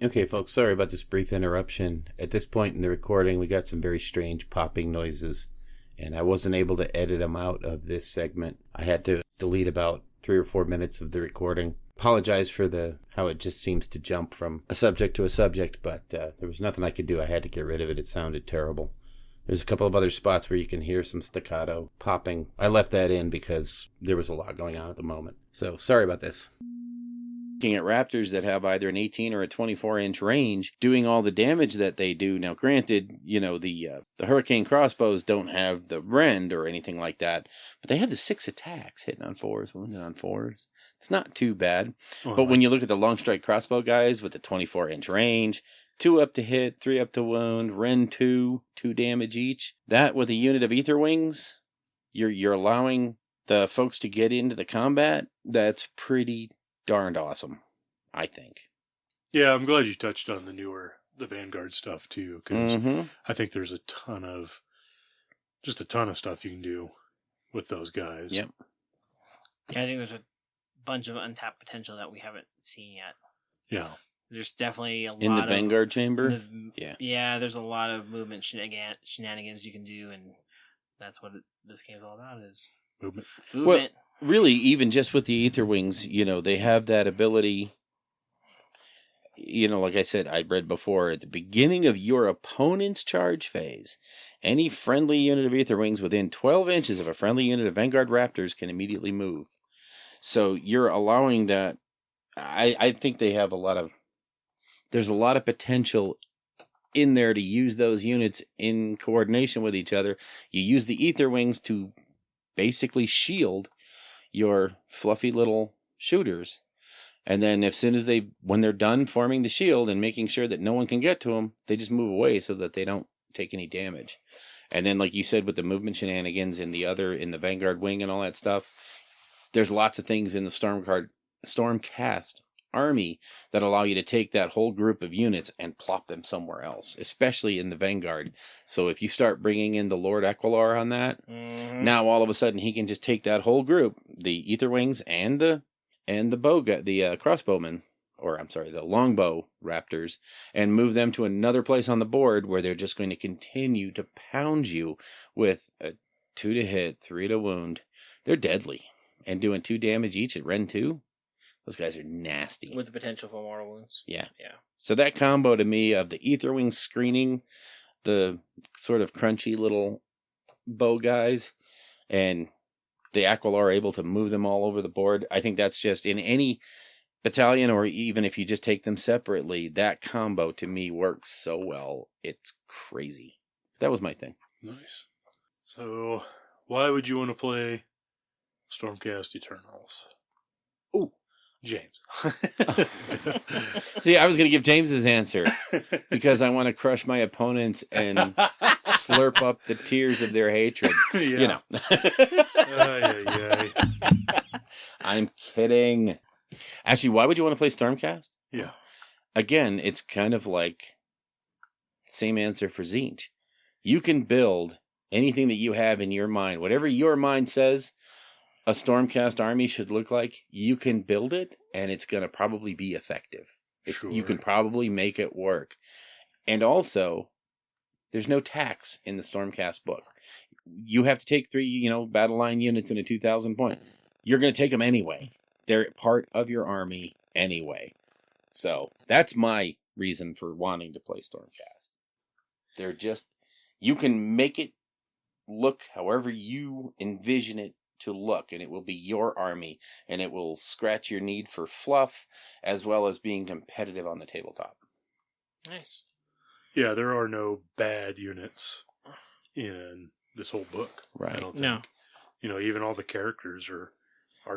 [SPEAKER 7] Okay, folks, sorry about this brief interruption. At this point in the recording, we got some very strange popping noises, and I wasn't able to edit them out of this segment. I had to delete about 3 or 4 minutes of the recording. Apologize for how it just seems to jump from a subject to a subject, but there was nothing I could do. I had to get rid of it. It sounded terrible. There's a couple of other spots where you can hear some staccato popping. I left that in because there was a lot going on at the moment. So, sorry about this.
[SPEAKER 4] Looking at Raptors that have either an 18 or a 24-inch range, doing all the damage that they do. Now, granted, the Hurricane crossbows don't have the rend or anything like that, but they have the 6 attacks, hitting on 4s, wounding on 4s. It's not too bad. But when you look at the long strike crossbow guys with the 24-inch range, 2 up to hit, 3 up to wound, rend 2 damage each. That with a unit of Ether Wings, you're allowing the folks to get into the combat. That's pretty darned awesome, I think.
[SPEAKER 3] Yeah, I'm glad you touched on the Vanguard stuff too, because I think there's a ton of stuff you can do with those guys.
[SPEAKER 4] Yep.
[SPEAKER 5] Yeah, I think there's a bunch of untapped potential that we haven't seen yet.
[SPEAKER 3] Yeah.
[SPEAKER 5] There's definitely a lot
[SPEAKER 4] In the
[SPEAKER 5] of...
[SPEAKER 4] Vanguard chamber?
[SPEAKER 5] Yeah, there's a lot of movement shenanigans you can do, and that's what this game's all about, is
[SPEAKER 3] movement.
[SPEAKER 4] Well, really, even just with the Ether Wings, they have that ability. Like I said, I read before, at the beginning of your opponent's charge phase, any friendly unit of Ether Wings within 12 inches of a friendly unit of Vanguard Raptors can immediately move. So you're allowing that. I think they have there's a lot of potential in there to use those units in coordination with each other. You use the Ether Wings to basically shield your fluffy little shooters. And then when they're done forming the shield and making sure that no one can get to them, they just move away so that they don't take any damage. And then, like you said, with the movement shenanigans in the Vanguard wing and all that stuff, there's lots of things in the Stormcast army that allow you to take that whole group of units and plop them somewhere else, especially in the Vanguard. So if you start bringing in the Lord Equilar on that, now all of a sudden he can just take that whole group, the Ether Wings and the crossbowmen, the longbow raptors, and move them to another place on the board where they're just going to continue to pound you with a 2 to hit, 3 to wound. They're deadly. and doing 2 damage each at Ren 2. Those guys are nasty.
[SPEAKER 5] With the potential for mortal wounds.
[SPEAKER 4] Yeah.
[SPEAKER 5] Yeah.
[SPEAKER 4] So that combo to me of the Aetherwing screening, the sort of crunchy little bow guys, and the Aquilor able to move them all over the board. I think that's just in any battalion, or even if you just take them separately, that combo to me works so well. It's crazy. That was my thing.
[SPEAKER 3] Nice. So, why would you want to play Stormcast Eternals?
[SPEAKER 4] Ooh.
[SPEAKER 3] James.
[SPEAKER 4] See, I was going to give James's answer because I want to crush my opponents and slurp up the tears of their hatred.
[SPEAKER 3] Yeah.
[SPEAKER 4] You know. I'm kidding. Actually, why would you want to play Stormcast?
[SPEAKER 3] Yeah.
[SPEAKER 4] Again, it's kind of like same answer for Zinch. You can build anything that you have in your mind. Whatever your mind says a Stormcast army should look like, you can build it, and it's going to probably be effective.
[SPEAKER 3] Sure.
[SPEAKER 4] You can probably make it work. And also, there's no tax in the Stormcast book. You have to take 3, battle line units in a 2,000 point. You're going to take them anyway. They're part of your army anyway. So, that's my reason for wanting to play Stormcast. They're just, you can make it look however you envision it to look, and it will be your army, and it will scratch your need for fluff as well as being competitive on the tabletop.
[SPEAKER 5] Nice.
[SPEAKER 3] Yeah, there are no bad units in this whole book.
[SPEAKER 4] Right.
[SPEAKER 3] I don't think.
[SPEAKER 5] No.
[SPEAKER 3] Even all the characters are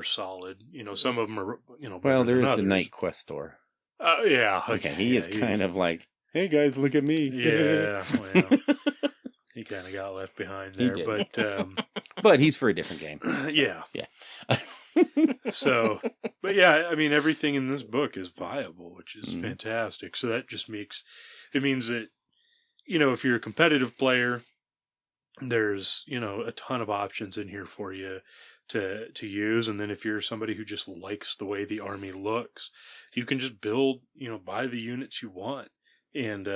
[SPEAKER 3] solid. Some of them are,
[SPEAKER 4] Well,
[SPEAKER 3] better
[SPEAKER 4] there
[SPEAKER 3] than
[SPEAKER 4] is the
[SPEAKER 3] others.
[SPEAKER 4] Night Questor.
[SPEAKER 3] Yeah.
[SPEAKER 4] Okay, he is kind
[SPEAKER 3] he's-
[SPEAKER 4] of like, hey guys, look at me.
[SPEAKER 3] Yeah, well, he kind of got left behind
[SPEAKER 4] He
[SPEAKER 3] there,
[SPEAKER 4] did.
[SPEAKER 3] but
[SPEAKER 4] But he's for a different game.
[SPEAKER 3] yeah.
[SPEAKER 4] Yeah.
[SPEAKER 3] So, but yeah, I mean, everything in this book is viable, which is
[SPEAKER 4] Mhm.
[SPEAKER 3] fantastic. So that just means that, if you're a competitive player, there's, a ton of options in here for you to use. And then if you're somebody who just likes the way the army looks, you can just build, buy the units you want and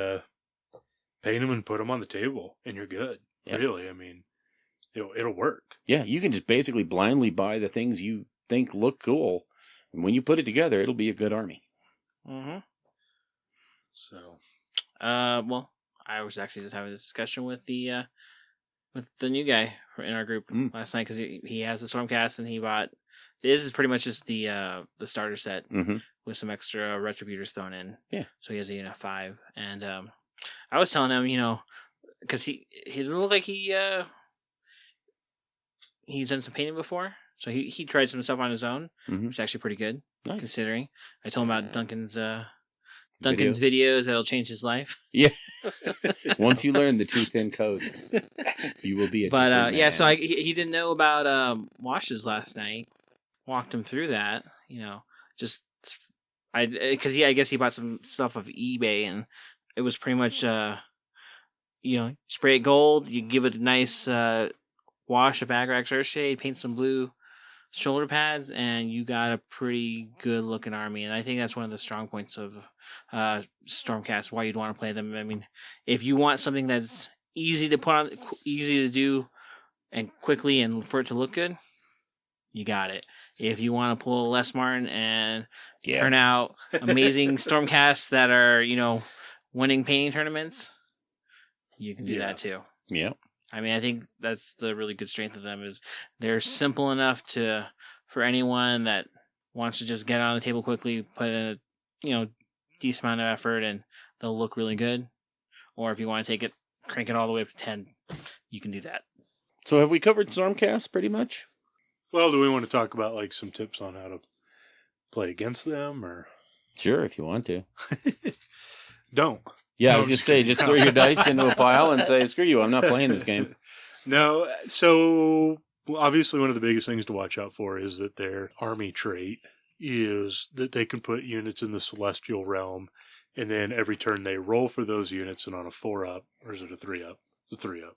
[SPEAKER 3] paint them and put them on the table, and you're good.
[SPEAKER 4] Yeah.
[SPEAKER 3] Really, I mean, it'll work.
[SPEAKER 4] Yeah, you can just basically blindly buy the things you think look cool. And when you put it together, it'll be a good army.
[SPEAKER 5] Mm-hmm.
[SPEAKER 3] So,
[SPEAKER 5] Well, I was actually just having this discussion with the new guy in our group last night because he has the Stormcast and he bought. This is pretty much just the starter set with some extra retributors thrown in.
[SPEAKER 4] Yeah.
[SPEAKER 5] So he has a unit 5, and I was telling him, because he doesn't look like he's done some painting before, so he tried some stuff on his own, which is actually pretty good considering. I told him about Duncan's videos that'll change his life.
[SPEAKER 4] Yeah. Once you learn the 2 thin coats, you will be a
[SPEAKER 5] But
[SPEAKER 4] different
[SPEAKER 5] yeah,
[SPEAKER 4] man.
[SPEAKER 5] so he didn't know about washes last night. Walked him through that, just I guess he bought some stuff off eBay, and it was pretty much spray it gold, you give it a nice wash of Agrax Earthshade, paint some blue shoulder pads, and you got a pretty good looking army. And I think that's one of the strong points of Stormcast, why you'd want to play them. I mean, if you want something that's easy to put on, easy to do, and quickly, and for it to look good, you got it. If you want to pull Les Martin and turn out amazing Stormcasts that are, winning painting tournaments, you can do that too.
[SPEAKER 4] Yeah.
[SPEAKER 5] I mean, I think that's the really good strength of them is they're simple enough for anyone that wants to just get on the table quickly, put in a decent amount of effort, and they'll look really good. Or if you want to crank it all the way up to 10, you can do that.
[SPEAKER 4] So have we covered Stormcast pretty much?
[SPEAKER 3] well, do we want to talk about like some tips on how to play against them, or
[SPEAKER 4] Sure, if you want to.
[SPEAKER 3] don't?
[SPEAKER 4] Yeah,
[SPEAKER 3] No,
[SPEAKER 4] I was
[SPEAKER 3] I'm
[SPEAKER 4] going to
[SPEAKER 3] just
[SPEAKER 4] say,
[SPEAKER 3] kidding.
[SPEAKER 4] just throw your dice into a pile and say, screw you, I'm not playing this game.
[SPEAKER 3] No, so obviously one of the biggest things to watch out for is that their army trait is that they can put units in the celestial realm, and then every turn they roll for those units, and on a 4-up, or is it a 3-up? It's a 3-up.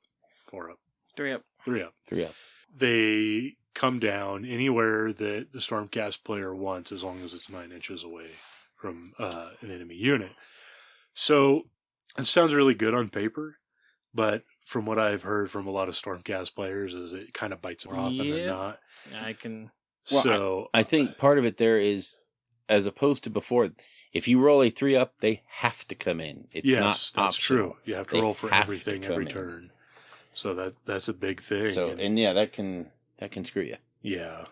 [SPEAKER 3] 4-up.
[SPEAKER 5] 3-up.
[SPEAKER 3] 3-up.
[SPEAKER 4] 3-up.
[SPEAKER 3] They come down anywhere that the Stormcast player wants, as long as it's 9 inches away from an enemy unit. So it sounds really good on paper, but from what I've heard from a lot of Stormcast players is it kind of bites more often than not.
[SPEAKER 5] I can
[SPEAKER 4] Well,
[SPEAKER 3] So
[SPEAKER 4] I think part of it there is, as opposed to before, if you roll a 3 up, they have to come in. It's
[SPEAKER 3] yes,
[SPEAKER 4] not
[SPEAKER 3] that's
[SPEAKER 4] optional.
[SPEAKER 3] true. You have to
[SPEAKER 4] They
[SPEAKER 3] roll for
[SPEAKER 4] have to
[SPEAKER 3] everything
[SPEAKER 4] come
[SPEAKER 3] every
[SPEAKER 4] in.
[SPEAKER 3] turn. So that's a big thing.
[SPEAKER 4] So, and yeah, that can screw you.
[SPEAKER 3] yeah.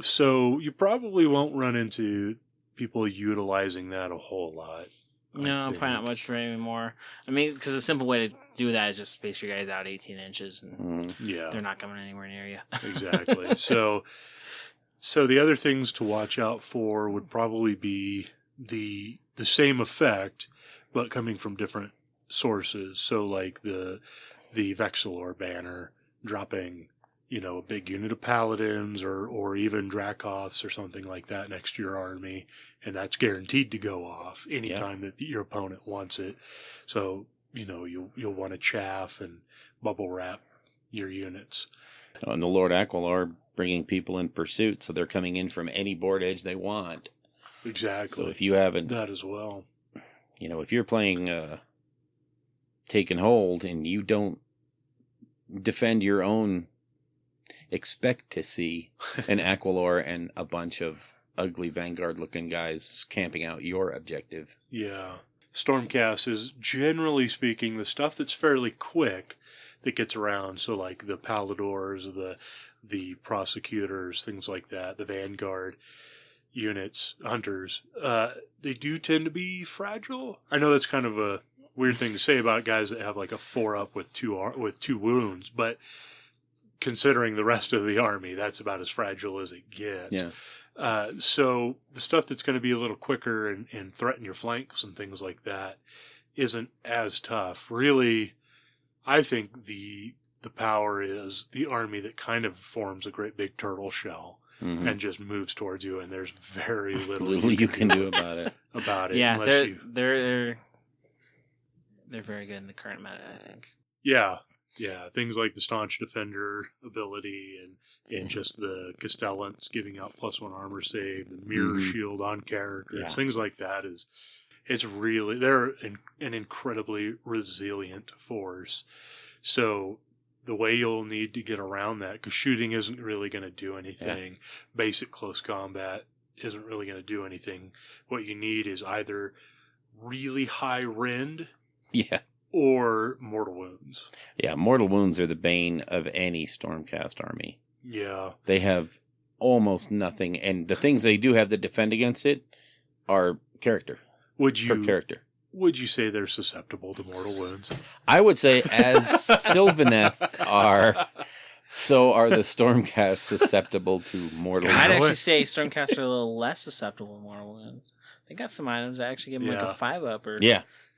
[SPEAKER 3] So you probably won't run into people utilizing that a whole lot.
[SPEAKER 5] No, probably not much for anymore. I mean, because a simple way to do that is just space your guys out 18 inches, and
[SPEAKER 3] Yeah,
[SPEAKER 5] they're not coming anywhere near you.
[SPEAKER 3] exactly. So the other things to watch out for would probably be the same effect, but coming from different sources. So like the Vexilor banner dropping, a big unit of paladins or even Dracoths or something like that next to your army, and that's guaranteed to go off anytime that your opponent wants it. So, you'll want to chaff and bubble wrap your units.
[SPEAKER 4] And the Lord Aquilar bringing people in pursuit, so they're coming in from any board edge they want.
[SPEAKER 3] Exactly.
[SPEAKER 4] So if you haven't,
[SPEAKER 3] that as well.
[SPEAKER 4] If you're playing Taken Hold and you don't defend your own, expect to see an Aquilar and a bunch of ugly Vanguard-looking guys camping out your objective.
[SPEAKER 3] Yeah. Stormcast is, generally speaking, the stuff that's fairly quick that gets around. So like the Paladors, the Prosecutors, things like that, the Vanguard units, Hunters, they do tend to be fragile. I know that's kind of a weird thing to say about guys that have like a 4-up with two wounds, but considering the rest of the army, that's about as fragile as it gets.
[SPEAKER 4] Yeah.
[SPEAKER 3] So the stuff that's going to be a little quicker and threaten your flanks and things like that isn't as tough. Really, I think the power is the army that kind of forms a great big turtle shell and just moves towards you, and there's very little
[SPEAKER 4] you can do about it.
[SPEAKER 5] Yeah, they're very good in the current meta, I think.
[SPEAKER 3] Yeah, things like the Staunch Defender ability and just the Castellans giving out +1 armor save, the Mirror Shield on characters, things like that they're an incredibly resilient force. So the way you'll need to get around that, because shooting isn't really going to do anything, basic close combat isn't really going to do anything. What you need is either really high rend, or mortal wounds.
[SPEAKER 4] Yeah, mortal wounds are the bane of any Stormcast army.
[SPEAKER 3] Yeah.
[SPEAKER 4] They have almost nothing, and the things they do have that defend against it are character. Per character.
[SPEAKER 3] Would you say they're susceptible to mortal wounds?
[SPEAKER 4] I would say as Sylvaneth are, so are the Stormcast susceptible to mortal wounds.
[SPEAKER 5] I'd actually say Stormcast are a little less susceptible to mortal wounds. They got some items that actually give them like a 5-up or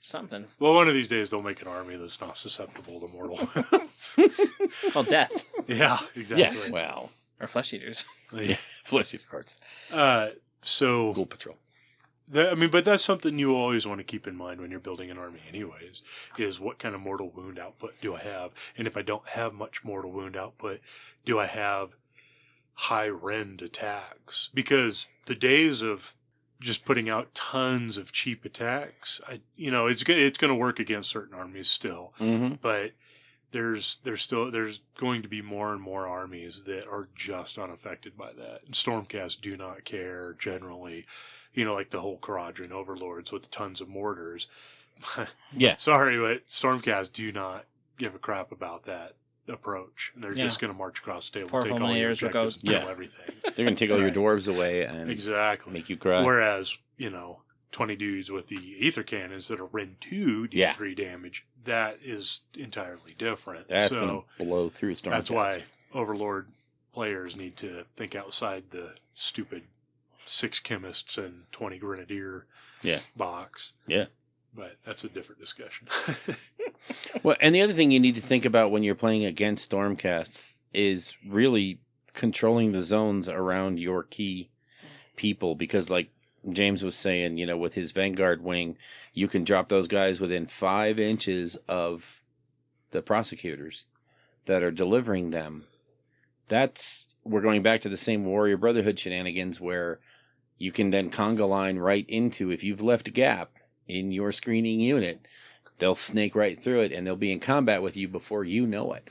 [SPEAKER 5] something.
[SPEAKER 3] Well, one of these days they'll make an army that's not susceptible to mortal wounds.
[SPEAKER 5] It's called death.
[SPEAKER 3] Yeah, exactly.
[SPEAKER 4] Yeah, well.
[SPEAKER 5] Or flesh eaters.
[SPEAKER 4] Yeah, flesh eater cards.
[SPEAKER 3] So
[SPEAKER 4] Ghoul Patrol.
[SPEAKER 3] But that's something you always want to keep in mind when you're building an army anyways, is what kind of mortal wound output do I have? And if I don't have much mortal wound output, do I have high rend attacks? Because the days of just putting out tons of cheap attacks, it's going to work against certain armies still. But there's going to be more and more armies that are just unaffected by that. And Stormcast do not care generally. Like the whole Kharadron Overlords with tons of mortars.
[SPEAKER 4] Yeah.
[SPEAKER 3] Sorry, but Stormcast do not give a crap about that approach. And they're just going to march across the table, take all your objectives, and kill everything.
[SPEAKER 4] They're going to take all your dwarves away and make you cry.
[SPEAKER 3] Whereas, 20 dudes with the ether cannons that are Rend 2 do 3 damage, that is entirely different.
[SPEAKER 4] That's going to blow through Stormcast.
[SPEAKER 3] That's why Overlord players need to think outside the stupid 6 chemists and 20 grenadier box.
[SPEAKER 4] Yeah.
[SPEAKER 3] But that's a different discussion.
[SPEAKER 4] Well, and the other thing you need to think about when you're playing against Stormcast is really controlling the zones around your key people, because like James was saying, with his Vanguard wing, you can drop those guys within 5 inches of the prosecutors that are delivering them. We're going back to the same Warrior Brotherhood shenanigans where you can then conga line right into, if you've left a gap in your screening unit, they'll snake right through it and they'll be in combat with you before you know it.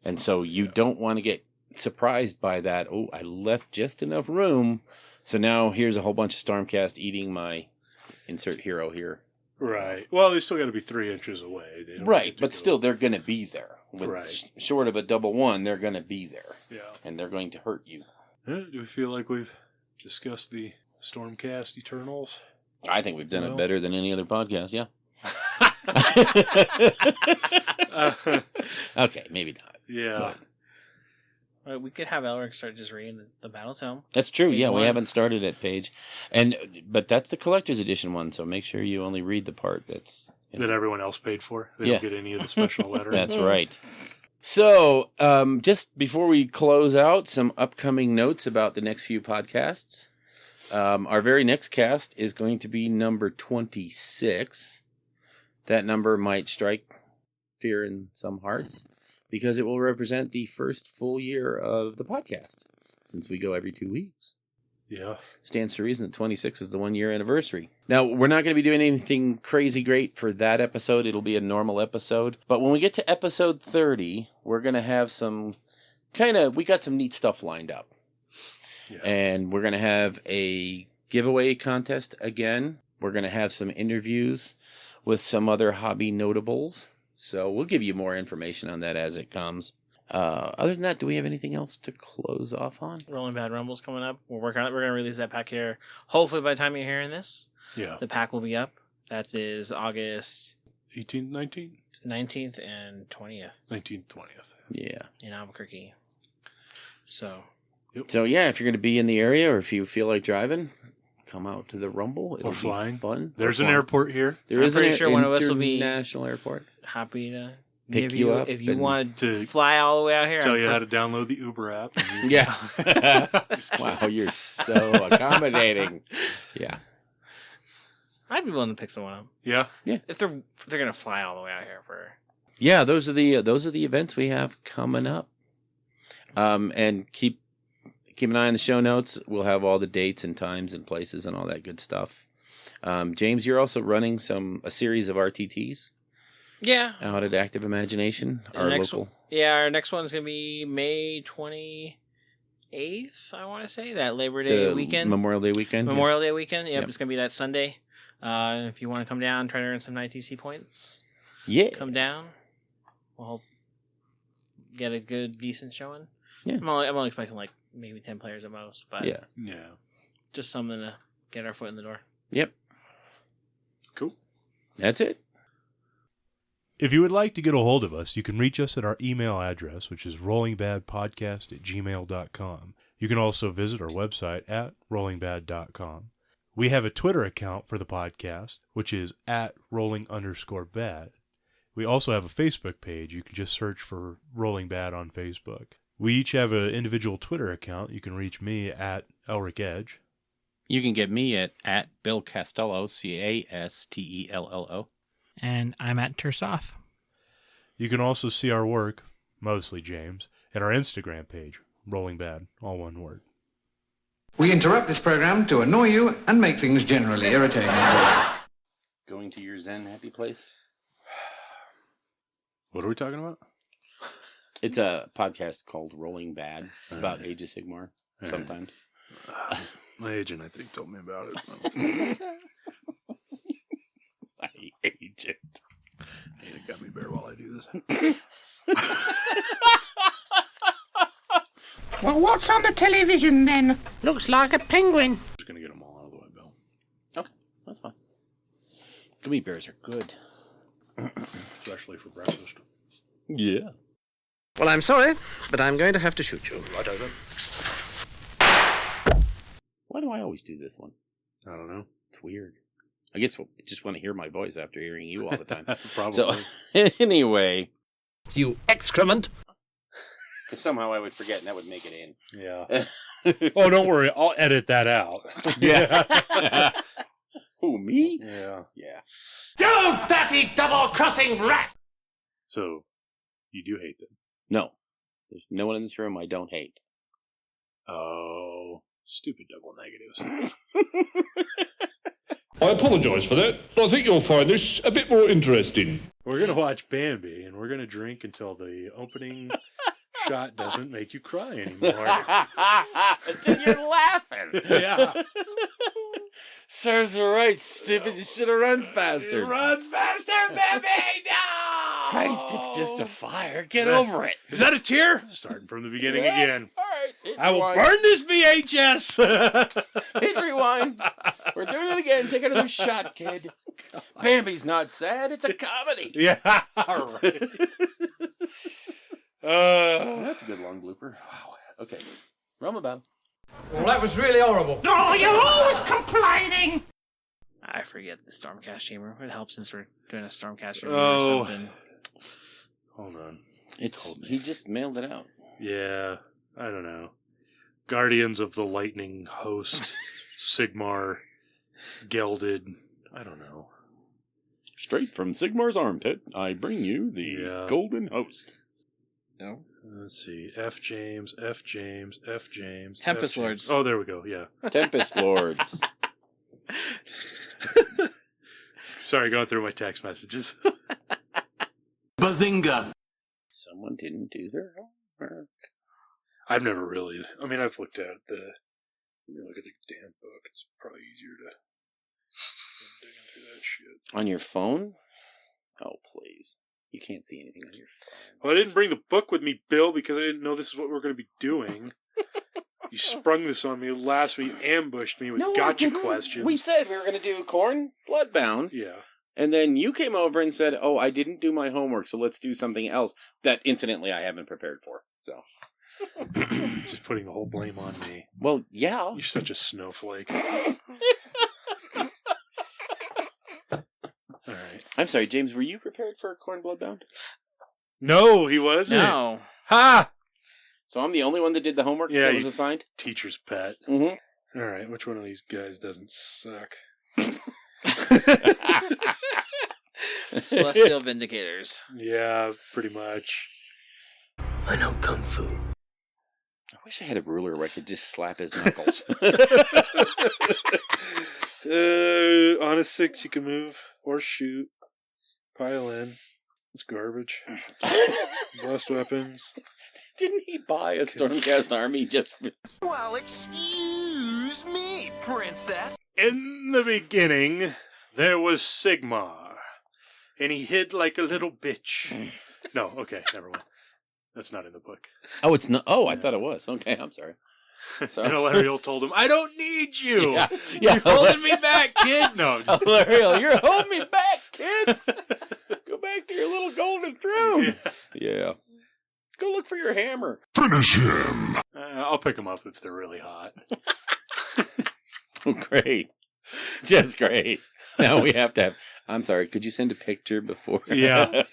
[SPEAKER 4] And so you don't want to get surprised by that. Oh, I left just enough room. So now here's a whole bunch of Stormcast eating my insert hero here.
[SPEAKER 3] Right. Well, they still got to be 3 inches away. They don't
[SPEAKER 4] Right,
[SPEAKER 3] get to
[SPEAKER 4] but
[SPEAKER 3] go-
[SPEAKER 4] still, they're going to be there.
[SPEAKER 3] Right.
[SPEAKER 4] Short of a double one, they're going to be there.
[SPEAKER 3] Yeah.
[SPEAKER 4] And they're going to hurt you.
[SPEAKER 3] Do we feel like we've discussed the Stormcast Eternals?
[SPEAKER 4] I think we've done it better than any other podcast, yeah. Okay, maybe not.
[SPEAKER 3] Yeah.
[SPEAKER 5] We could have Elric start just reading the Battletome.
[SPEAKER 4] That's true.
[SPEAKER 5] Page
[SPEAKER 4] Yeah, we
[SPEAKER 5] one.
[SPEAKER 4] haven't started at page, but that's the collector's edition one. So make sure you only read the part that's
[SPEAKER 3] That everyone else paid for. They
[SPEAKER 4] Yeah.
[SPEAKER 3] don't get any of the special lettering.
[SPEAKER 4] That's right. So, just before we close out, some upcoming notes about the next few podcasts. Our very next cast is going to be number 26. That number might strike fear in some hearts because it will represent the first full year of the podcast since we go every 2 weeks.
[SPEAKER 3] Yeah.
[SPEAKER 4] Stands to reason that 26 is the 1 year anniversary. Now, we're not going to be doing anything crazy great for that episode. It'll be a normal episode. But when we get to episode 30, we're going to have some we got some neat stuff lined up.
[SPEAKER 3] Yeah.
[SPEAKER 4] And we're going to have a giveaway contest again. We're going to have some interviews with some other hobby notables. So we'll give you more information on that as it comes. Other than that, do we have anything else to close off on?
[SPEAKER 5] Rolling Bad Rumble's coming up. We're working on it. We're going to release that pack here. Hopefully by the time you're hearing this,
[SPEAKER 3] Yeah.
[SPEAKER 5] the pack will be up. That is August
[SPEAKER 3] 18th, 19th?
[SPEAKER 5] 19th and 20th
[SPEAKER 3] 19th, 20th.
[SPEAKER 4] Yeah.
[SPEAKER 5] in Albuquerque. So,
[SPEAKER 4] So yeah, if you're going to be in the area or if you feel like driving, come out to the Rumble. It'll
[SPEAKER 3] Or flying.
[SPEAKER 4] be fun.
[SPEAKER 3] There's
[SPEAKER 4] Or
[SPEAKER 3] an
[SPEAKER 4] flying.
[SPEAKER 3] airport here.
[SPEAKER 4] There
[SPEAKER 5] I'm
[SPEAKER 4] is
[SPEAKER 5] pretty
[SPEAKER 4] an
[SPEAKER 5] sure one of us will be-
[SPEAKER 4] international airport.
[SPEAKER 5] happy to
[SPEAKER 4] Pick
[SPEAKER 5] give
[SPEAKER 4] you up
[SPEAKER 5] if you
[SPEAKER 4] and
[SPEAKER 5] want
[SPEAKER 3] to
[SPEAKER 5] to fly all the way out here.
[SPEAKER 3] Tell
[SPEAKER 5] I'm
[SPEAKER 3] you
[SPEAKER 5] per-
[SPEAKER 3] how to download the Uber app. and you-
[SPEAKER 4] Yeah.
[SPEAKER 3] Just kidding.
[SPEAKER 4] Wow, you're so accommodating. Yeah.
[SPEAKER 5] I'd be willing to pick someone up
[SPEAKER 3] Yeah.
[SPEAKER 5] if they're gonna fly all the way out here for.
[SPEAKER 4] Yeah, those are the events we have coming up. And keep an eye on the show notes. We'll have all the dates and times and places and all that good stuff. James, you're also running a series of RTTs
[SPEAKER 5] Yeah,
[SPEAKER 4] out at Active Imagination,
[SPEAKER 5] The
[SPEAKER 4] our
[SPEAKER 5] next
[SPEAKER 4] local.
[SPEAKER 5] our next one's gonna be May 28th. I want to say that Labor Day
[SPEAKER 4] The
[SPEAKER 5] weekend,
[SPEAKER 4] Memorial Day weekend. yeah.
[SPEAKER 5] Memorial Day weekend. Yep,
[SPEAKER 4] Yep.
[SPEAKER 5] it's gonna be that Sunday. If you want to come down, try to earn some ITC points.
[SPEAKER 4] Yeah.
[SPEAKER 5] Come down. We'll hope get a good, decent showing.
[SPEAKER 4] Yeah.
[SPEAKER 5] I'm only expecting like maybe 10 players at most, but
[SPEAKER 4] Yeah.
[SPEAKER 3] Yeah.
[SPEAKER 5] just something to get our foot in the door.
[SPEAKER 4] Yep.
[SPEAKER 3] Cool.
[SPEAKER 4] That's it.
[SPEAKER 3] If you would like to get a hold of us, you can reach us at our email address, which is rollingbadpodcast@gmail.com. You can also visit our website at rollingbad.com. We have a Twitter account for the podcast, which is at rolling_bad. We also have a Facebook page. You can just search for Rolling Bad on Facebook. We each have an individual Twitter account. You can reach me at Elric Edge.
[SPEAKER 4] You can get me at Bill Castello, Castello.
[SPEAKER 5] And I'm at Tersoth.
[SPEAKER 3] You can also see our work, mostly James, at our Instagram page, Rolling Bad, all one word.
[SPEAKER 6] We interrupt this program to annoy you and make things generally irritating.
[SPEAKER 4] Going to your Zen happy place?
[SPEAKER 3] What are we talking about?
[SPEAKER 4] It's a podcast called Rolling Bad. It's about Age of Sigmar, sometimes.
[SPEAKER 3] My agent, I think, told me about it.
[SPEAKER 4] I hate it.
[SPEAKER 3] Hey, it got me bear while I do this.
[SPEAKER 8] Well, what's on the television then? Looks like a penguin.
[SPEAKER 3] Just gonna get them all out of the way, Bill.
[SPEAKER 4] Okay, that's fine. Gummy bears are good.
[SPEAKER 3] Especially for breakfast.
[SPEAKER 4] Yeah.
[SPEAKER 8] Well, I'm sorry, but I'm going to have to shoot you. Right over.
[SPEAKER 4] Why do I always do this one?
[SPEAKER 3] I don't know.
[SPEAKER 4] It's weird. I guess I just want to hear my voice after hearing you all the time.
[SPEAKER 3] Probably.
[SPEAKER 4] So, anyway.
[SPEAKER 8] You excrement.
[SPEAKER 4] Somehow I would forget, and that would make it in.
[SPEAKER 3] Yeah. Oh, don't worry. I'll edit that out.
[SPEAKER 4] Yeah. Who, me?
[SPEAKER 3] Yeah.
[SPEAKER 4] Yeah.
[SPEAKER 8] You dirty double-crossing rat!
[SPEAKER 3] So, you do hate them?
[SPEAKER 4] No. There's no one in this room I don't hate.
[SPEAKER 3] Oh, stupid double negatives.
[SPEAKER 9] I apologise for that. I think you'll find this a bit more interesting.
[SPEAKER 3] We're going to watch Bambi, and we're going to drink until the opening shot doesn't make you cry anymore.
[SPEAKER 4] Then you're laughing.
[SPEAKER 3] Yeah.
[SPEAKER 4] Serves her right, stupid. You should have run faster.
[SPEAKER 3] Run faster, baby! No!
[SPEAKER 4] Christ, it's just a fire. Get over it.
[SPEAKER 3] Is that a tear? Starting from the beginning again.
[SPEAKER 4] All right. Hit
[SPEAKER 3] I will
[SPEAKER 4] rewind.
[SPEAKER 3] burn this VHS!
[SPEAKER 4] Hit rewind. We're doing it again. Take another shot, kid. Bambi's not sad. It's a comedy.
[SPEAKER 3] Yeah, all right.
[SPEAKER 4] That's a good long blooper. Wow. Okay. Realm of Battle.
[SPEAKER 6] Well, that was really horrible.
[SPEAKER 8] Oh, you're always complaining.
[SPEAKER 5] I forget the Stormcast chamber. It helps since we're doing a Stormcast chamber
[SPEAKER 3] Oh.
[SPEAKER 5] or something.
[SPEAKER 3] Hold on.
[SPEAKER 4] He just mailed it out.
[SPEAKER 3] Yeah, I don't know. Guardians of the Lightning Host, Sigmar, Gelded. I don't know.
[SPEAKER 4] Straight from Sigmar's armpit, I bring you the Golden Host.
[SPEAKER 5] No.
[SPEAKER 3] Let's see. F. James.
[SPEAKER 5] Tempest Lords.
[SPEAKER 3] Oh, there we go. Yeah.
[SPEAKER 4] Tempest Lords.
[SPEAKER 3] Sorry, going through my text messages.
[SPEAKER 1] Bazinga!
[SPEAKER 4] Someone didn't do their homework.
[SPEAKER 3] I've never really. I mean, I've looked at the. Let me look at the damn book. It's probably easier to dig into that shit.
[SPEAKER 4] On your phone? Oh, please. You can't see anything on your phone.
[SPEAKER 3] Well, I didn't bring the book with me, Bill, because I didn't know this is what we were going to be doing. You sprung this on me last week, ambushed me with gotcha questions.
[SPEAKER 4] We said we were going to do Corn Bloodbound.
[SPEAKER 3] Yeah.
[SPEAKER 4] And then you came over and said, oh, I didn't do my homework, so let's do something else that, incidentally, I haven't prepared for. So,
[SPEAKER 3] Just putting the whole blame on me.
[SPEAKER 4] well, yeah.
[SPEAKER 3] You're such a snowflake. All right.
[SPEAKER 4] I'm sorry, James, were you prepared for Corn Bloodbound?
[SPEAKER 3] No, he wasn't.
[SPEAKER 5] No.
[SPEAKER 3] Ha!
[SPEAKER 4] So I'm the only one that did the homework
[SPEAKER 3] Yeah,
[SPEAKER 4] that was
[SPEAKER 3] you-
[SPEAKER 4] assigned?
[SPEAKER 3] Teacher's pet.
[SPEAKER 4] Mm-hmm.
[SPEAKER 3] All right, which one of these guys doesn't suck?
[SPEAKER 5] Celestial Vindicators.
[SPEAKER 3] Yeah, pretty much.
[SPEAKER 1] I know Kung Fu.
[SPEAKER 4] I wish I had a ruler where I could just slap his knuckles.
[SPEAKER 3] On a 6, you can move or shoot. Pile in. It's garbage. Blessed weapons.
[SPEAKER 4] Didn't he buy a Stormcast army just for...
[SPEAKER 1] Well, excuse me, princess.
[SPEAKER 3] In the beginning, there was Sigmar, and he hid like a little bitch. No, okay, never mind. That's not in the book.
[SPEAKER 4] Oh, it's not... Oh, I thought it was. Okay, I'm sorry.
[SPEAKER 3] And Elric told him, I don't need you.
[SPEAKER 4] Yeah.
[SPEAKER 3] You're holding me back, kid. No, just...
[SPEAKER 4] Elric, you're holding me back, kid. Go back to your little golden throne. Yeah. Go look for your hammer.
[SPEAKER 9] Finish him.
[SPEAKER 3] I'll pick them up if they're really hot.
[SPEAKER 4] Oh, great. Just great. Now we have to have... I'm sorry, could you send a picture before?
[SPEAKER 3] Yeah.